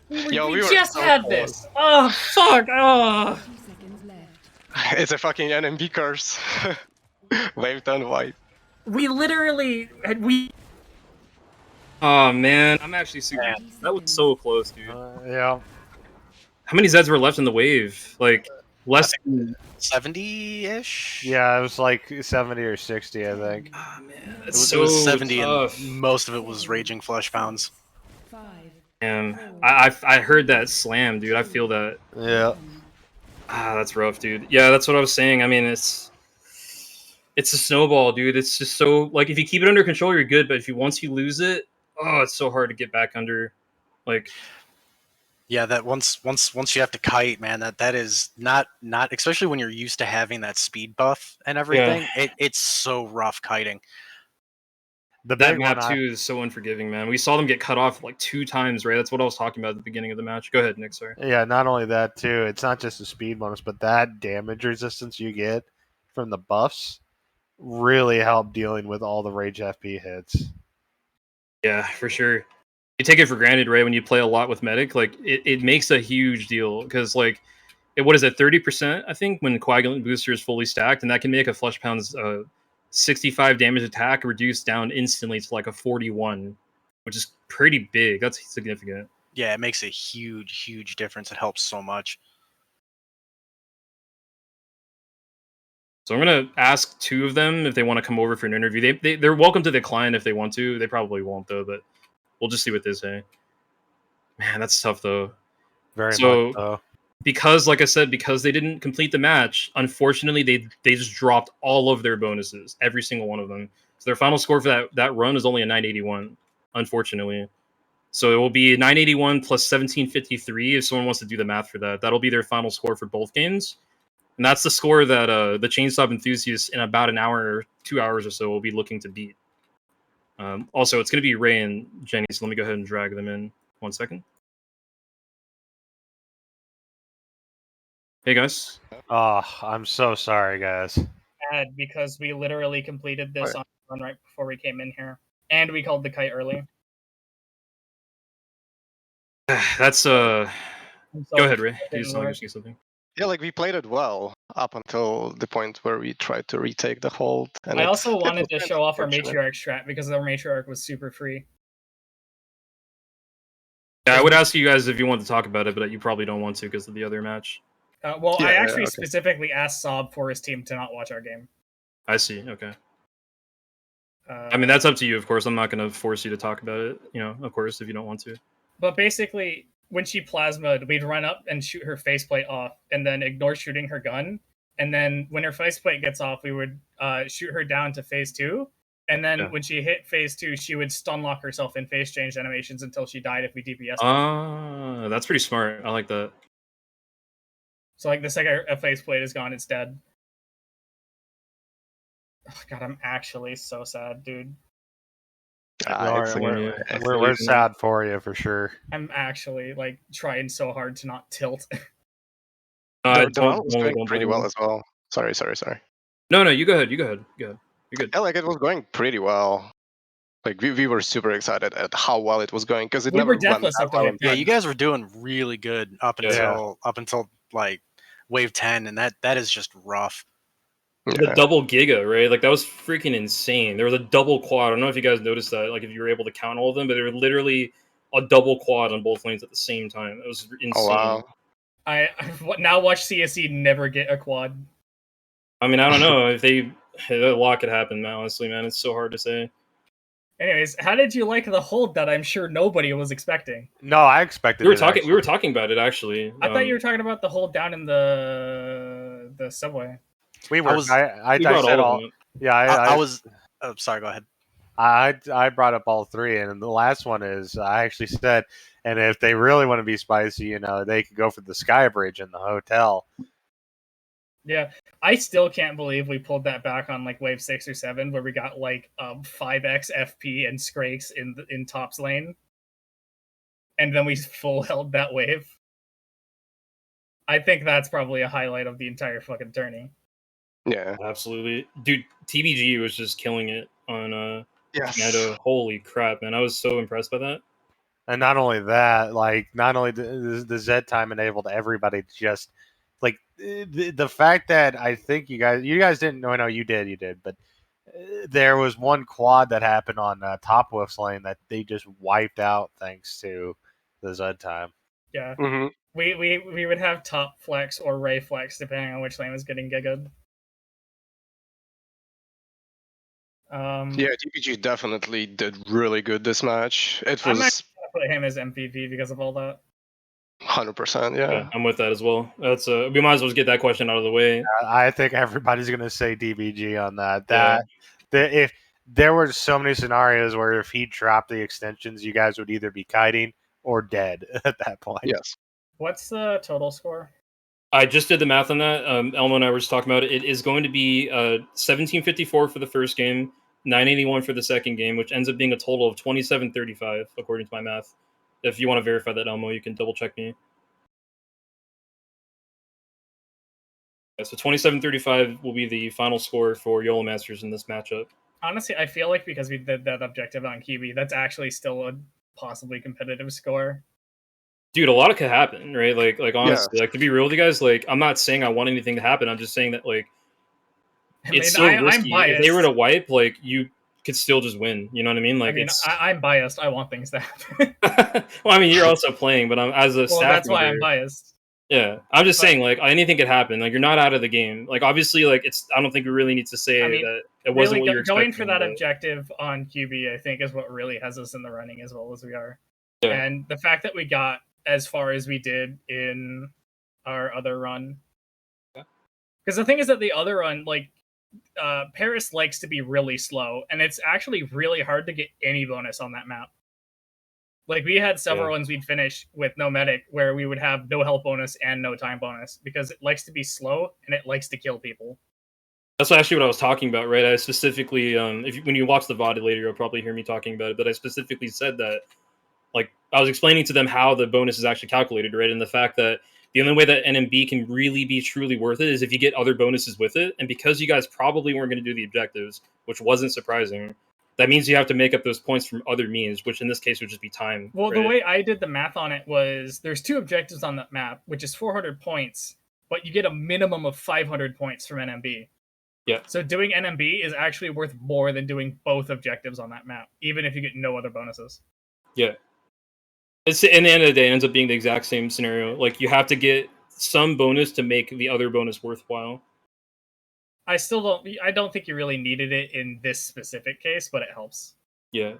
We were just so had close. this. Oh, fuck. Oh. 30 seconds left. It's a fucking NMB curse. Wave turn white. We literally had Oh man, I'm actually super. That was so close, dude. Yeah. How many Zeds were left in the wave? Like less than 70-ish? Yeah, it was like 70 or 60, I think. Oh man, It that's was, so it was 70 tough. and most of it was raging flesh pounds. 5, And I heard that slam, dude. I feel that. Yeah. That's rough, dude. Yeah, that's what I was saying. I mean, it's a snowball, dude. It's just so like if you keep it under control, you're good. But if once you lose it, oh, it's so hard to get back under. Like, Yeah, that once you have to kite, man, that is not especially when you're used to having that speed buff and everything. It's so rough kiting. The that big map one too is so unforgiving, man. We saw them get cut off like 2 times, right? That's what I was talking about at the beginning of the match. Go ahead, Nick. Sorry. Yeah, not only that too. It's not just the speed bonus, but that damage resistance you get from the buffs really help dealing with all the rage FP hits. Yeah, for sure. You take it for granted, right? When you play a lot with medic, like it makes a huge deal because like, what is it, 30%? I think when coagulant booster is fully stacked, and that can make a flesh pound's 65 damage attack reduced down instantly to like a 41, which is pretty big. That's significant. Yeah, it makes a huge difference. It helps so much. So I'm gonna ask 2 of them if they want to come over for an interview. They're welcome to decline if they want to. They probably won't though, but we'll just see what they say. Man, that's tough though. Very much so. Because, like I said, because they didn't complete the match, unfortunately, they just dropped all of their bonuses, every single one of them. So their final score for that run is only a 981, unfortunately. So it will be 981 plus 1753 if someone wants to do the math for that. That'll be their final score for both games. And that's the score that the ChainSAWB Enthusiasts in about an hour or 2 hours or so will be looking to beat. Also, it's going to be Ray and Jenny, so let me go ahead and drag them in. 1 second. Hey, guys. Oh, I'm so sorry, guys. bad because we literally completed this on run right before we came in here, and we called the kite early. That's Go ahead, Ray. You just want to say something? Yeah, like we played it well up until the point where we tried to retake the hold. And I also wanted to show off our matriarch strat because our matriarch was super free. Yeah, I would ask you guys if you want to talk about it, but you probably don't want to because of the other match. Well, I actually specifically asked Sob for his team to not watch our game. I see. Okay. I mean, that's up to you, of course. I'm not going to force you to talk about it, of course, if you don't want to. But basically, when she plasmaed, we'd run up and shoot her faceplate off and then ignore shooting her gun. And then when her faceplate gets off, we would shoot her down to phase 2. And then when she hit phase 2, she would stun lock herself in phase change animations until she died if we DPS. That's pretty smart. I like that. So, like, the second a faceplate is gone, it's dead. Oh, God, I'm actually so sad, dude. We're sad for you, for sure. I'm actually, like, trying so hard to not tilt. The round was going pretty well as well. Sorry. No, you go ahead. You go ahead. You're good. Yeah, like it was going pretty well. Like we were super excited at how well it was going because it We never were deathless went up to that well. wave Yeah, 10. you guys were doing really good up until like wave 10, and that is just rough. The double giga, right? Like that was freaking insane. There was a double quad. I don't know if you guys noticed that, like if you were able to count all of them, but there were literally a double quad on both lanes at the same time. It was insane. Oh wow! I now watch CSE never get a quad. I mean, I don't know if a lot could happen. Honestly, man, it's so hard to say. Anyways, how did you like the hold that I'm sure nobody was expecting? No, I expected. We were talking about it actually. I thought you were talking about the hold down in the subway. We were. I said all. Yeah, I was. Oh, sorry. Go ahead. I brought up all three, and the last one is I actually said, and if they really want to be spicy, they could go for the sky bridge in the hotel. Yeah, I still can't believe we pulled that back on like wave 6 or 7, where we got like 5x FP and Skrakes in Top's lane, and then we full held that wave. I think that's probably a highlight of the entire fucking tourney. Yeah, absolutely, dude. TBG was just killing it on Yes. Holy crap, man! I was so impressed by that. And not only that, like not only the Z time enabled everybody to just like the fact that I think you guys didn't know. No, you did, but there was one quad that happened on Topwolf's lane that they just wiped out thanks to the Z time. Yeah, Mm-hmm. we would have top flex or Ray flex depending on which lane was getting gigged. Yeah, TPG definitely did really good this match. It I'm was not gonna put him as MVP because of all that. 100%. Yeah, I'm with that as well. That's we might as well just get that question out of the way. I think everybody's gonna say DBG on that. If there were so many scenarios where if he dropped the extensions, you guys would either be kiting or dead at that point. Yes. What's the total score? I just did the math on that. Elmo and I were just talking about it. It is going to be 1754 for the first game, 981 for the second game, which ends up being a total of 2735 according to my math. If you want to verify that, Elmo, you can double check me. Yeah, so 2735 will be the final score for Yolomancers in this matchup. Honestly, I feel like because we did that objective on Kiwi, that's actually still a possibly competitive score. Dude, a lot could happen, right? Like honestly, like to be real with you guys, like I'm not saying I want anything to happen. I'm just saying that like it's so risky. If they were to wipe, like you could still just win. You know what I mean? Like I'm biased. I want things to happen. Well, I mean, you're also playing, but I'm as a staff. That's member, why I'm biased. Yeah, I'm just saying, like anything could happen. Like you're not out of the game. Like obviously, like it's. I don't think we really need to say that it wasn't what you're expecting. Going for that objective on QB, I think, is what really has us in the running as well as we are. Yeah. And the fact that we got as far as we did in our other run, because the thing is that the other run, like Paris likes to be really slow, and it's actually really hard to get any bonus on that map. Like we had several ones we'd finish with no medic where we would have no health bonus and no time bonus because it likes to be slow and it likes to kill people. That's actually what I was talking about, right? I specifically, when you watch the VOD later, you'll probably hear me talking about it. But I specifically said that, like, I was explaining to them how the bonus is actually calculated, right? And the fact that the only way that NMB can really be truly worth it is if you get other bonuses with it. And because you guys probably weren't going to do the objectives, which wasn't surprising, that means you have to make up those points from other means, which in this case would just be time. Well, right? The way I did the math on it was there's 2 objectives on that map, which is 400 points, but you get a minimum of 500 points from NMB. Yeah. So doing NMB is actually worth more than doing both objectives on that map, even if you get no other bonuses. Yeah. It's in the end of the day, it ends up being the exact same scenario. Like you have to get some bonus to make the other bonus worthwhile. I don't think you really needed it in this specific case, but it helps. Yeah.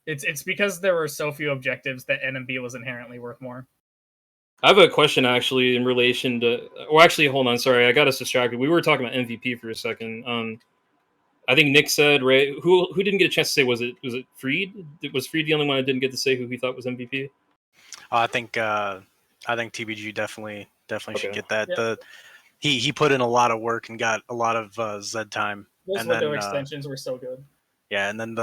It's because there were so few objectives that NMB was inherently worth more. I have a question actually in relation to. Well, actually, hold on. Sorry, I got us distracted. We were talking about MVP for a second. I think Nick said, right? Who didn't get a chance to say? Was it Freed? Was Freed the only one that didn't get to say who he thought was MVP? I think TBG definitely should get that. Yeah. He put in a lot of work and got a lot of Z time. Those window extensions were so good. Yeah, and then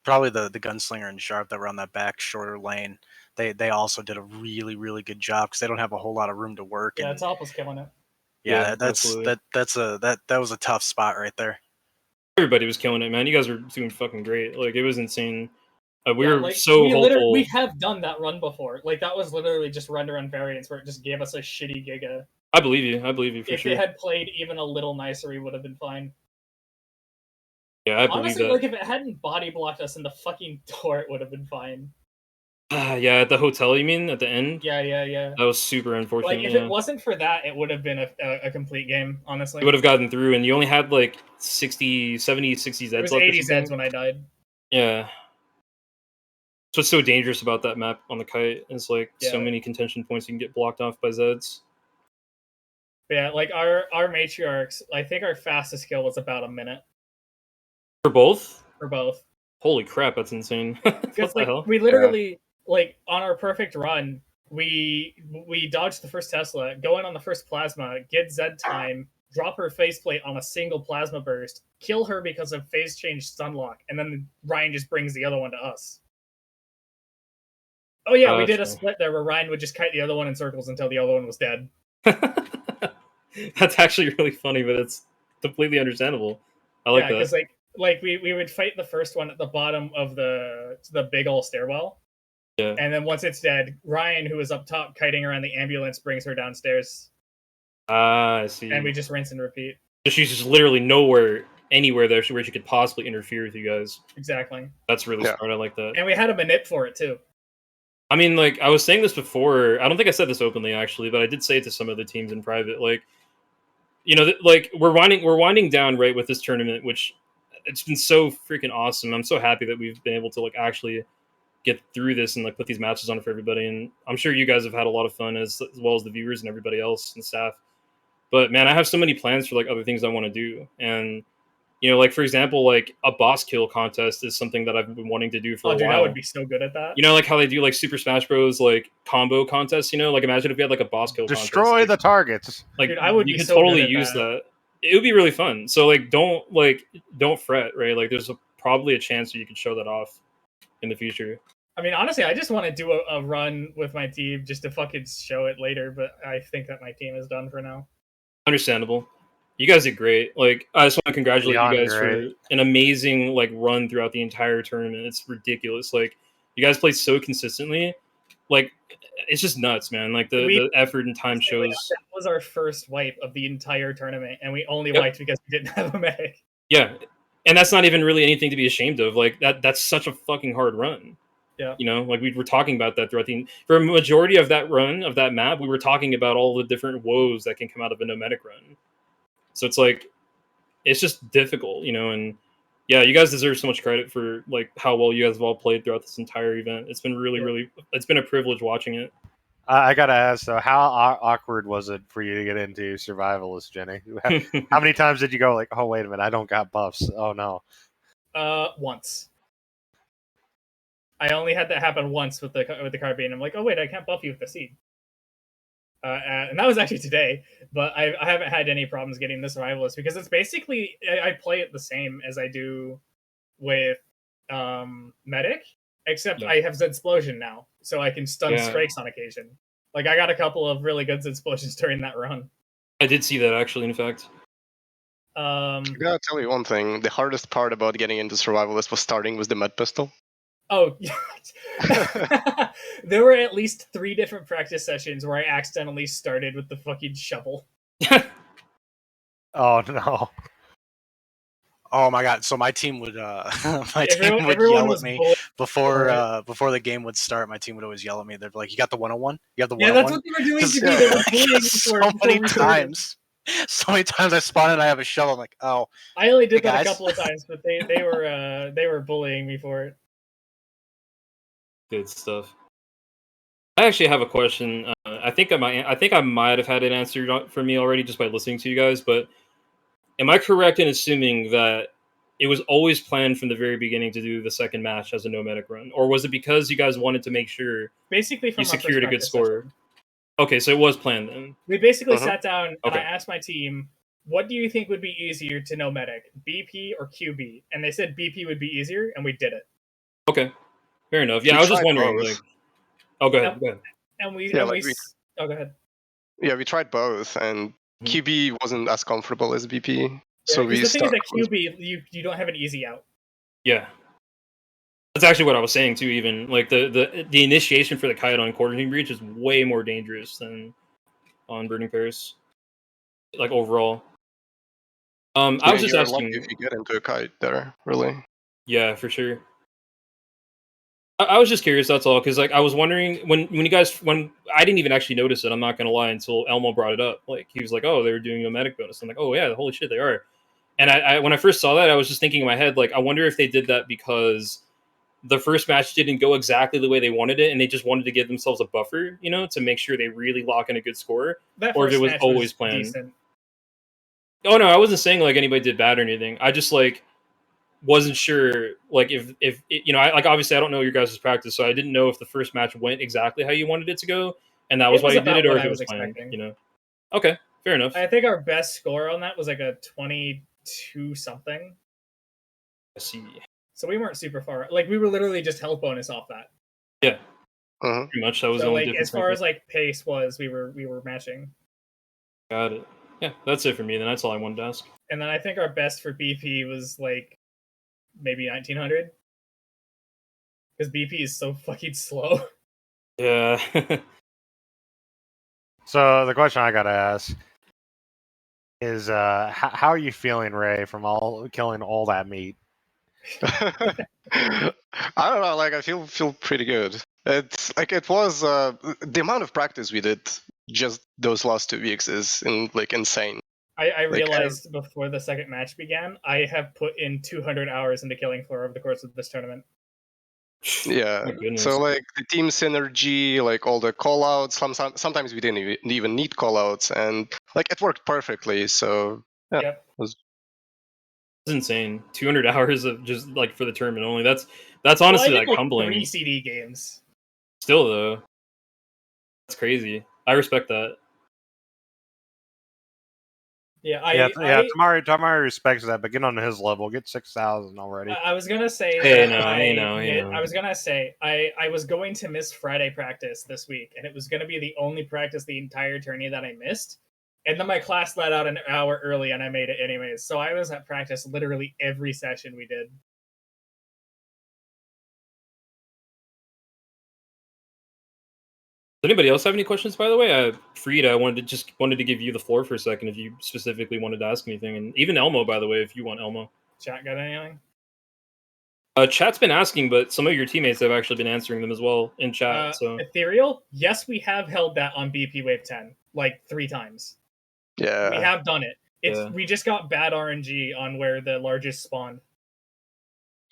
probably the gunslinger and Sharp that were on that back shorter lane. they also did a really, really good job because they don't have a whole lot of room to work. Yeah, And Top was killing it. yeah, absolutely. that was a tough spot right there. Everybody was killing it, man. You guys were doing fucking great. Like, it was insane. We Yeah, were like, so we hopeful. we have done that run before. Like, that was literally just run variants where it just gave us a shitty Giga. I believe you for If sure. they had played even a little nicer, we would have been fine. Yeah, I believe Honestly, that. like, if it hadn't body blocked us in the fucking door, it would have been fine. Yeah, at the hotel, you mean? At the end? Yeah. That was super unfortunate. Like, if it wasn't for that, it would have been a complete game, honestly. You would have gotten through, and you only had like 60, 70, 60 Zeds It was left. 80 Zeds when I died. Yeah. That's what's so dangerous about that map on the kite is like so many contention points you can get blocked off by Zeds. But yeah, like our matriarchs, I think our fastest kill was about a minute. For both? For both. Holy crap, that's insane. Because like we literally like on our perfect run, we dodged the first Tesla, go in on the first plasma, get Zed time, drop her faceplate on a single plasma burst, kill her because of phase change stunlock, and then Ryan just brings the other one to us. Oh yeah, we did a split there where Ryan would just kite the other one in circles until the other one was dead. That's actually really funny, but it's completely understandable. I like that. Because like we would fight the first one at the bottom of the big old stairwell. Yeah. And then once it's dead, Ryan, who was up top kiting around the ambulance, brings her downstairs. Ah, I see. And we just rinse and repeat. So she's just literally anywhere there where she could possibly interfere with you guys. Exactly. That's really smart. I like that. And we had a manip for it too. I mean, like, I was saying this before. I don't think I said this openly, actually, but I did say it to some of the teams in private. Like, you know, like we're winding down right with this tournament, which it's been so freaking awesome. I'm so happy that we've been able to like actually get through this and like put these matches on for everybody. And I'm sure you guys have had a lot of fun as well as the viewers and everybody else and staff. But man, I have so many plans for like other things I want to do. And you know, like for example, like a boss kill contest is something that I've been wanting to do for a while. I would be so good at that. You know, like how they do like Super Smash Bros. Like combo contests. You know, like imagine if we had like a boss kill contest. Destroy the targets. Like dude, I would. You be could so totally good at use that. It would be really fun. So like, don't fret, right? Like, there's probably a chance that you could show that off in the future. I mean, honestly, I just want to do a run with my team just to fucking show it later. But I think that my team is done for now. Understandable. You guys did great. Like, I just want to congratulate you guys for an amazing like run throughout the entire tournament. It's ridiculous. Like, you guys played so consistently. Like, it's just nuts, man. Like the effort and time shows. That was our first wipe of the entire tournament, and we only wiped because we didn't have a medic. Yeah, and that's not even really anything to be ashamed of. Like that's such a fucking hard run. Yeah. You know, like we were talking about that throughout for a majority of that run of that map, we were talking about all the different woes that can come out of a no medic run. So it's like, it's just difficult, you know, and yeah, you guys deserve so much credit for like how well you guys have all played throughout this entire event. It's been really, it's been a privilege watching it. I gotta ask though, how awkward was it for you to get into Survivalist, Jenny? How many times did you go like, oh wait a minute, I don't got buffs? Oh no. Once. I only had that happen once with the carbine. I'm like, oh wait, I can't buff you with the seed. And that was actually today, but I haven't had any problems getting the Survivalist because it's basically I play it the same as I do with Medic, except I have Zedsplosion now, so I can stun strikes on occasion. Like I got a couple of really good Zedsplosions during that run. I did see that actually, in fact. I gotta tell you one thing: the hardest part about getting into Survivalist was starting with the med pistol. Oh, there were at least 3 different practice sessions where I accidentally started with the fucking shovel. Oh no! Oh my god! So my team would team would yell at me before the game would start. My team would always yell at me. They'd be like, "You got the 101? You got the 101?" Yeah, that's what they were doing to me. They were bullying so many times. So many times I spawn and I have a shovel. I'm like, oh. I only did that a couple of times, but they were bullying me for it. Good stuff. I actually have a question. I think I might have had it answered for me already just by listening to you guys. But am I correct in assuming that it was always planned from the very beginning to do the second match as a no medic run, or was it because you guys wanted to make sure basically from you secured a good score? Session. Okay, so it was planned then. We basically sat down and I asked my team, "What do you think would be easier to no medic, BP or QB?" And they said BP would be easier, and we did it. Okay. Fair enough. Yeah, I was just wondering. Like, Oh, go ahead. Go ahead. And we, Yeah, and like we, oh, go ahead. Yeah, we tried both, and QB wasn't as comfortable as BP. So Yeah, we the thing is stuck that with- QB, you don't have an easy out. Yeah. That's actually what I was saying too. Even like the initiation for the kite on Quarantine Breach is way more dangerous than on Burning Paris. Like overall. I was just you're asking. lucky if you get into a kite there, really. Yeah, for sure. I was just curious. That's all, because like I was wondering when I didn't even actually notice it. I'm not gonna lie until Elmo brought it up. Like he was like, "Oh, they were doing a medic bonus." I'm like, "Oh yeah, holy shit, they are." And I when I first saw that, I was just thinking in my head, like, I wonder if they did that because the first match didn't go exactly the way they wanted it, and they just wanted to give themselves a buffer, you know, to make sure they really lock in a good score, That or if it first was match always planned. decent. Oh no, I wasn't saying like anybody did bad or anything. I just like wasn't sure, like if you know, I like obviously I don't know your guys' practice, so I didn't know if the first match went exactly how you wanted it to go, and that was why you did about it, or what if I it was was planned. expecting. You know. Okay, fair enough. I think our best score on that was like a 22 something. I see. So we weren't super far. Like we were literally just health bonus off that. Yeah. Pretty much that was the So only like difference. as far as like pace was, we were matching. Got it. Yeah, that's it for me. Then that's all I wanted to ask. And then I think our best for BP was like maybe 1900. Because BP is so fucking slow. Yeah. So the question I gotta ask is, how are you feeling, Ray, from killing all that meat? I don't know. Like I feel pretty good. It's like it was the amount of practice we did just those last 2 weeks is insane. I realized before the second match began, I have put in 200 hours into killing Flora over the course of this tournament. Yeah. My goodness. So like the team synergy, like all the callouts. Sometimes we didn't even need callouts, and like it worked perfectly. So yeah, Yep. it It's insane. 200 hours of just like for the tournament only. That's honestly well, I did, like humbling. 3 CD games. Still though, that's crazy. I respect that. Yeah, Tamari respects that, but get on his level, get 6,000 already. I was gonna say. Hey, that no, I, hey, no, hey, no. I was gonna say I was going to miss Friday practice this week, and it was gonna be the only practice the entire tourney that I missed. And then my class let out an hour early, and I made it anyways. So I was at practice literally every session we did. Does anybody else have any questions? By the way, Freed, I wanted to give you the floor for a second if you specifically wanted to ask anything, and even Elmo, by the way, if you want Elmo. Chat got anything? Chat's been asking, but some of your teammates have actually been answering them as well in chat. So Ethereal, yes, we have held that on BP Wave 10 like 3 times. Yeah. We have done it. Yeah. We just got bad RNG on where the largest spawned.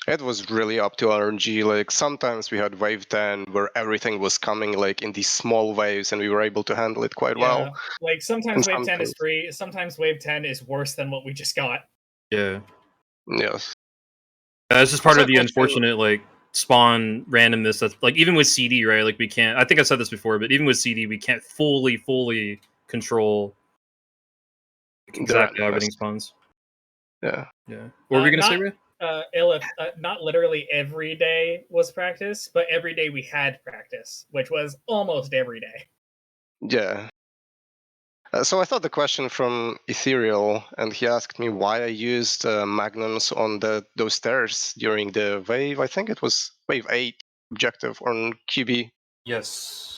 It was really up to RNG. Like sometimes we had wave 10 where everything was coming like in these small waves, and we were able to handle it quite well. Like sometimes And wave 10 is sometimes- free. Sometimes wave 10 is worse than what we just got. yeah, Yes. that's just part Also, of the unfortunate like spawn randomness. That's like even with CD, right? Like we can't. I think I said this before, but even with CD, we can't fully control exactly how everything spawns. Yeah. Yeah. What were we gonna say, Ray? Ilith, not literally every day was practice, but every day we had practice, which was almost every day. Yeah. So I thought the question from Ethereal, and he asked me why I used magnums on those stairs during the wave. I think it was wave 8 objective on QB. Yes.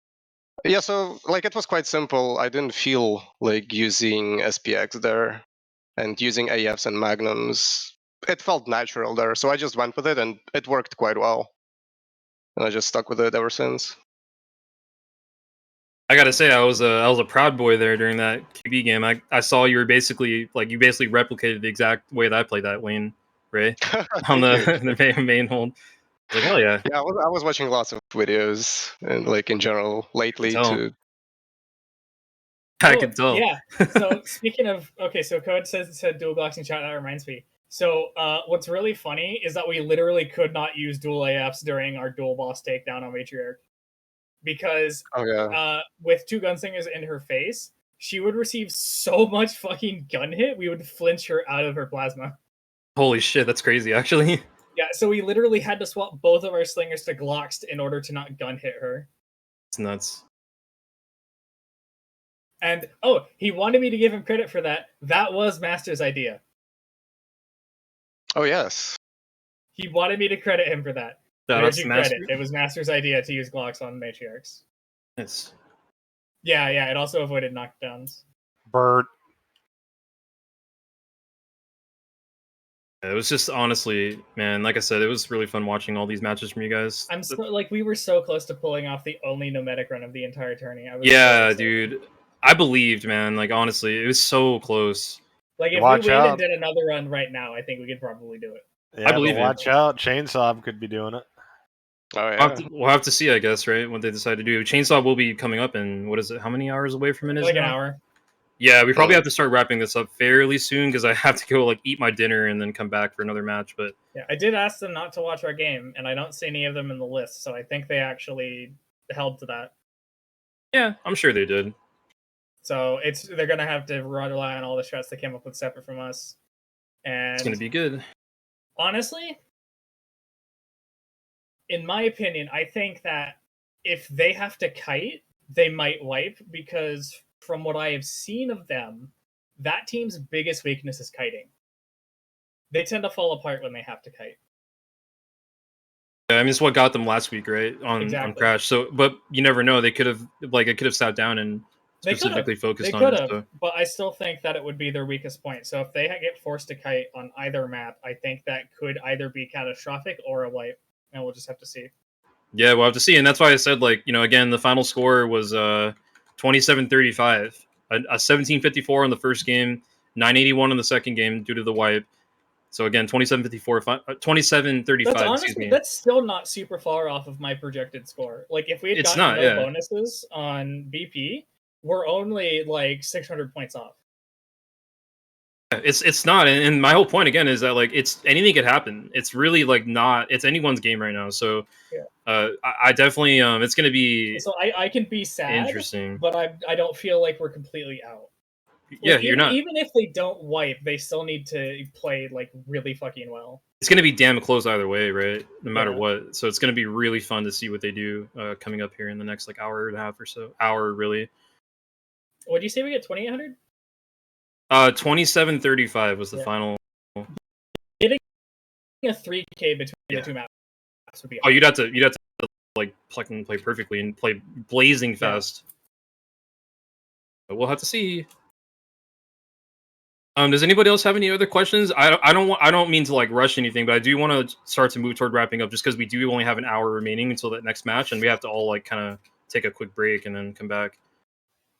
Yeah, so like it was quite simple. I didn't feel like using SPX there, and using AFs and magnums. It felt natural there, so I just went with it, and it worked quite well. And I just stuck with it ever since. I gotta say, I was a proud boy there during that QB game. I saw you basically replicated the exact way that I played that lane, Ray, on the main hold. I was like, hell yeah. Yeah, I was watching lots of videos, and like in general lately too. I could tell. Yeah. So speaking of, okay, so Code said dual blocks in chat. That reminds me. So what's really funny is that we literally could not use dual AFs during our dual boss takedown on Matriarch. Because with 2 gunslingers in her face, she would receive so much fucking gun hit, we would flinch her out of her plasma. Holy shit, that's crazy, actually. Yeah, so we literally had to swap both of our slingers to Glocks in order to not gun hit her. It's nuts. And he wanted me to give him credit for that. That was Master's idea. Oh yes. He wanted me to credit him for that. That's There's your Master. credit. It was Master's idea to use Glocks on Matriarchs. Yes. Yeah. It also avoided knockdowns. Bird. It was just honestly, man, like I said, it was really fun watching all these matches from you guys. I'm so, like, we were so close to pulling off the only nomadic run of the entire tourney. Yeah, dude. I believed, man. Like, honestly, it was so close. Like, if Watch we win out. and did another run right now, I think we could probably do it. Yeah, I believe but watch out. ChainSAWB could be doing it. Oh yeah. We'll have to see, I guess, right? What they decide to do. ChainSAWB will be coming up in, what is it? How many hours away from it is Like an now? hour. Yeah, we probably have to start wrapping this up fairly soon because I have to go like eat my dinner and then come back for another match. But yeah, I did ask them not to watch our game, and I don't see any of them in the list, so I think they actually held to that. Yeah, I'm sure they did. So they're gonna have to rely on all the strats they came up with separate from us, and It's gonna be good. Honestly, in my opinion, I think that if they have to kite, they might wipe because from what I have seen of them, that team's biggest weakness is kiting. They tend to fall apart when they have to kite. Yeah, I mean, it's what got them last week, right? On Crash. So, but you never know. They could have sat down and specifically focused on it. So. But I still think that it would be their weakest point. So if they get forced to kite on either map, I think that could either be catastrophic or a wipe, and we'll just have to see. Yeah, we'll have to see, and that's why I said, like, you know, again, the final score was 27-35, a 17-54 in the first game, 981 in the second game due to the wipe. So again, 27-54, 27-35. Excuse me. That's still not super far off of my projected score. Like if we had gotten no bonuses on BP, we're only like 600 points off. It's not, and my whole point again is that like it's anything could happen. It's really like not. It's anyone's game right now. So, I definitely it's gonna be. So I can be sad, interesting, but I don't feel like we're completely out. Yeah, like, you're not. Even if they don't wipe, they still need to play like really fucking well. It's gonna be damn close either way, right? No matter what. So it's gonna be really fun to see what they do coming up here in the next like hour and a half or so. Hour really. What do you say we get 2,800? 27-35 was the final. Getting a 3K between the two maps would be. Oh, you'd have to like plug and play perfectly and play blazing fast. But we'll have to see. Does anybody else have any other questions? I don't mean to like rush anything, but I do want to start to move toward wrapping up just because we do only have an hour remaining until that next match, and we have to all like kind of take a quick break and then come back.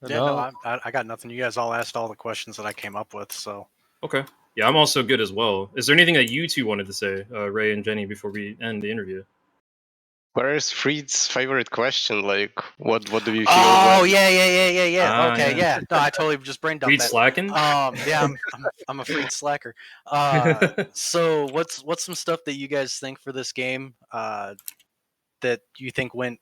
Yeah, no, I got nothing. You guys all asked all the questions that I came up with, so. Okay. Yeah, I'm also good as well. Is there anything that you two wanted to say, Ray and Jenny, before we end the interview? Where is Freed's favorite question? Like, what do you feel? Oh, yeah. Okay, yeah. No, I totally just brain dumped Freed that. slacking? Yeah, I'm a Freed slacker. So what's some stuff that you guys think for this game that you think went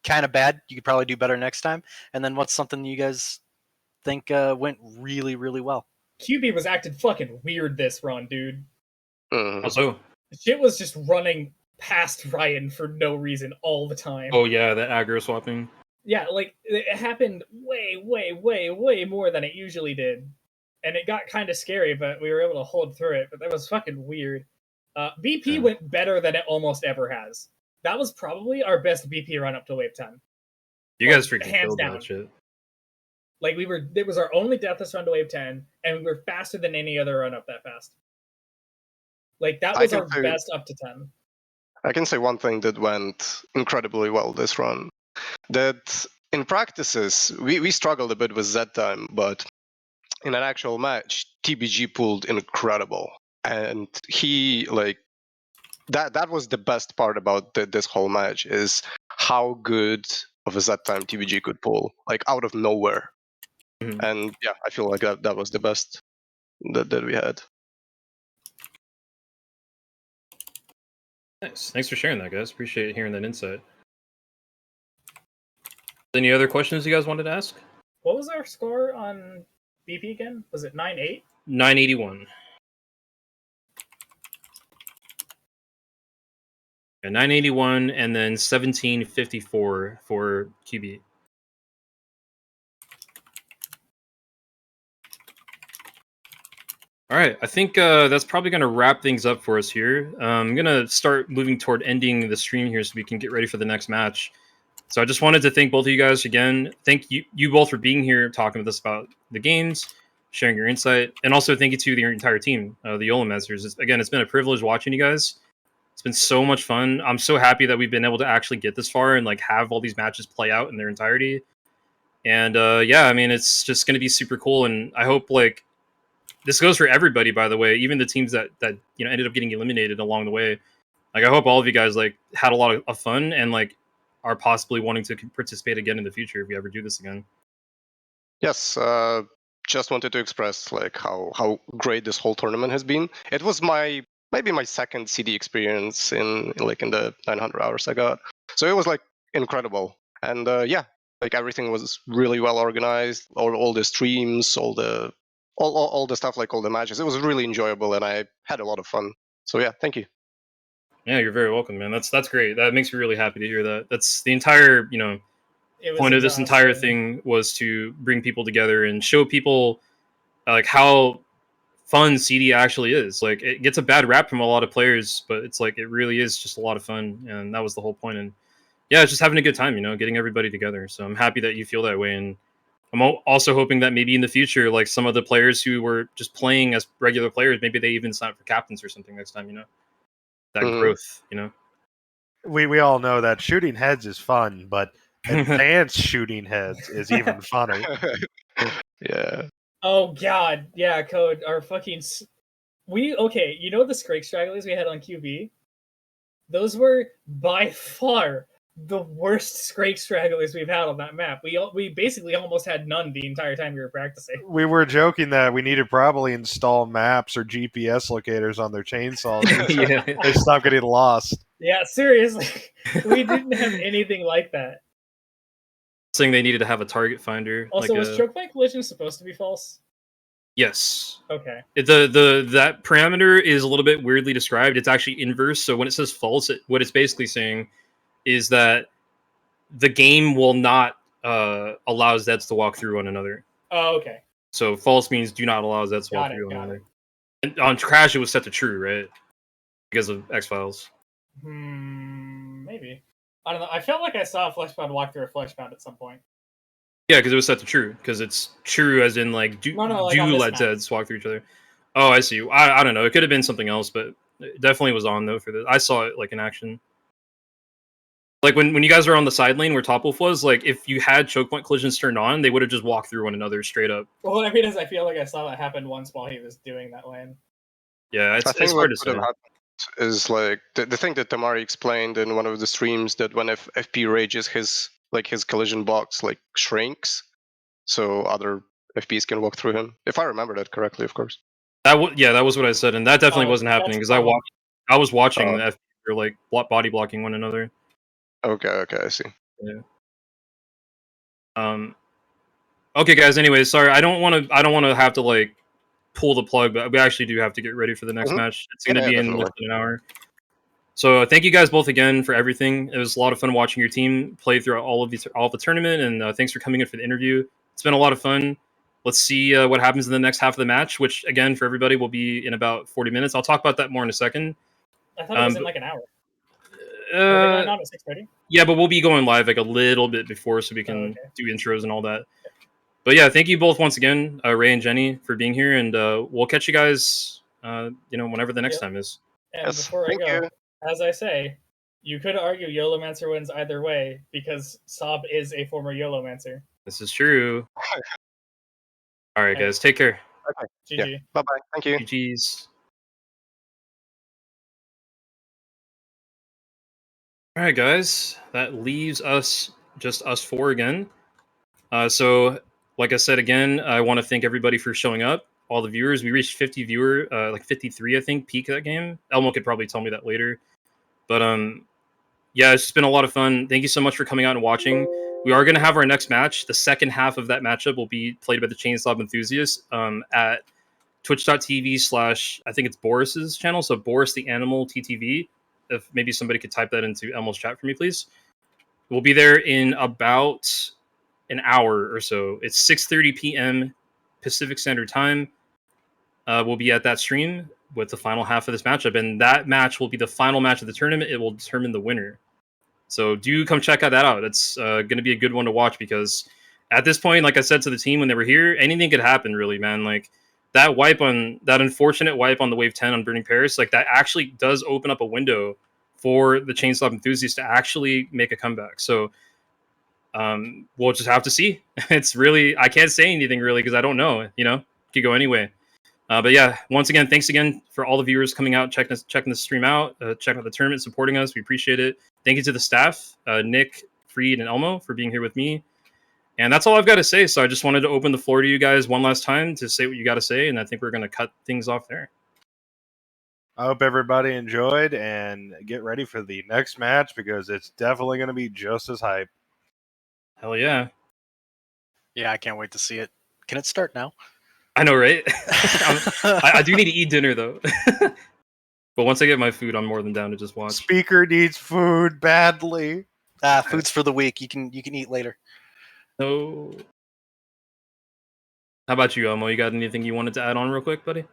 kind of bad? You could probably do better next time. And then what's something you guys think went really, really well? QB was acting fucking weird this run, dude. Also, shit was just running past Ryan for no reason all the time. Oh yeah, that aggro swapping. Yeah, like it happened way more than it usually did, and it got kind of scary. But we were able to hold through it. But that was fucking weird. BP went better than it almost ever has. That was probably our best BP run up to wave 10. You guys freaking hands killed down. that shit. Like it was our only deathless run to wave 10, and we were faster than any other run up that fast. Like that was our best up to 10. I can say one thing that went incredibly well this run. That in practices, we struggled a bit with Z time, but in an actual match, TBG pulled incredible. And he, like, that was the best part about this whole match, is how good of a Z time TBG could pull, like, out of nowhere. Mm-hmm. And yeah, I feel like that was the best that we had. Nice. Thanks for sharing that, guys. Appreciate hearing that insight. Any other questions you guys wanted to ask? What was our score on BP again? Was it 9-8? 981. Yeah, 981 and then 1754 for QB. All right, I think that's probably going to wrap things up for us here. I'm going to start moving toward ending the stream here so we can get ready for the next match. So I just wanted to thank both of you guys again. Thank you both for being here, talking with us about the games, sharing your insight, and also thank you to the entire team, the Yolomancers. Again, it's been a privilege watching you guys. It's been so much fun. I'm so happy that we've been able to actually get this far and like have all these matches play out in their entirety. And yeah, I mean, it's just going to be super cool. And I hope like this goes for everybody, by the way, even the teams that ended up getting eliminated along the way. Like I hope all of you guys like had a lot of fun and like are possibly wanting to participate again in the future if we ever do this again. Yes, just wanted to express like how great this whole tournament has been. It was maybe my second CD experience in the 900 hours I got, so it was like incredible. And yeah, like everything was really well organized. All the streams, all the stuff, like all the matches. It was really enjoyable, and I had a lot of fun. So yeah, thank you. Yeah, you're very welcome, man. That's great. That makes me really happy to hear that. That's the entire point of this entire thing was to bring people together and show people like how fun CD actually is. Like it gets a bad rap from a lot of players, but it's like it really is just a lot of fun, and that was the whole point. And yeah, it's just having a good time, getting everybody together. So I'm happy that you feel that way, and I'm also hoping that maybe in the future, like some of the players who were just playing as regular players, maybe they even sign up for captains or something next time. That growth. We all know that shooting heads is fun, but advanced shooting heads is even funner. Yeah. Oh god, yeah, Code. Our fucking the Scrake stragglers we had on QB? Those were by far the worst Scrake stragglers we've had on that map. We basically almost had none the entire time we were practicing. We were joking that we need to probably install maps or GPS locators on their chainsaws. Yeah. They stop getting lost. Yeah, seriously. We didn't have anything like that. Saying they needed to have a target finder. Also, was choke point collision supposed to be false? Yes. Okay. That parameter is a little bit weirdly described. It's actually inverse. So when it says false, what it's basically saying is that the game will not allow Zeds to walk through one another. Oh, okay. So false means do not allow Zeds to walk through one another. And on Crash, it was set to true, right? Because of X-Files. Maybe. I don't know. I felt like I saw a Fleshpound walk through a Fleshpound at some point. Yeah, because it was set to true. Because it's true as in like do let Zeds walk through each other. Oh, I see. I don't know. It could have been something else, but it definitely was on though for this. I saw it like in action. Like when you guys were on the side lane where Topwolf was, like if you had choke point collisions turned on, they would have just walked through one another straight up. Well, what I mean is I feel like I saw that happen once while he was doing that lane. Yeah, it's hard to say. Is like the thing that Tamari explained in one of the streams, that when FP rages, his collision box like shrinks, so other FPs can walk through him. If I remember that correctly, of course. That was what I said, and that definitely wasn't happening because I was watching the FP or like body blocking one another. Okay, I see. Yeah. Okay, guys. Anyway, sorry. I don't want to have to like pull the plug, but we actually do have to get ready for the next match. It's going to be in less than an hour. So thank you guys both again for everything. It was a lot of fun watching your team play throughout all the tournament, and thanks for coming in for the interview. It's been a lot of fun. Let's see what happens in the next half of the match, which again for everybody will be in about 40 minutes. I'll talk about that more in a second. I thought it was in like an hour. Not at 6:30. Yeah, but we'll be going live like a little bit before so we can do intros and all that. But yeah, thank you both once again, Ray and Jenny, for being here, and we'll catch you guys, whenever the next time is. And before I go, as I say, you could argue Yolomancer wins either way because ChainSAWB is a former Yolomancer. This is true. All right, guys, take care. Okay. GG. Yeah. Bye-bye. Thank you. GG's. All right, guys, that leaves just us four again. So, like I said again, I want to thank everybody for showing up. All the viewers, we reached 50 viewer, like 53, I think, peak that game. Elmo could probably tell me that later. But yeah, it's just been a lot of fun. Thank you so much for coming out and watching. We are going to have our next match. The second half of that matchup will be played by the ChainSAWB Enthusiasts at twitch.tv/ I think it's Boris's channel, so Boris the Animal TTV. If maybe somebody could type that into Elmo's chat for me, please. We'll be there in about an hour or so. It's 6:30 p.m. Pacific Standard Time. We'll be at that stream with the final half of this matchup, and that match will be the final match of the tournament. It will determine the winner. So do come check that out. It's going to be a good one to watch because at this point, like I said to the team when they were here, anything could happen, really, man. Like that unfortunate wipe on the wave 10 on Burning Paris, like that actually does open up a window for the ChainSAWB Enthusiasts to actually make a comeback. So we'll just have to see. It's really, I can't say anything really because I don't know. You know, it could go anyway. But yeah, once again, thanks again for all the viewers coming out, checking the stream out, checking out the tournament, supporting us. We appreciate it. Thank you to the staff, Nick, Freed, and Elmo for being here with me. And that's all I've got to say. So I just wanted to open the floor to you guys one last time to say what you got to say. And I think we're going to cut things off there. I hope everybody enjoyed and get ready for the next match because it's definitely going to be just as hype. Hell yeah. Yeah, I can't wait to see it. Can it start now? I know, right? I do need to eat dinner, though. But once I get my food, I'm more than down to just watch. Speaker needs food badly. Food's for the week. You can eat later. No. How about you, Elmo? You got anything you wanted to add on real quick, buddy?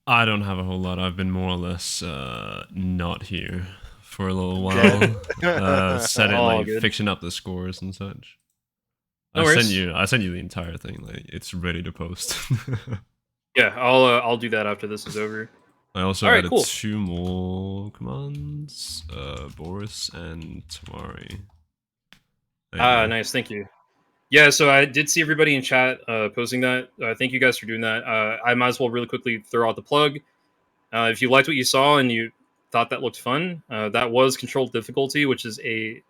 I don't have a whole lot. I've been more or less not here for a little while, setting fixing up the scores and such. No I sent you the entire thing. Like it's ready to post. Yeah, I'll do that after this is over. I also added 2 more commands, Boris and Tamari. Nice, thank you. Yeah, so I did see everybody in chat posting that. Thank you guys for doing that. I might as well really quickly throw out the plug. If you liked what you saw and you thought that looked fun, that was Controlled Difficulty, which is a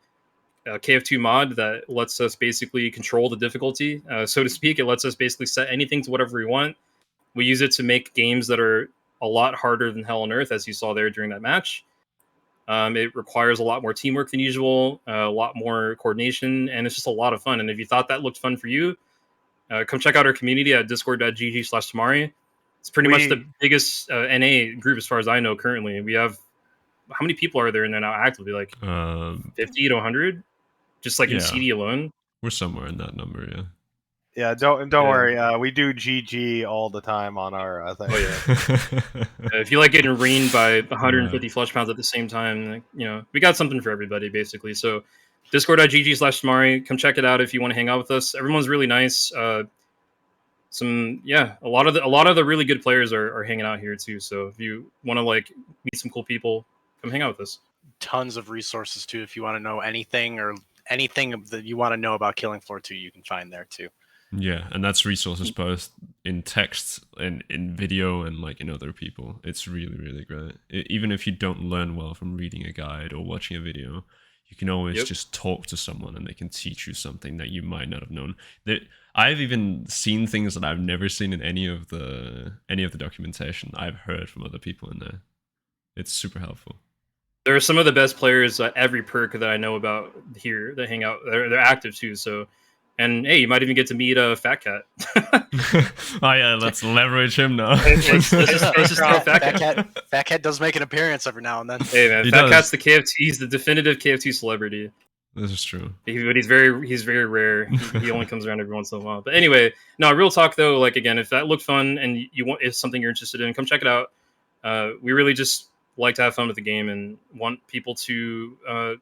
KF2 mod that lets us basically control the difficulty, so to speak. It lets us basically set anything to whatever we want. We use it to make games that are a lot harder than hell on earth, as you saw there during that match. It requires a lot more teamwork than usual, a lot more coordination, and it's just a lot of fun. And if you thought that looked fun for you, come check out our community at discord.gg/Tamari. It's pretty much the biggest NA group as far as I know currently. We have, how many people are there in there now actively? Like 50 to 100? Just like in CD alone? We're somewhere in that number, yeah. Yeah, don't worry. We do GG all the time on our thing. Oh, yeah. If you like getting rained by 150 flesh pounds at the same time, like, you know, we got something for everybody, basically. So discord.gg/Tamari, come check it out if you want to hang out with us. Everyone's really nice. A lot of the really good players are hanging out here too. So if you want to like meet some cool people, come hang out with us. Tons of resources too. If you want to know anything that you want to know about Killing Floor 2, you can find there too. Yeah, and that's resources both in text and in video and like in other people. It's really, really great. Even if you don't learn well from reading a guide or watching a video, you can always just talk to someone and they can teach you something that you might not have known. I've even seen things that I've never seen in any of the documentation. I've heard from other people in there. It's super helpful. There are some of the best players at every perk that I know about here that hang out. They're active too, so. And hey, you might even get to meet Fat Cat. Oh yeah, let's leverage him now. Fat Cat does make an appearance every now and then. Hey man, Fat Cat's the KFT. He's the definitive KFT celebrity. This is true. But he's very rare. He only comes around every once in a while. But anyway, no, real talk though. Like again, if that looked fun and it's something you're interested in, come check it out. We really just like to have fun with the game and want people to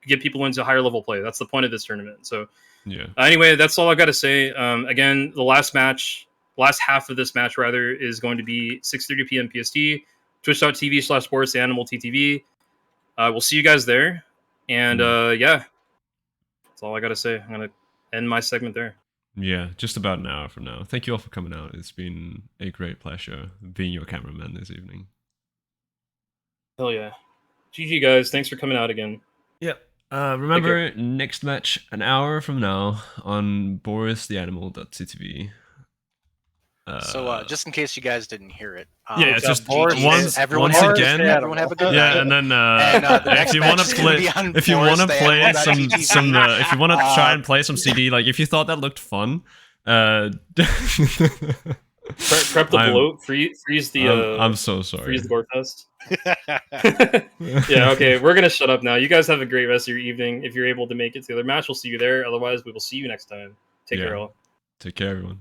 get people into higher level play. That's the point of this tournament. So. Yeah. Anyway, that's all I've got to say. Again, the last half of this match, rather, is going to be 6:30 p.m. PST, twitch.tv/SportsAnimalTTV. We'll see you guys there. And that's all I got to say. I'm going to end my segment there. Yeah, just about an hour from now. Thank you all for coming out. It's been a great pleasure being your cameraman this evening. Hell yeah. GG, guys. Thanks for coming out again. Yep. Remember, next match, an hour from now, on BorisTheAnimal.ttv. So, just in case you guys didn't hear it. It's just once again. Everyone have a good night. And then if you want to try and play some CD, like if you thought that looked fun, Prep the bloat. Freeze the. I'm so sorry. Freeze the gore fest. Yeah. Okay. We're gonna shut up now. You guys have a great rest of your evening. If you're able to make it to the other match, we'll see you there. Otherwise, we will see you next time. Take care, all. Take care, everyone.